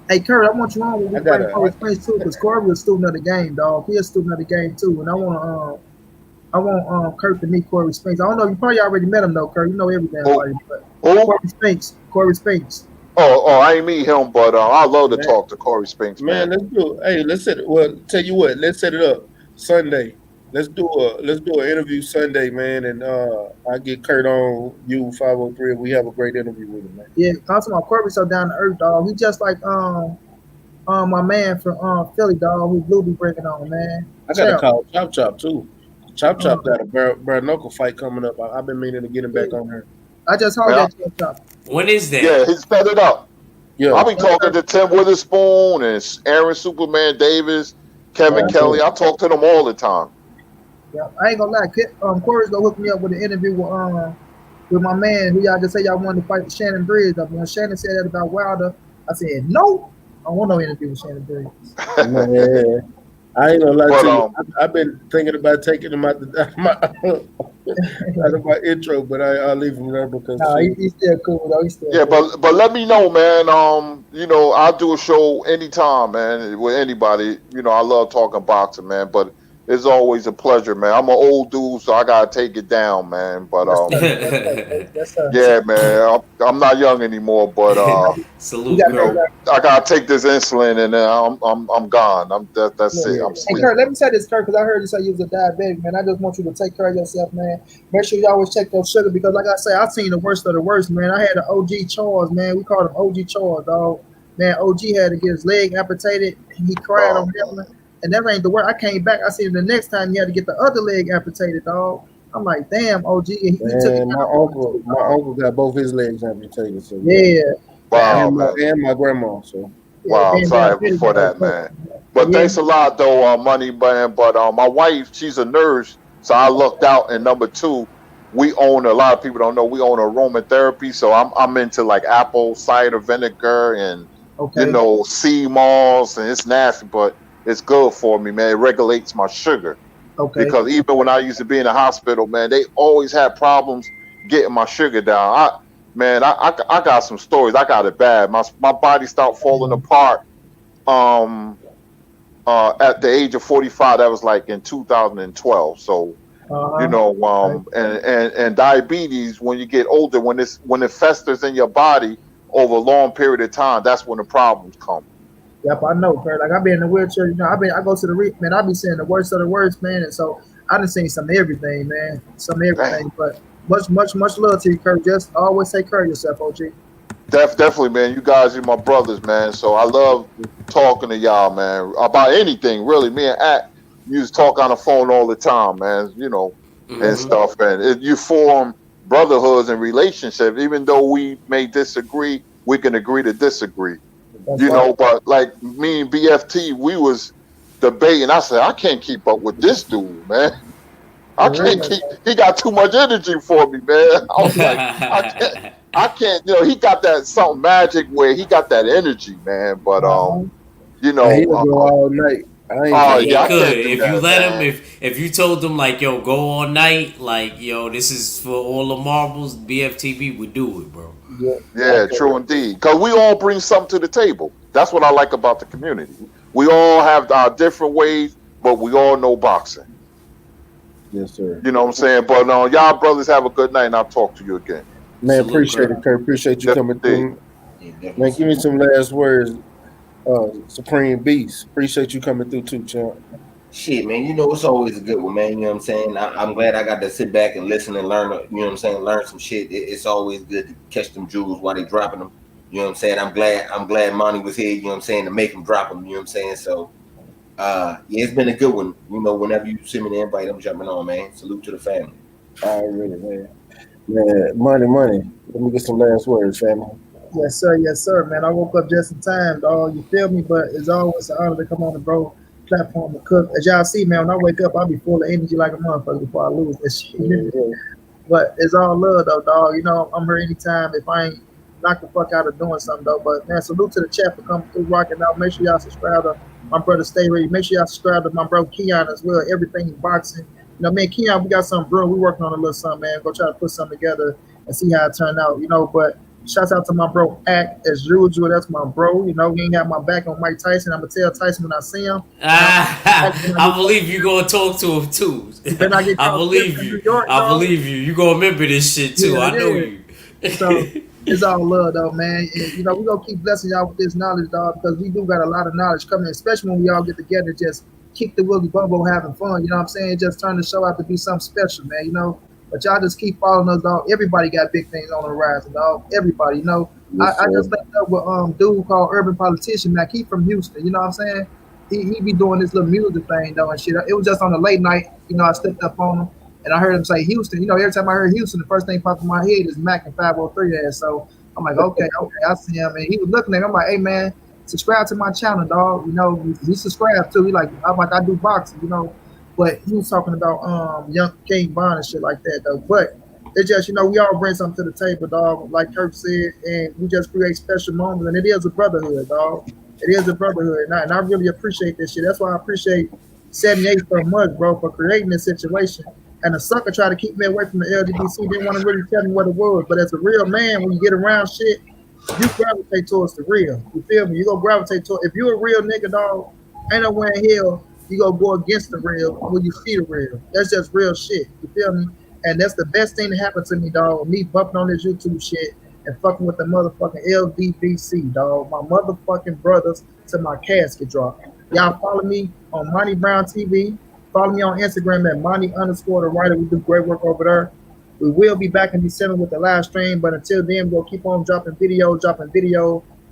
Hey Kurt, I want you on with me fighting Corey Spence too, because Corey was student of the game, dog. He a student of the game too, and I want Kurt to meet Corey Spence. I don't know, you probably already met him though, Kurt. You know everything about him, but Corey Spence. Oh, I ain't meet him, but I love to talk to Corey Spence. Man, let's do it. Hey, let's set it. Well, tell you what, let's set it up Sunday. Let's do an interview Sunday, man, and I get Kurt on you 503, and we have a great interview with him, man. Yeah, talking about Corey so down to earth, dog. He just like my man from Philly, dog, who Blue be breaking on, man. I gotta call Chop too. Chop got a bare knuckle fight coming up. I've been meaning to get him back on here. I just heard that Chop. When is that? Yeah, he's set it up. Yeah, I'll be talking to Tim Witherspoon and Aaron Superman Davis, Kevin Kelly. I talk to them all the time. Yeah, I ain't gonna lie. Corey's gonna hook me up with an interview with my man who y'all just say y'all wanted to fight with Shannon Briggs. When Shannon said that about Wilder, I said no. I don't want no interview with Shannon Briggs. Man, I ain't gonna lie to you. I've been thinking about taking him out. out of my intro, but I'll leave him there because No, he's still cool though. He's still Yeah, cool. but let me know, man. I'll do a show anytime, man, with anybody. I love talking boxing, man. But it's always a pleasure, man. I'm an old dude, so I gotta take it down, man. But Yes, sir. yeah, man, I'm not young anymore. But Salute, I gotta take this insulin, and I'm gone. That's it. I'm Hey, sleeping. Kurt, let me say this, Kurt, because I heard you say you was a diabetic, man. I just want you to take care of yourself, man. Make sure you always check your sugar because, like I say, I've seen the worst of the worst, man. I had an OG Charles, man. We called him OG Charles, dog. Man, OG had to get his leg amputated. He cried on him, and that ain't the word. I came back. I seen him the next time he had to get the other leg amputated, dog. I'm like, damn, OG. And he took it. My uncle got both his legs amputated. So yeah. Wow, and my grandma. So wow, I'm sorry for that, man. But thanks a lot, though, Money Man. But my wife, she's a nurse, so I lucked out. And number two, we own, a lot of people don't know, we own aromatherapy. So I'm into like apple cider vinegar and sea moss, and it's nasty, but it's good for me, man. It regulates my sugar. Okay. Because even when I used to be in the hospital, man, they always had problems getting my sugar down. I got some stories. I got it bad. My body started falling apart. At the age of 45, that was like in 2012. So, and diabetes, when you get older, when it festers in your body over a long period of time, that's when the problems come. Yep, I know, Kurt. Like, I've been in the wheelchair, I go to the man, I be seeing the worst of the worst, man. And so I done seen some of everything, man. Some of everything. But much love to you, Kurt. Just always take care of yourself, OG. Definitely, man. You guys are my brothers, man. So I love talking to y'all, man, about anything, really. Me and At used to talk on the phone all the time, man, and stuff. And you form brotherhoods and relationships. Even though we may disagree, we can agree to disagree. But like me and BFT, we was debating. I said, I can't keep up with this dude, man. I can't keep. He got too much energy for me, man. I was like, I can't. He got that something magic where he got that energy, man. But he would go all night. If you told them like, yo, go all night, like, yo, this is for all the marbles, BFTV would do it, bro. Yeah, true indeed. Because we all bring something to the table. That's what I like about the community. We all have our different ways, but we all know boxing. Yes, sir. You know what I'm saying? But y'all brothers have a good night, and I'll talk to you again. Man, appreciate it, Kurt. Appreciate you coming through. Man, give me some last words, Supreme Beast. Appreciate you coming through too, champ. Shit, man, it's always a good one, man. You know what I'm saying? I'm glad I got to sit back and listen and learn, learn some shit. It's always good to catch them jewels while they dropping them. You know what I'm saying? I'm glad Monty was here, to make him drop them, So, it's been a good one. Whenever you send me the invite, I'm jumping on, man. Salute to the family. Already, man. Man, money. Let me get some last words, family. Yes, sir, man. I woke up just in time, dog. You feel me? But it's always an honor to come on the bro platform to cook. As y'all see, man, when I wake up, I'll be full of energy like a motherfucker before I lose this shit. But it's all love, though, dog. I'm here anytime if I ain't knock the fuck out of doing something, though. But, man, salute to the chat for coming through, rocking out. Make sure y'all subscribe to my brother Stay Ready. Make sure y'all subscribe to my bro Keon as well. Everything boxing. Me and Keon, we got something brewing. We working on a little something, man. Go try to put something together and see how it turned out, But shouts out to my bro Act as usual. That's my bro. He ain't got my back on Mike Tyson. I'm gonna tell Tyson when I see him. I believe you gonna talk to him too. I believe you. I believe you. You gonna remember this shit too. I know you. So it's all love though, man. And we gonna keep blessing y'all with this knowledge, dog, because we do got a lot of knowledge coming, especially when we all get together, just kick the Willie Bobo having fun. You know what I'm saying? Just turn the show out to be something special, man. But y'all just keep following us, dog. Everybody got big things on the horizon, dog. Everybody, I just linked up with dude called Urban Politician, man. He from Houston, you know what I'm saying? He be doing this little music thing, though, and shit. It was just on a late night, I stepped up on him, and I heard him say Houston. Every time I heard Houston, the first thing popped in my head is Mac and 503 ass. So I'm like, okay, I see him. And he was looking at me. I'm like, hey, man, subscribe to my channel, dog. He subscribed too. He like, I'm like, I do boxing, But he was talking about young King Bond and shit like that, though. But it's just, we all bring something to the table, dog, like Kirk said, and we just create special moments. And it is a brotherhood, dog. It is a brotherhood. And I really appreciate this shit. That's why I appreciate 78 so much, bro, for creating this situation. And the sucker tried to keep me away from the LGBT. Didn't want to really tell me what it was. But as a real man, when you get around shit, you gravitate towards the real. You feel me? You go gravitate towards. If you a real nigga, dog, ain't nowhere in hell you gonna go against the real when you see the real. That's just real shit. You feel me? And that's the best thing that happened to me, dog. Me bumping on this YouTube shit and fucking with the motherfucking LDBC, dog. My motherfucking brothers to my casket drop. Y'all follow me on Monty Brown TV. Follow me on Instagram at Monty_the writer. We do great work over there. We will be back in December with the live stream, but until then, we'll keep on dropping video. I'm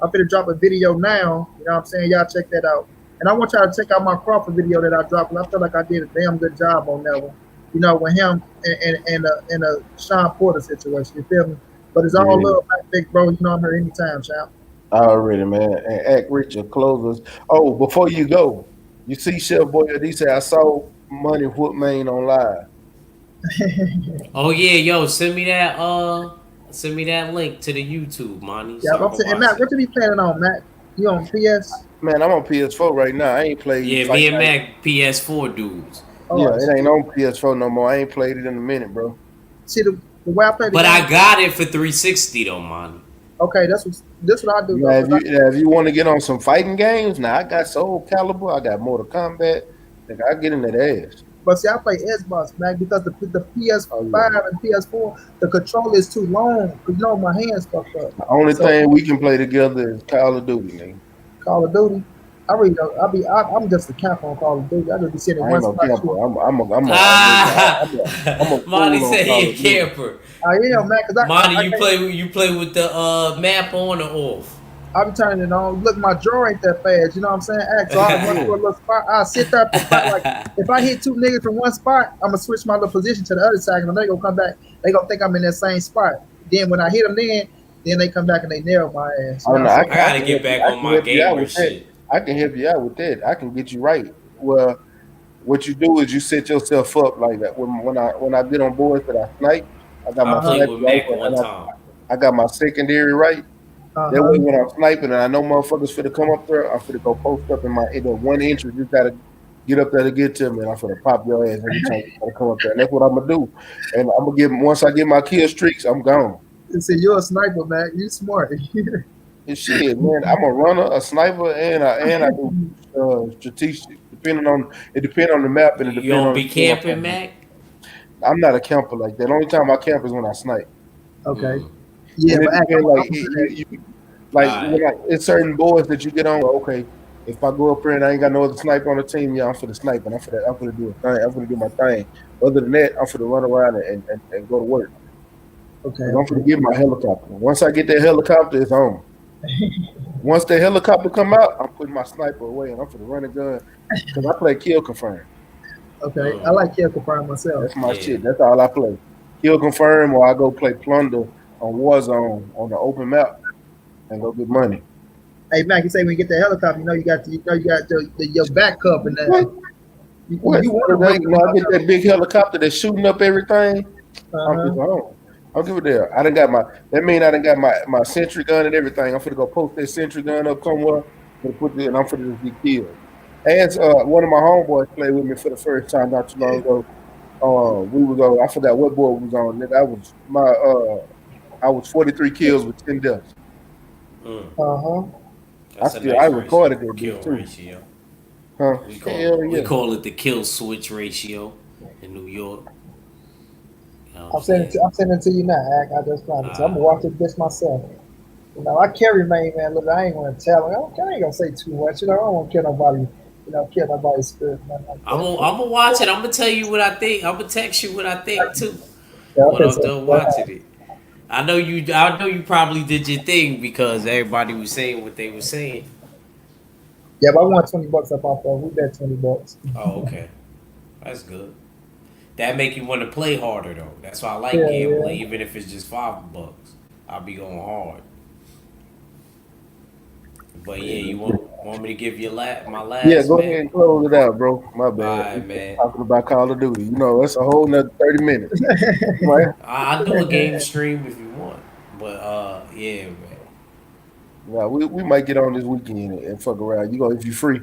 finna drop a video now. You know what I'm saying? Y'all check that out. And I want y'all to check out my Crawford video that I dropped. And I feel like I did a damn good job on that one. You know, with him and a Sean Porter situation. You feel me? But it's all love, big bro. You know I'm here anytime, champ. Already, man. And Act Richard closers. Oh, before you go, you see Chef Boy D say I saw Money Whoop Main on live. Oh yeah, yo, send me that link to the YouTube, Monty. Yeah, I'm saying, Matt, what you be planning on, Matt? You on PS? Man, I'm on PS4 right now. I ain't played. Yeah, me and Mac PS4 dudes. Oh, yeah, it ain't on PS4 no more. I ain't played it in a minute, bro. See the way I played it. But I got it for 360 though, Monty. Okay, that's what I do. Yeah, if you want to get on some fighting games, now I got Soul Calibur, I got Mortal Kombat. I get in that ass. But see, I play Xbox, man, because the PS5 and PS4, the controller is too long. Cause you know my hands fucked up. The only thing we can play together is Call of Duty, man. Call of Duty. I really don't. I'm just a camper on Call of Duty. I just be sitting in one spot. Monty said he a camper. I am, man. Monty, you play with the map on or off? I be turning it on. Look, my draw ain't that fast. You know what I'm saying? So I run to a little spot. I sit there for like if I hit two niggas from one spot, I'm gonna switch my little position to the other side, and they gonna come back. They gonna think I'm in that same spot. Then when I hit them, then they come back and they nail my ass. I gotta get back on my gamer shit. I can help you out with that. I can get you right. Well, what you do is you set yourself up like that. When I get on board that I snipe, I got my I got my secondary right. That way when I'm sniping and I know motherfuckers finna come up there, I'm finna go post up in the 1 inch. You just gotta get up there to get to me, and I'm finna pop your ass every time you come up there. And that's what I'm gonna do. And I'm gonna once I get my kill streaks, I'm gone. See, you're a sniper, man. You smart. And shit, man, I'm a runner, a sniper, and I do strategic. Depends on the map and it depends on. You don't be camping, Mac? I'm not a camper like that. The only time I camp is when I snipe. Okay. Yeah, but it's certain boards that you get on. Okay, if I go up here and I ain't got no other sniper on the team, yeah, I'm for the snipe and I'm for the do a thing. I'm for to do my thing. Other than that, I'm for to run around and go to work. Okay. I'm for to get my helicopter. Once I get that helicopter, it's on. Once the helicopter come out, I'm putting my sniper away and I'm for to run a gun because I play kill confirm. Okay, I like kill confirm myself. That's my shit. That's all I play. Kill confirm, or I go play plunder on Warzone on the open map and go get money. Hey Mac, you say when you get the helicopter, you got your backup and that. I get that big helicopter that's shooting up everything. I'm just home. I'll give it there. I done got my sentry gun and everything. I'm finna go post that sentry gun up somewhere and I'm finna just get killed. As one of my homeboys played with me for the first time not too long ago. We was on. I forgot what board we was on. I was 43 kills with 10 deaths. I recorded that kill too. ratio. Huh? We call it the kill switch ratio in New York. I'm sending it to you now. I just found it. So I'm gonna watch it just myself. You know, I carry man. Look, I ain't gonna tell him. I ain't gonna say too much. You know, I don't want to kill nobody. You know, kill nobody's spirit. Man, like I'm gonna watch it. I'm gonna tell you what I think. I'm gonna text you what I think too. Yeah, when I'm done watching it. I know you probably did your thing because everybody was saying what they were saying. Yeah, but I want $20 up off of. We bet $20. Oh, okay, that's good. That make you want to play harder though. That's why I like gambling, even if it's just $5. I'll be going hard. But yeah, you want me to give you my last? Yeah, go ahead and close it out, bro. My bad. All right, man. Talking about Call of Duty, you know, that's a whole nother 30 minutes. Right? I'll do a game stream if you want, but yeah, man. Well, we might get on this weekend and fuck around. You go if you free.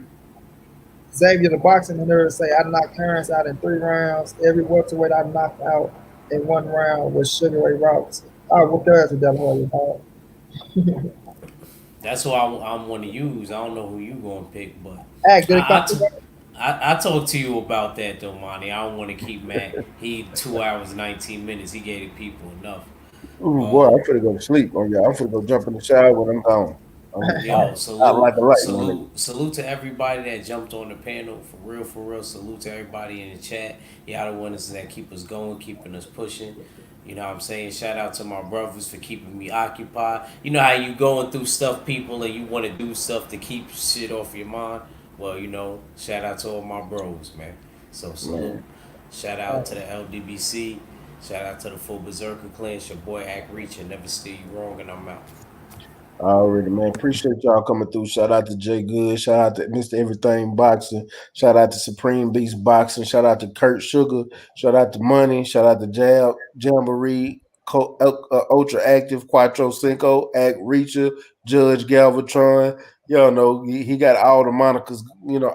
Xavier the boxing nerd say I knocked Terrence out in 3 rounds. Every welterweight I knocked out in 1 round was Sugar Ray Robinson. I whooped their ass with that one dog. That's who I'm going to use. I don't know who you going to pick, but Hey, good I talked to you about that though, Monty. I don't want to keep Matt. He 2 hours 19 minutes. He gave the people enough. Ooh, boy, I'm finna go to sleep. Oh yeah, I'm finna go jump in the shower when I'm gone. Yo, salute to everybody that jumped on the panel. For real. Salute to everybody in the chat. Y'all the ones that keep us going, keeping us pushing. You know what I'm saying? Shout out to my brothers for keeping me occupied. You know how you going through stuff, people, and you want to do stuff to keep shit off your mind? Well, you know, shout out to all my bros, man. So salute. Man. Shout out to the LDBC. Shout out to the full Berserker clan. It's your boy Act Reach and never steer you wrong, and I'm out. Already, man. Appreciate y'all coming through. Shout out to Jay Good. Shout out to Mr. Everything Boxing. Shout out to Supreme Beast Boxing. Shout out to Kurt Sugar. Shout out to Money. Shout out to Jamboree, Ultra Active, Quattro Cinco, Act Reacher, Judge Galvatron. Y'all know he got all the monikers,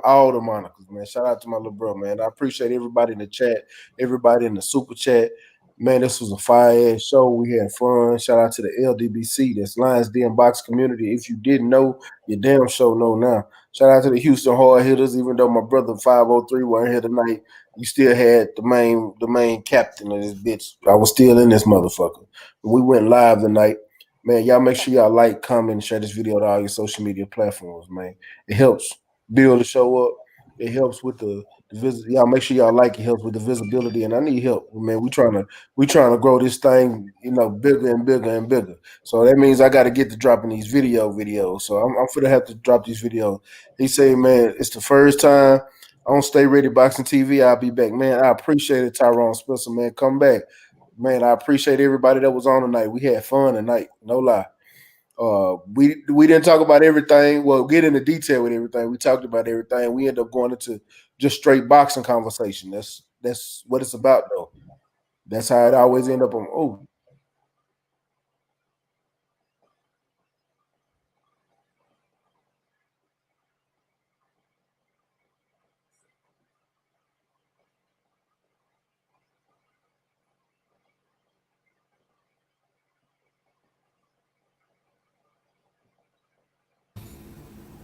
all the monikers, man. Shout out to my little bro, man. I appreciate everybody in the chat, everybody in the super chat. Man, this was a fire-ass show. We had fun. Shout out to the LDBC. That's Lions Den Box Community. If you didn't know, you damn sure know now. Shout out to the Houston Hard Hitters. Even though my brother 503 wasn't here tonight, you still had the main captain of this bitch. I was still in this motherfucker. We went live tonight. Man, y'all make sure y'all like, comment, and share this video to all your social media platforms, man. It helps build the show up. It helps with the y'all make sure y'all like it. Helps with the visibility, and I need help, man. We trying to grow this thing, bigger and bigger and bigger. So that means I got to get to dropping these videos. So I'm gonna have to drop these videos. He say, man, it's the first time on Stay Ready Boxing TV. I'll be back, man. I appreciate it, Tyrone Spencer, man. Come back, man. I appreciate everybody that was on tonight. We had fun tonight, no lie. We didn't talk about everything. Well, get into detail with everything. We talked about everything. We ended up going into just straight boxing conversation. That's what it's about, though. That's how it always end up on. Oh,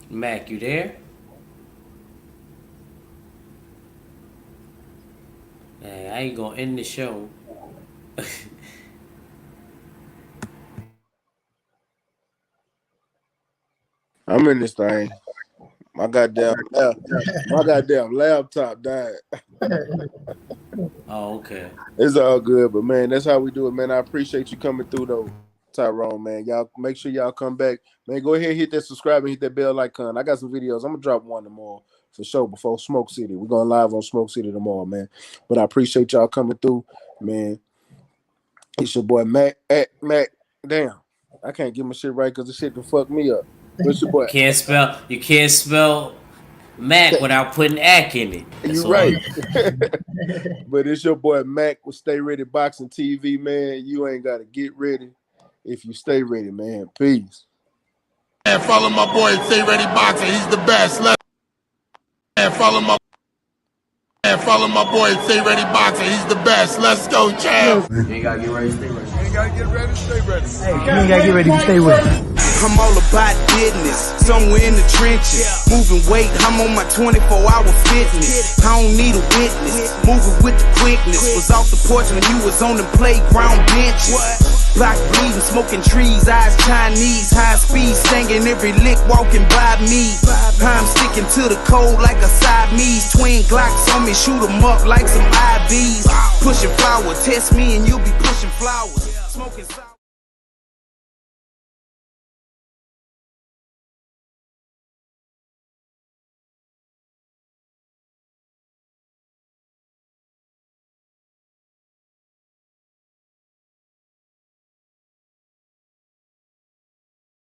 Mac, you there? Hey, I ain't gonna end the show. I'm in this thing. My goddamn laptop died. Oh, okay. It's all good, but man, that's how we do it, man. I appreciate you coming through, though, Tyrone, man. Y'all make sure y'all come back, man. Go ahead, hit that subscribe and hit that bell icon. I got some videos. I'm gonna drop one tomorrow for sure before Smoke City. We're going live on Smoke City tomorrow, man. But I appreciate y'all coming through, man. It's your boy Mac. Damn, I can't get my shit right because the shit can fuck me up. What's your boy? You can't spell Mac without putting Ack in it. You're right. But it's your boy Mac with Stay Ready Boxing TV, man. You ain't got to get ready if you stay ready, man. Peace. And follow my boy Stay Ready Boxing. He's the best. Follow my boy Stay Ready Boxing. He's the best. Let's go, champ. You ain't gotta get ready, stay ready. You ain't gotta get ready, stay ready. Hey, you ain't gotta get ready, stay ready. I'm all about business, somewhere in the trenches. Moving weight, I'm on my 24-hour fitness. I don't need a witness, moving with the quickness. Was off the porch when you was on the playground benches. Block bleeding, smoking trees, eyes Chinese. High speed, singing every lick, walking by me. I'm sticking to the cold like a Siamese. Twin Glocks on me, shoot 'em up like some IVs. Pushing flower, test me and you'll be pushing flowers. Smoking sour.